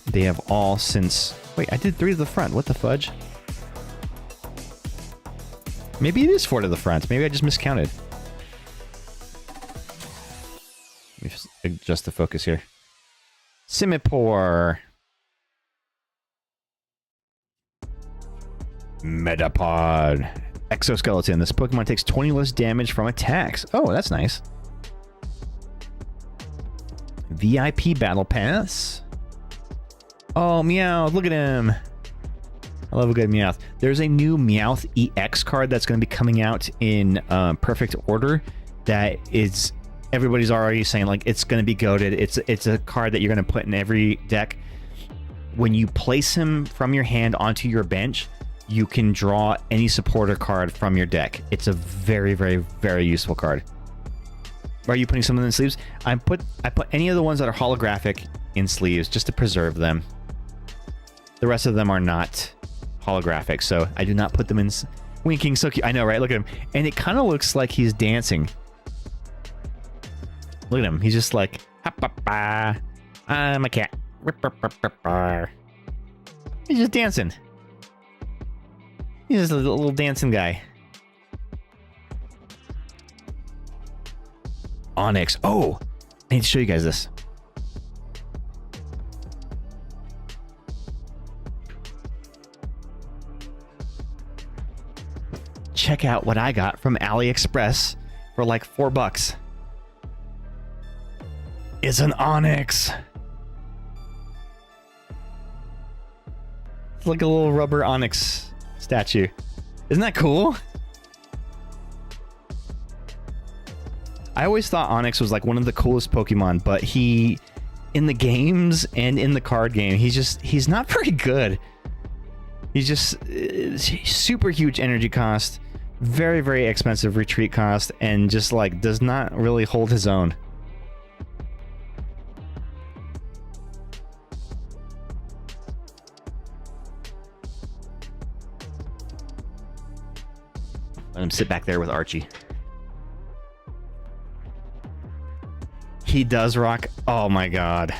They have all since... Wait, I did 3 to the front. What the fudge? Maybe it is 4 to the front. Maybe I just miscounted. Let me just adjust the focus here. Simipour. Metapod. Exoskeleton. This Pokemon takes 20 less damage from attacks. Oh, that's nice. VIP Battle Pass. Oh, Meowth. Look at him. I love a good Meowth. There's a new Meowth EX card that's going to be coming out in perfect order. That is... Everybody's already saying, like, it's going to be goated. It's a card that you're going to put in every deck. When you place him from your hand onto your bench, you can draw any supporter card from your deck. It's a very, very, very useful card. Are you putting some of them in sleeves? I put any of the ones that are holographic in sleeves just to preserve them. The rest of them are not holographic, so I do not put them in. Winking, so cute. I know, right? Look at him. And it kind of looks like he's dancing. Look at him. He's just like, I'm a cat. He's just dancing. He's just a little dancing guy. Onyx. Oh, I need to show you guys this. Check out what I got from AliExpress for like $4. It's an Onyx. It's like a little rubber Onyx statue. Isn't that cool? I always thought Onyx was like one of the coolest Pokemon, but he, in the games and in the card game, he's not very good. He's just super huge energy cost, very, very expensive retreat cost, and just like does not really hold his own. Let him sit back there with Archie. He does rock. Oh my god.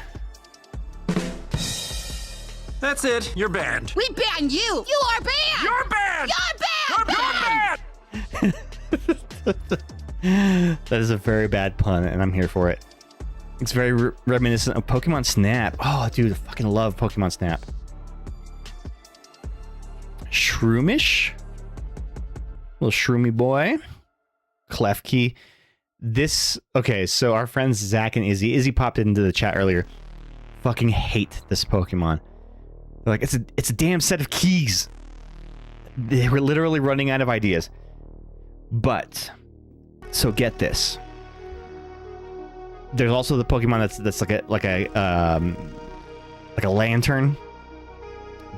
That's it. You're banned. We ban you. You are banned. You're banned. You're banned. You're banned. That is a very bad pun, and I'm here for it. It's very reminiscent of Pokemon Snap. Oh, dude, I fucking love Pokemon Snap. Shroomish. Little shroomy boy. Klefki. This... Okay, so our friends Zach and Izzy popped into the chat earlier. Fucking hate this Pokemon. They're like, it's a damn set of keys. They were literally running out of ideas. But... So get this. There's also the Pokemon that's like a lantern.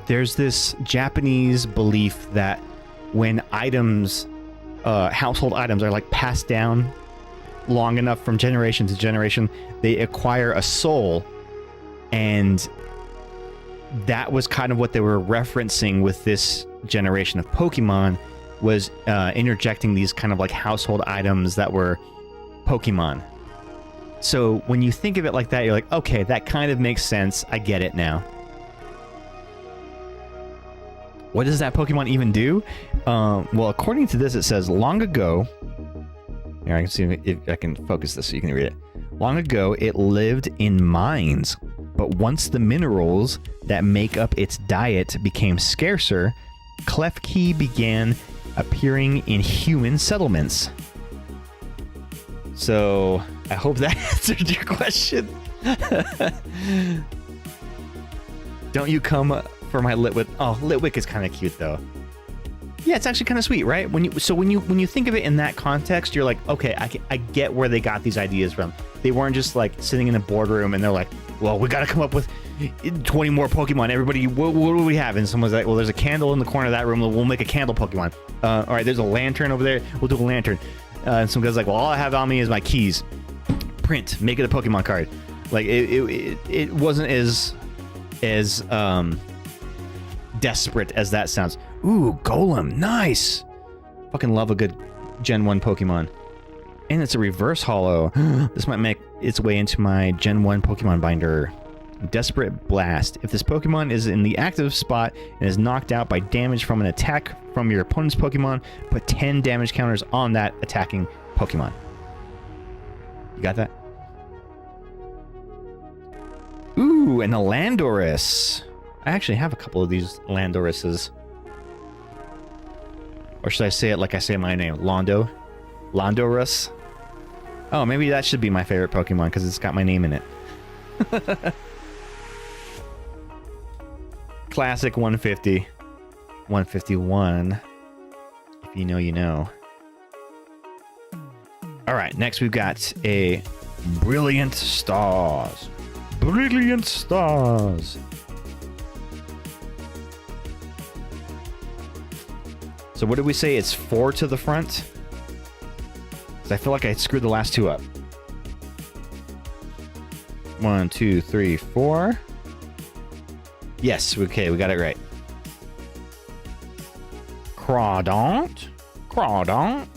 There's this Japanese belief that when items, household items, are like passed down long enough from generation to generation, they acquire a soul, and that was kind of what they were referencing with this generation of Pokemon, was interjecting these kind of like household items that were Pokemon. So when you think of it like that, you're like, okay, that kind of makes sense. I get it now. What does that Pokemon even do? Well, according to this, it says, long ago... Here, I can see if I can focus this so you can read it. Long ago, it lived in mines, but once the minerals that make up its diet became scarcer, Klefki began appearing in human settlements. So, I hope that answered your question. Don't you come for my Litwick? Oh, Litwick is kind of cute though. Yeah, it's actually kind of sweet, right? When you think of it in that context, you're like, okay, I get where they got these ideas from. They weren't just like sitting in a boardroom and they're like, well, we got to come up with 20 more Pokemon. Everybody, what do we have? And someone's like, well, there's a candle in the corner of that room. We'll make a candle Pokemon. All right, there's a lantern over there. We'll do a lantern. And some guy's like, well, all I have on me is my keys. Print, make it a Pokemon card. Like it wasn't as desperate as that sounds. Ooh, Golem, nice. Fucking love a good Gen 1 Pokemon. And it's a reverse holo. This might make its way into my Gen 1 Pokemon binder. Desperate Blast. If this Pokemon is in the active spot and is knocked out by damage from an attack from your opponent's Pokemon, put 10 damage counters on that attacking Pokemon. You got that? Ooh, and a Landorus. I actually have a couple of these Landoruses. Or should I say it like I say my name? Londo? Landorus? Oh, maybe that should be my favorite Pokemon because it's got my name in it. Classic 150. 151. If you know, you know. Alright, next we've got a Brilliant Stars. Brilliant Stars. So what did we say? It's 4 to the front? I feel like I screwed the last two up. 1, 2, 3, 4. Yes, okay, we got it right. Crawdaunt. Crawdaunt.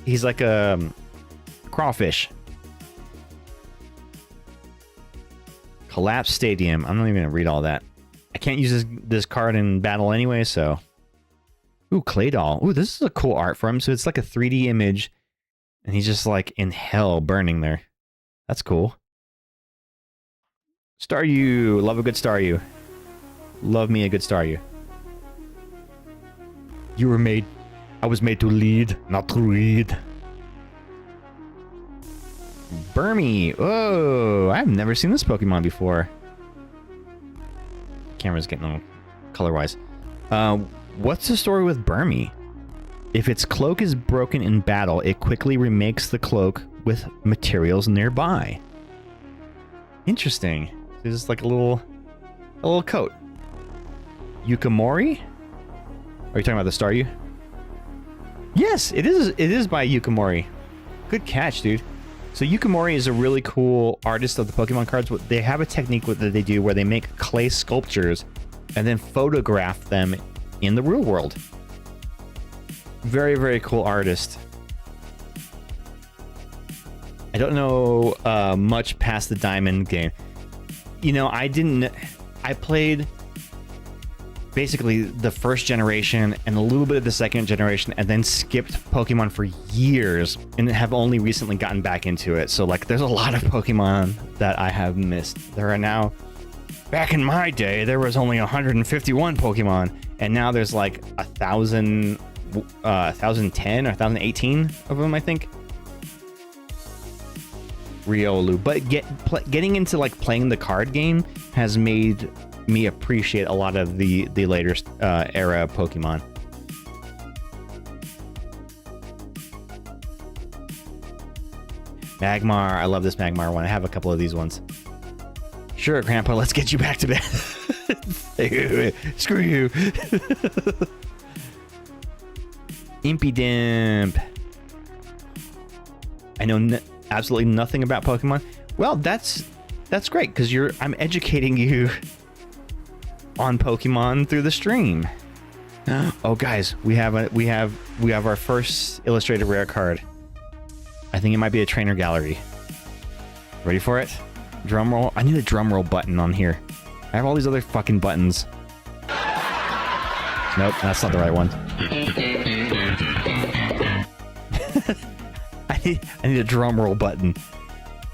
He's like a crawfish. Collapse Stadium. I'm not even gonna read all that. I can't use this card in battle anyway, so. Ooh, Claydol. Ooh, this is a cool art for him. So it's like a 3D image, and he's just like in hell burning there. That's cool. Staryu. Love a good Staryu. Love me a good Staryu. You were made... I was made to lead, not to read. Burmy. Oh, I've never seen this Pokemon before. Camera's getting a little color-wise. What's the story with Burmy? If its cloak is broken in battle, it quickly remakes the cloak with materials nearby. Interesting. This is like a little coat. Yukamori? Are you talking about the Staryu? Yes, it is. It is by Yukamori. Good catch, dude. So Yukamori is a really cool artist of the Pokemon cards. They have a technique that they do where they make clay sculptures and then photograph them in the real world. Very, very cool artist. I don't know much past the Diamond game. You know, I played basically the first generation and a little bit of the second generation and then skipped Pokemon for years and have only recently gotten back into it. So like there's a lot of Pokemon that I have missed. There are now, back in my day, there was only 151 Pokemon and now there's like 1,010 or 1,018 of them, I think. Riolu. But getting into like playing the card game has made me appreciate a lot of the later era Pokemon. Magmar. I love this Magmar one. I have a couple of these ones. Sure, Grandpa, let's get you back to bed. Screw you. Impidimp. I know absolutely nothing about Pokemon. Well, that's great because I'm educating you on Pokemon through the stream. Oh, guys, we have our first illustrated rare card. I think it might be a trainer gallery. Ready for it? Drum roll. I need a drum roll button on here. I have all these other fucking buttons. Nope, that's not the right one. I need a drum roll button.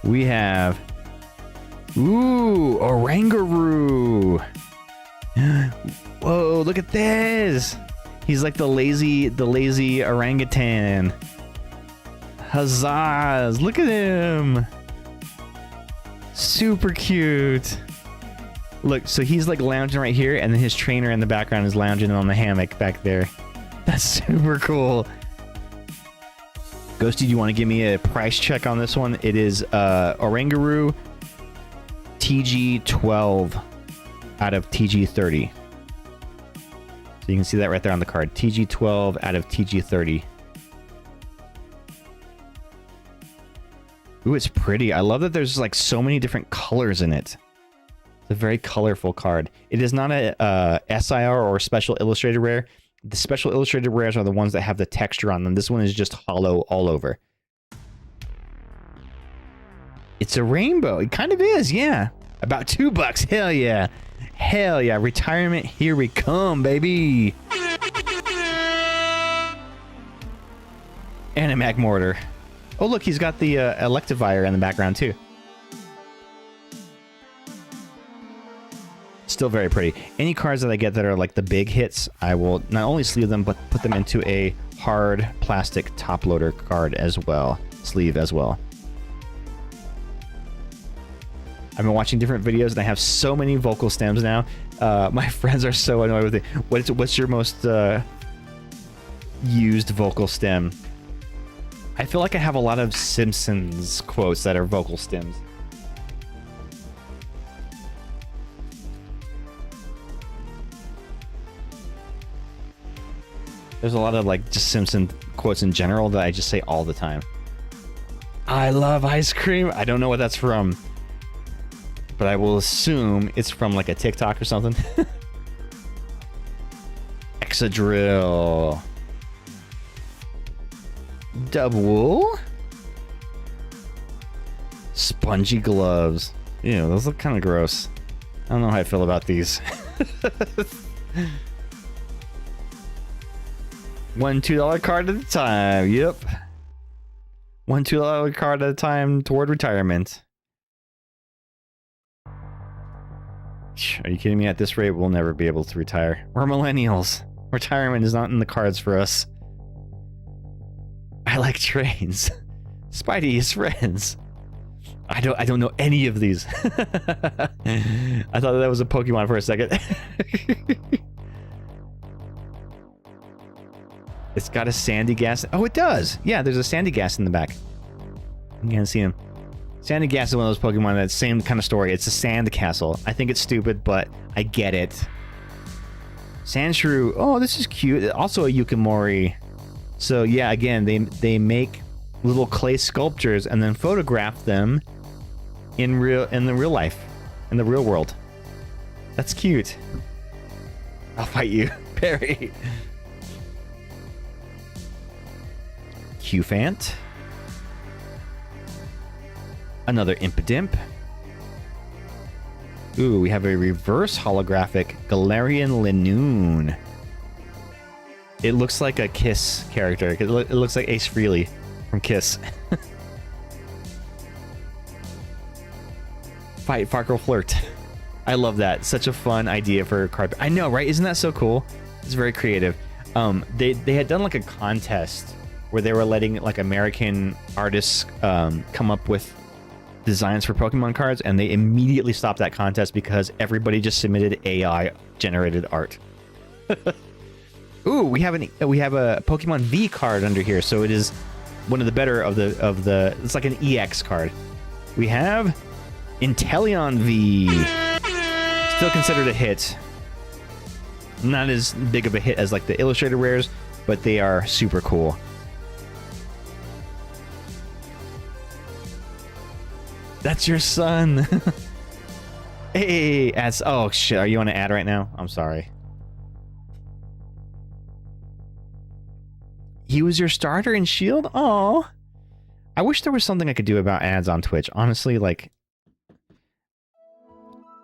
We have... Ooh, Oranguru. Whoa, look at this. He's like the lazy orangutan. Huzzahs, look at him. Super cute. Look, so he's like lounging right here, and then his trainer in the background is lounging on the hammock back there. That's super cool. Ghosty, do you want to give me a price check on this one? It is Oranguru, TG12 out of TG30. So you can see that right there on the card. TG12 out of TG30. Ooh, it's pretty. I love that there's like so many different colors in it. It's a very colorful card. It is not a SIR or special illustrated rare. The special illustrated rares are the ones that have the texture on them. This one is just hollow all over. It's a rainbow. It kind of is, yeah. About $2. Hell yeah. Hell yeah. Retirement, here we come, baby. Animag Mortar. Oh, look, he's got the Electivire in the background, too. Still very pretty. Any cards that I get that are like the big hits, I will not only sleeve them, but put them into a hard plastic top loader card as well. Sleeve as well. I've been watching different videos and I have so many vocal stems now. My friends are so annoyed with it. What's your most used vocal stem? I feel like I have a lot of Simpsons quotes that are vocal stems. There's a lot of like just Simpson quotes in general that I just say all the time. I love ice cream. I don't know what that's from, but I will assume it's from like a TikTok or something. Excadrill. Double. Spongy gloves. Ew, those look kind of gross. I don't know how I feel about these. One $2 card at a time. Yep. One $2 card at a time toward retirement. Are you kidding me? At this rate, we'll never be able to retire. We're millennials. Retirement is not in the cards for us. I like trains. Spidey is friends. I don't know any of these. I thought that was a Pokemon for a second. It's got a Sandygast. Oh, it does. Yeah, there's a Sandygast in the back. You can't see him. Sandygast is one of those Pokemon that same kind of story. It's a sand castle. I think it's stupid, but I get it. Sandshrew. Oh, this is cute. Also a Yukimori. So yeah, again, they make little clay sculptures and then photograph them in the real life, in the real world. That's cute. I'll fight you, Perry. Qfant. Another Impidimp. Ooh, we have a reverse holographic Galarian Linoone. It looks like a Kiss character. It looks like Ace Frehley from Kiss. Fight Farkle Flirt. I love that. Such a fun idea for a card. I know, right? Isn't that so cool? It's very creative. They had done like a contest where they were letting like American artists come up with designs for Pokemon cards, and they immediately stopped that contest because everybody just submitted AI generated art. Ooh, we have a Pokemon V card under here, so it is one of the better of the. It's like an EX card. We have Inteleon V, still considered a hit. Not as big of a hit as like the illustrated rares, but they are super cool. That's your son. Hey, ads. Oh shit, are you on an ad right now? I'm sorry. He was your starter in Shield? Oh, I wish there was something I could do about ads on Twitch. Honestly, like,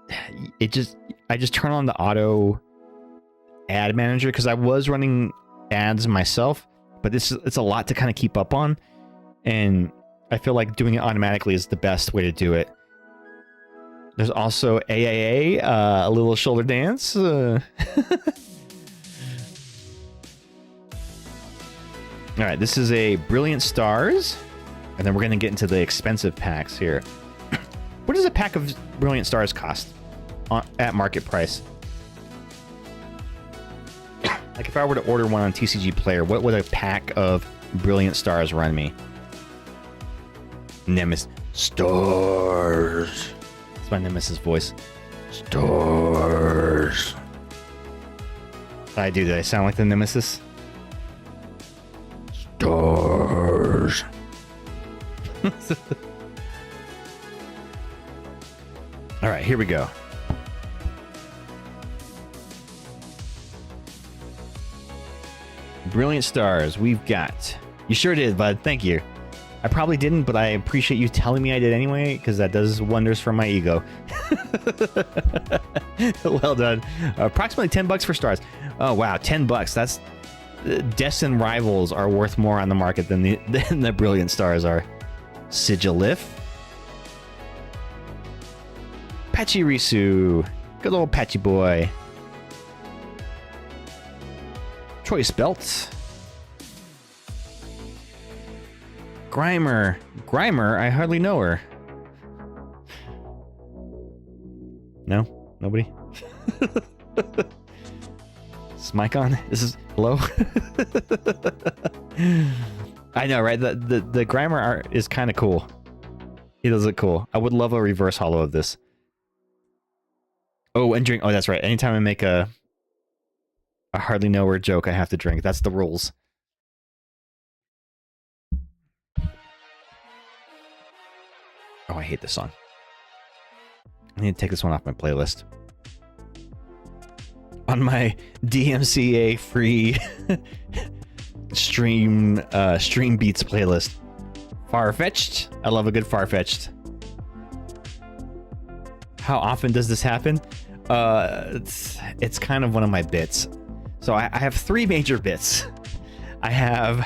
I just turn on the auto ad manager because I was running ads myself, but it's a lot to kind of keep up on, and I feel like doing it automatically is the best way to do it. There's also AAA, a little shoulder dance. All right, this is a Brilliant Stars, and then we're going to get into the expensive packs here. What does a pack of Brilliant Stars cost at market price? Like if I were to order one on TCG Player, what would a pack of Brilliant Stars run me? Nemesis Stars. It's It's my Nemesis voice. Stars. Did I sound like the Nemesis? Stars. All right, here we go. Brilliant stars. We've got. You sure did, bud. Thank you. I probably didn't, but I appreciate you telling me I did anyway, because that does wonders for my ego. Well done. Approximately $10 for stars. Oh wow, $10. That's Destin rivals are worth more on the market than the brilliant stars are. Sigilif. Pachirisu. Good old Patchy boy. Choice belt. Grimer. Grimer? I hardly know her. No? Nobody? Is mic on? Hello? I know, right? The Grimer art is kind of cool. He does look cool. I would love a reverse holo of this. Oh, and drink. Oh, that's right. Anytime I make a hardly know her joke, I have to drink. That's the rules. Oh, I hate this song. I need to take this one off my playlist. On my DMCA free stream beats playlist. Farfetched. I love a good Farfetched. How often does this happen? It's kind of one of my bits. So I have three major bits. I have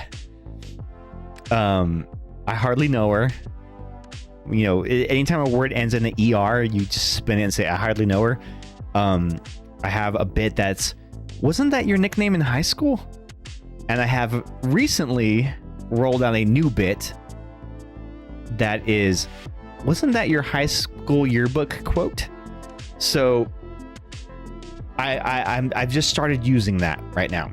I hardly know her. You know, anytime a word ends in an ER, you just spin it and say, I hardly know her. I have a bit that's, wasn't that your nickname in high school? And I have recently rolled out a new bit that is, wasn't that your high school yearbook quote? So I've just started using that right now.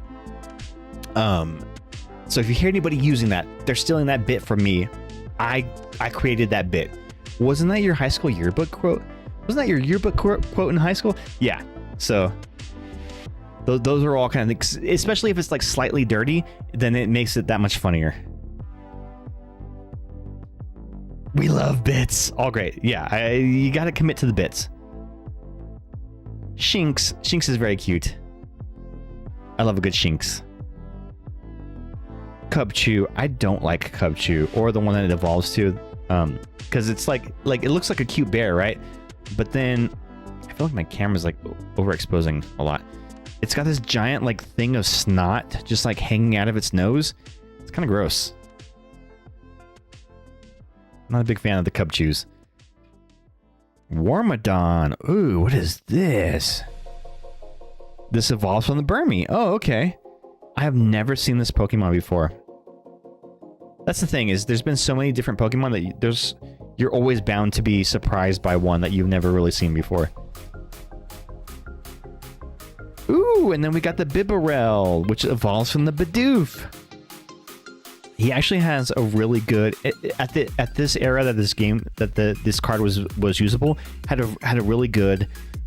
So if you hear anybody using that, they're stealing that bit from me. I created that bit. Wasn't that your high school yearbook quote? Wasn't that your yearbook quote in high school? Yeah. So those are all kind of things, especially if it's like slightly dirty, then it makes it that much funnier. We love bits. All great. Yeah, you got to commit to the bits. Shinx. Shinx is very cute. I love a good Shinx. Cubchoo. I don't like Cubchoo, or the one that it evolves to, because it's like it looks like a cute bear, right? But then I feel like my camera's like overexposing a lot. It's got this giant like thing of snot just like hanging out of its nose. It's kind of gross. I'm not a big fan of the Cubchoos. Wormadon. Ooh, what is this? This evolves from the Burmy. Oh, okay. I have never seen this Pokemon before. That's the thing, is there's been so many different Pokemon that you're always bound to be surprised by one that you've never really seen before. Ooh, and then we got the Bibarel, which evolves from the Bidoof. He actually has a really good at this era that this game this card was usable, had a really good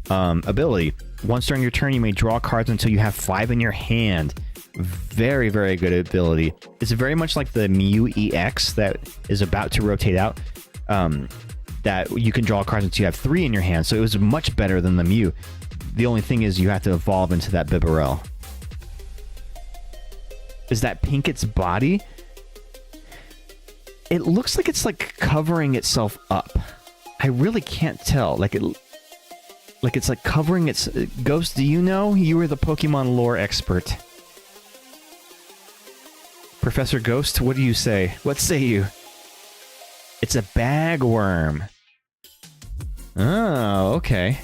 ability. Once during your turn, you may draw cards until you have 5 in your hand. Very, very good ability. It's very much like the Mew EX that is about to rotate out. That you can draw cards until you have 3 in your hand. So it was much better than the Mew. The only thing is you have to evolve into that Bibarel. Is that pink its body? It looks like it's like covering itself up. I really can't tell. Like it's like covering its... Ghost, do you know? You were the Pokemon lore expert. Professor Ghost, what do you say? What say you? It's a bagworm. Oh, okay.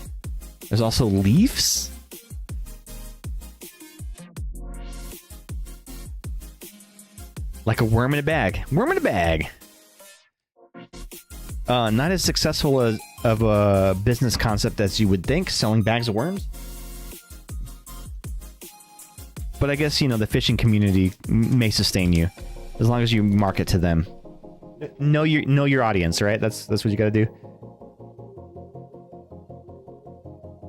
There's also leaves? Like a worm in a bag. Worm in a bag! Not as successful of a business concept as you would think, selling bags of worms. But I guess, you know, the fishing community may sustain you as long as you market to them. Know your audience, right? That's what you got to do.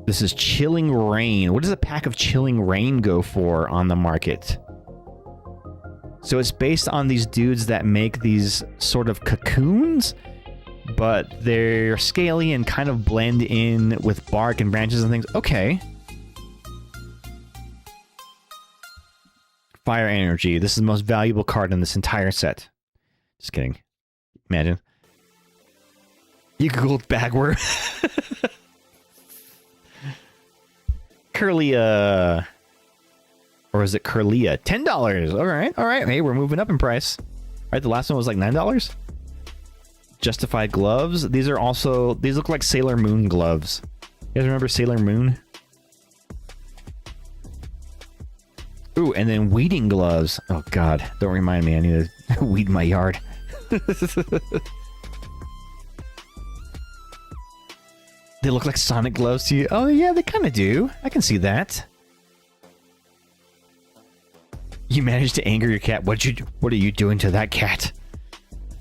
This is Chilling Rain. What does a pack of Chilling Rain go for on the market? So it's based on these dudes that make these sort of cocoons, but they're scaly and kind of blend in with bark and branches and things. Okay. Fire Energy. This is the most valuable card in this entire set. Just kidding. Imagine. You googled Bagwort. Curlia. Or is it Curlia? $10. All right. All right. Hey, we're moving up in price. All right. The last one was like $9. Justified gloves. These are also... These look like Sailor Moon gloves. You guys remember Sailor Moon? Ooh, and then weeding gloves. Oh, God. Don't remind me. I need to weed my yard. They look like Sonic gloves to you. Oh, yeah, they kind of do. I can see that. You managed to anger your cat. What are you doing to that cat?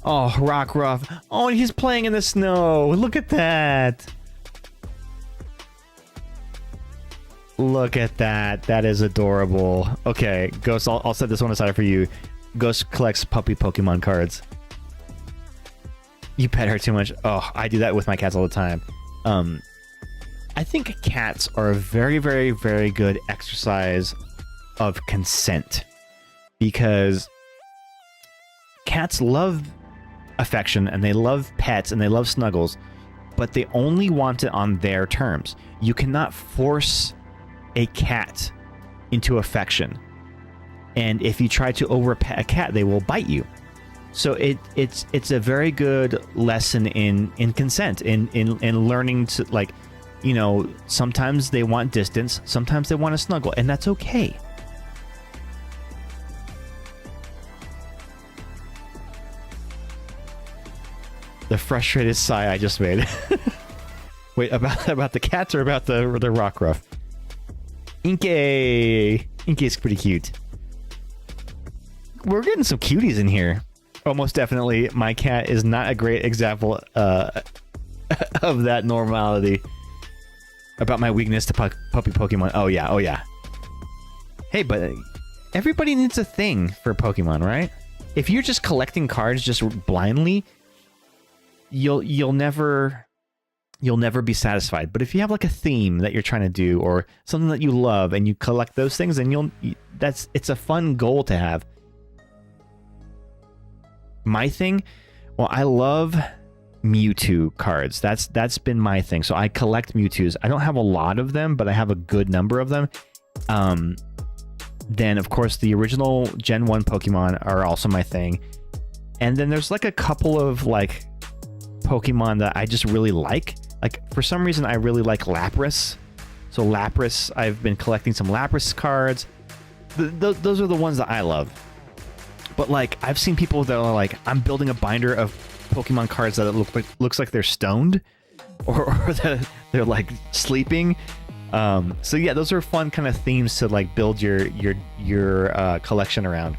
Oh, Rockruff. Oh, he's playing in the snow. Look at that. Look at that. That is adorable. Okay, Ghost, I'll set this one aside for you. Ghost collects puppy Pokemon cards. You pet her too much. Oh, I do that with my cats all the time. I think cats are a very, very, very good exercise of consent. Because cats love affection and they love pets and they love snuggles, but they only want it on their terms. You cannot force a cat into affection, and if you try to overpet a cat, they will bite you. So it's a very good lesson in consent, in learning to, like, you know, sometimes they want distance, sometimes they want to snuggle, and that's okay. The frustrated sigh I just made. Wait, about the cats or about the Rockruff? Inkay! Inkay's pretty cute. We're getting some cuties in here. Oh, most definitely, my cat is not a great example of that normality. About my weakness to puppy Pokemon. Oh yeah, oh yeah. Hey, but everybody needs a thing for Pokemon, right? If you're just collecting cards just blindly, you'll never be satisfied. But if you have like a theme that you're trying to do, or something that you love, and you collect those things, then it's a fun goal to have. My thing, well, I love Mewtwo cards. That's been my thing. So I collect Mewtwo's. I don't have a lot of them, but I have a good number of them. Then of course the original Gen 1 Pokemon are also my thing. And then there's like a couple of like Pokemon that I just really like. Like for some reason I really like Lapras. So Lapras, I've been collecting some Lapras cards. Those are the ones that I love. But like I've seen people that are like, I'm building a binder of Pokemon cards that looks like they're stoned, or that they're like sleeping. So yeah, those are fun kind of themes to like build your collection around.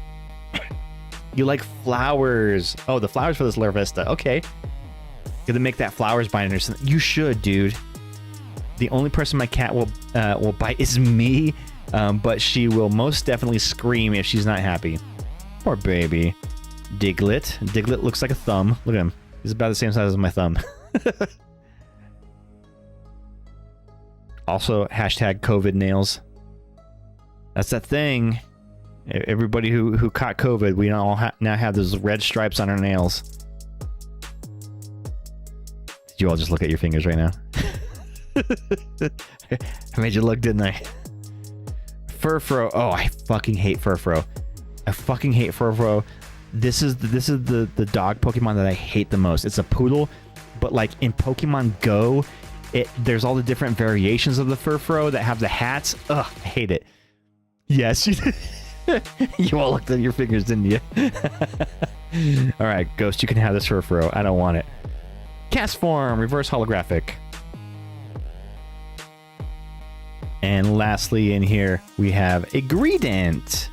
You like flowers? Oh, the flowers for this Larvesta. Okay, gonna make that flowers binder. You should, dude. The only person my cat will bite is me, but she will most definitely scream if she's not happy. Poor baby. Diglett. Diglett looks like a thumb. Look at him. He's about the same size as my thumb. Also, hashtag COVID nails. That's that thing. Everybody who caught COVID, we all now have those red stripes on our nails. Did you all just look at your fingers right now? I made you look, didn't I? Furfrou. Oh, I fucking hate Furfrou. I fucking hate Furfrou. This is the dog Pokemon that I hate the most. It's a poodle, but like in Pokemon Go, there's all the different variations of the Furfrou that have the hats. Ugh, I hate it. Yes, you did. You all looked at your fingers, didn't you? All right, Ghost, you can have this Furfrou. I don't want it. Cast form, reverse holographic. And lastly, in here we have a Greedent.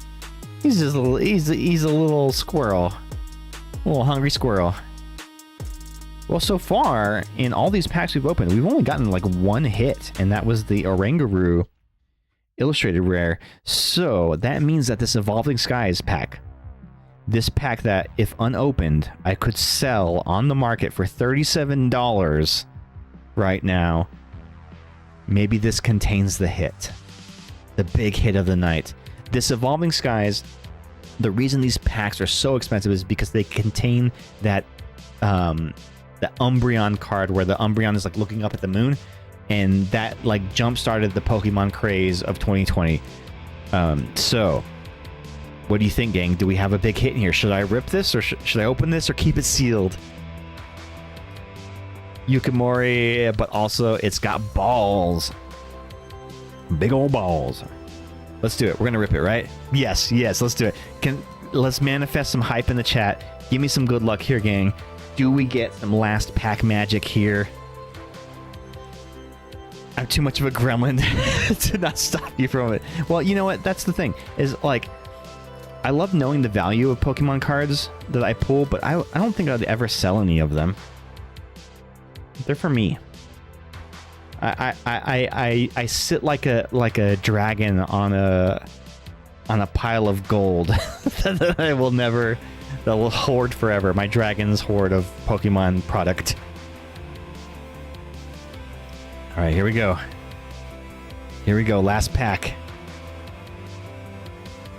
He's just he's a little squirrel, a little hungry squirrel. Well, so far, in all these packs we've opened, we've only gotten like one hit, and that was the Oranguru Illustrated Rare. So that means that this Evolving Skies pack, this pack that, if unopened, I could sell on the market for $37 right now, maybe this contains the hit. The big hit of the night. This Evolving Skies, the reason these packs are so expensive is because they contain that the Umbreon card where the Umbreon is like looking up at the moon, and that like jump-started the Pokemon craze of 2020. So, what do you think, gang? Do we have a big hit in here? Should I rip this, or should I open this, or keep it sealed? Yukimori, but also it's got balls. Big old balls. Let's do it. We're gonna rip it, right? Yes, let's do it. Let's manifest some hype in the chat. Give me some good luck here, gang. Do we get some last pack magic here? I'm too much of a gremlin to not stop you from it. Well, you know what? That's the thing. Is like, I love knowing the value of Pokemon cards that I pull, but I don't think I'd ever sell any of them. They're for me. I sit like a dragon on a pile of gold that I will never, that will hoard forever. My dragon's hoard of Pokemon product. All right, here we go. Here we go. Last pack.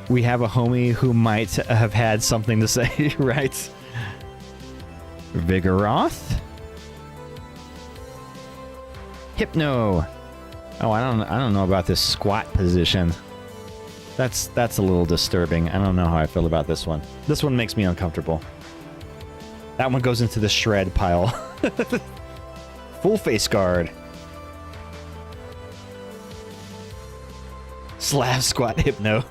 We have a homie who might have had something to say, right? Vigoroth. Hypno. Oh, I don't know about this squat position. That's a little disturbing. I don't know how I feel about this one. This one makes me uncomfortable. That one goes into the shred pile. Full face guard. Slav squat Hypno.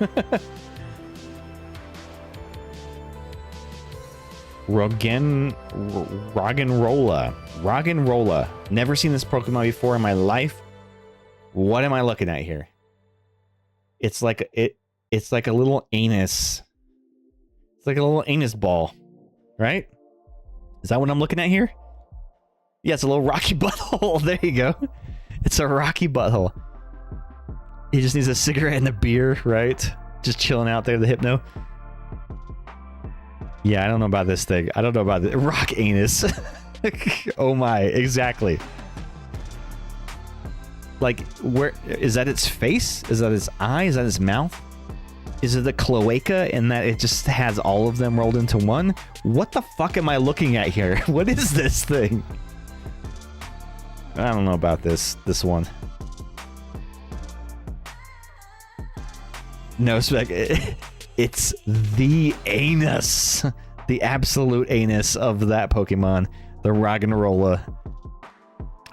Roggenrola. Never seen this Pokemon before in my life. What am I looking at here? It's like a little anus. It's like a little anus ball, right? Is that what I'm looking at here? Yeah, it's a little rocky butthole. There you go. It's a rocky butthole. He just needs a cigarette and a beer, right? Just chilling out there, the Hypno. Yeah, I don't know about this thing. I don't know about the rock anus. Oh my, exactly. Like, where is that? Its face? Is that its eye? Is that its mouth? Is it the cloaca and that it just has all of them rolled into one? What the fuck am I looking at here? What is this thing? I don't know about this one. No spec. It's the anus. The absolute anus of that Pokemon. The Roggenrola.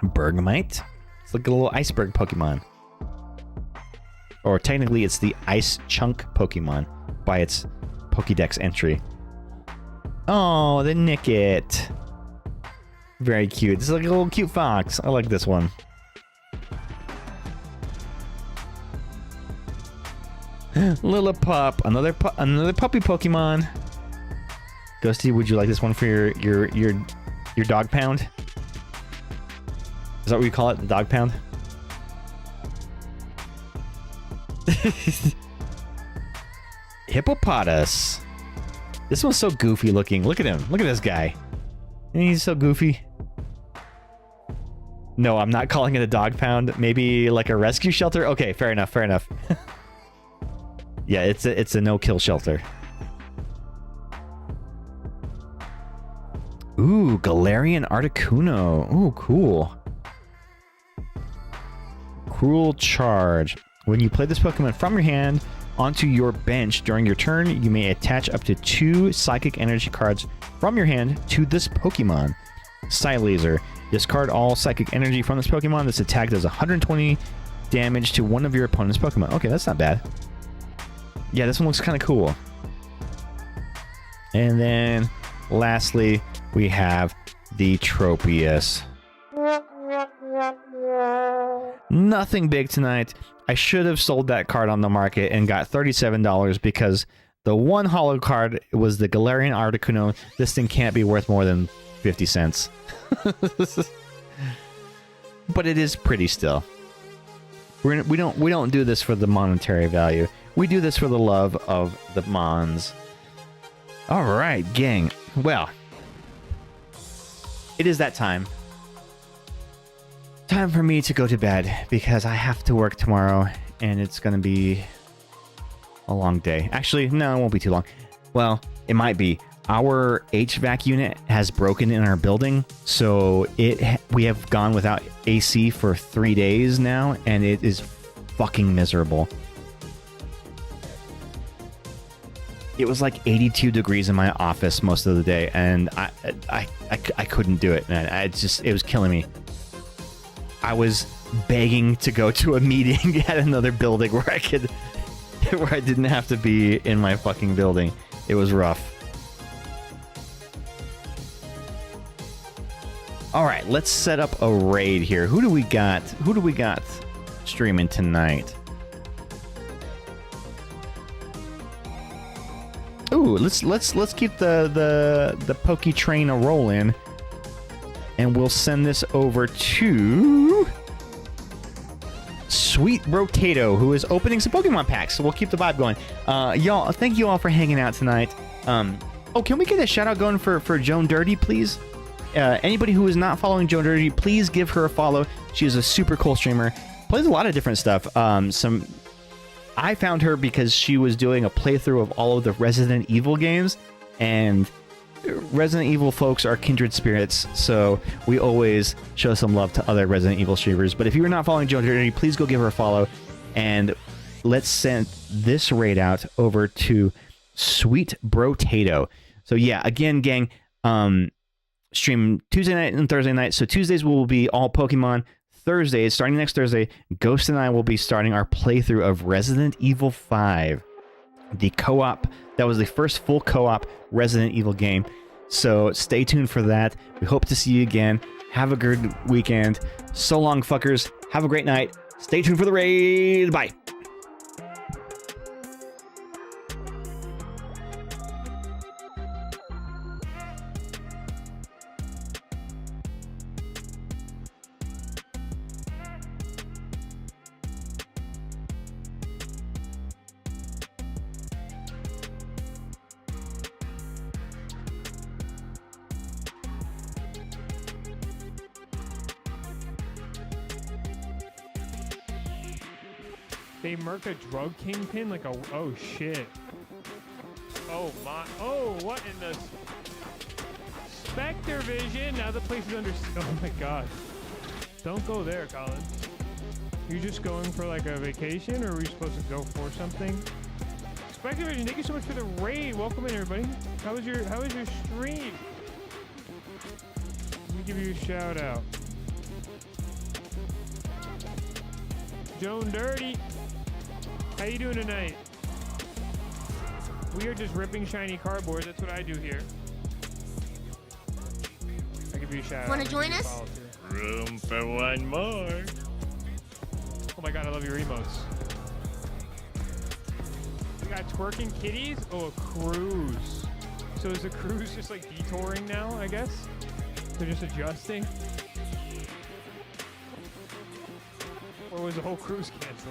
Bergmite? It's like a little iceberg Pokemon. Or technically it's the Ice Chunk Pokemon by its Pokédex entry. Oh, the Nickit. Very cute. This is like a little cute fox. I like this one. Lillipup, another puppy Pokemon. Ghosty, would you like this one for your dog pound? Is that what you call it? The dog pound? Hippopotas. This one's so goofy looking. Look at him. Look at this guy. He's so goofy. No, I'm not calling it a dog pound. Maybe like a rescue shelter? Okay, fair enough, fair enough. Yeah, it's a no-kill shelter. Ooh, Galarian Articuno. Ooh, cool. Cruel Charge. When you play this Pokemon from your hand onto your bench during your turn, you may attach up to 2 Psychic Energy cards from your hand to this Pokemon. Psylaser. Discard all Psychic Energy from this Pokemon. This attack does 120 damage to one of your opponent's Pokemon. Okay, that's not bad. Yeah, this one looks kind of cool. And then, lastly, we have the Tropius. Nothing big tonight. I should have sold that card on the market and got $37 because the one holo card was the Galarian Articuno. This thing can't be worth more than 50 cents. But it is pretty still. We don't do this for the monetary value. We do this for the love of the Mons. All right, gang. Well, it is that time. Time for me to go to bed because I have to work tomorrow and it's going to be a long day. Actually, no, it won't be too long. Well, it might be. Our HVAC unit has broken in our building, so we have gone without AC for 3 days now, and it is fucking miserable. It was like 82 degrees in my office most of the day, and I couldn't do it. And it was killing me. I was begging to go to a meeting at another building where I didn't have to be in my fucking building. It was rough. All right, let's set up a raid here. Who do we got? Who do we got streaming tonight? Ooh, let's keep the Poke train a rolling, and we'll send this over to Sweet Brotato, who is opening some Pokemon packs. So we'll keep the vibe going. Y'all, thank you all for hanging out tonight. Oh, can we get a shout out going for Joan Dirty, please? Anybody who is not following Joan Dirty, please give her a follow. She is a super cool streamer. Plays a lot of different stuff. I found her because she was doing a playthrough of all of the Resident Evil games, and Resident Evil folks are kindred spirits, so we always show some love to other Resident Evil streamers. But if you are not following Joan Dirty, please go give her a follow, and let's send this raid out over to Sweet Brotato. So yeah, again, gang, stream Tuesday night and Thursday night. So Tuesdays will be all Pokemon. Thursdays, starting next Thursday, Ghost and I will be starting our playthrough of Resident Evil 5. The co-op, that was the first full co-op Resident Evil game. So stay tuned for that. We hope to see you again. Have a good weekend. So long, fuckers. Have a great night. Stay tuned for the raid. Bye. They murk a drug kingpin like a... Oh, shit. Oh, my... Oh, what in the... Spectre Vision! Now the place is under... Oh, my God. Don't go there, Colin. You just going for, like, a vacation, or are we supposed to go for something? Spectre Vision, thank you so much for the raid. Welcome in, everybody. How was your stream? Let me give you a shout-out. Joan Dirty. How you doing tonight? We are just ripping shiny cardboard. That's what I do here. I'll give you a shout out. Want to join us? Room for one more. Oh my God, I love your emotes. We got twerking kitties. Oh, a cruise. So is the cruise just like detouring now, I guess? They're just adjusting? Or was the whole cruise canceled?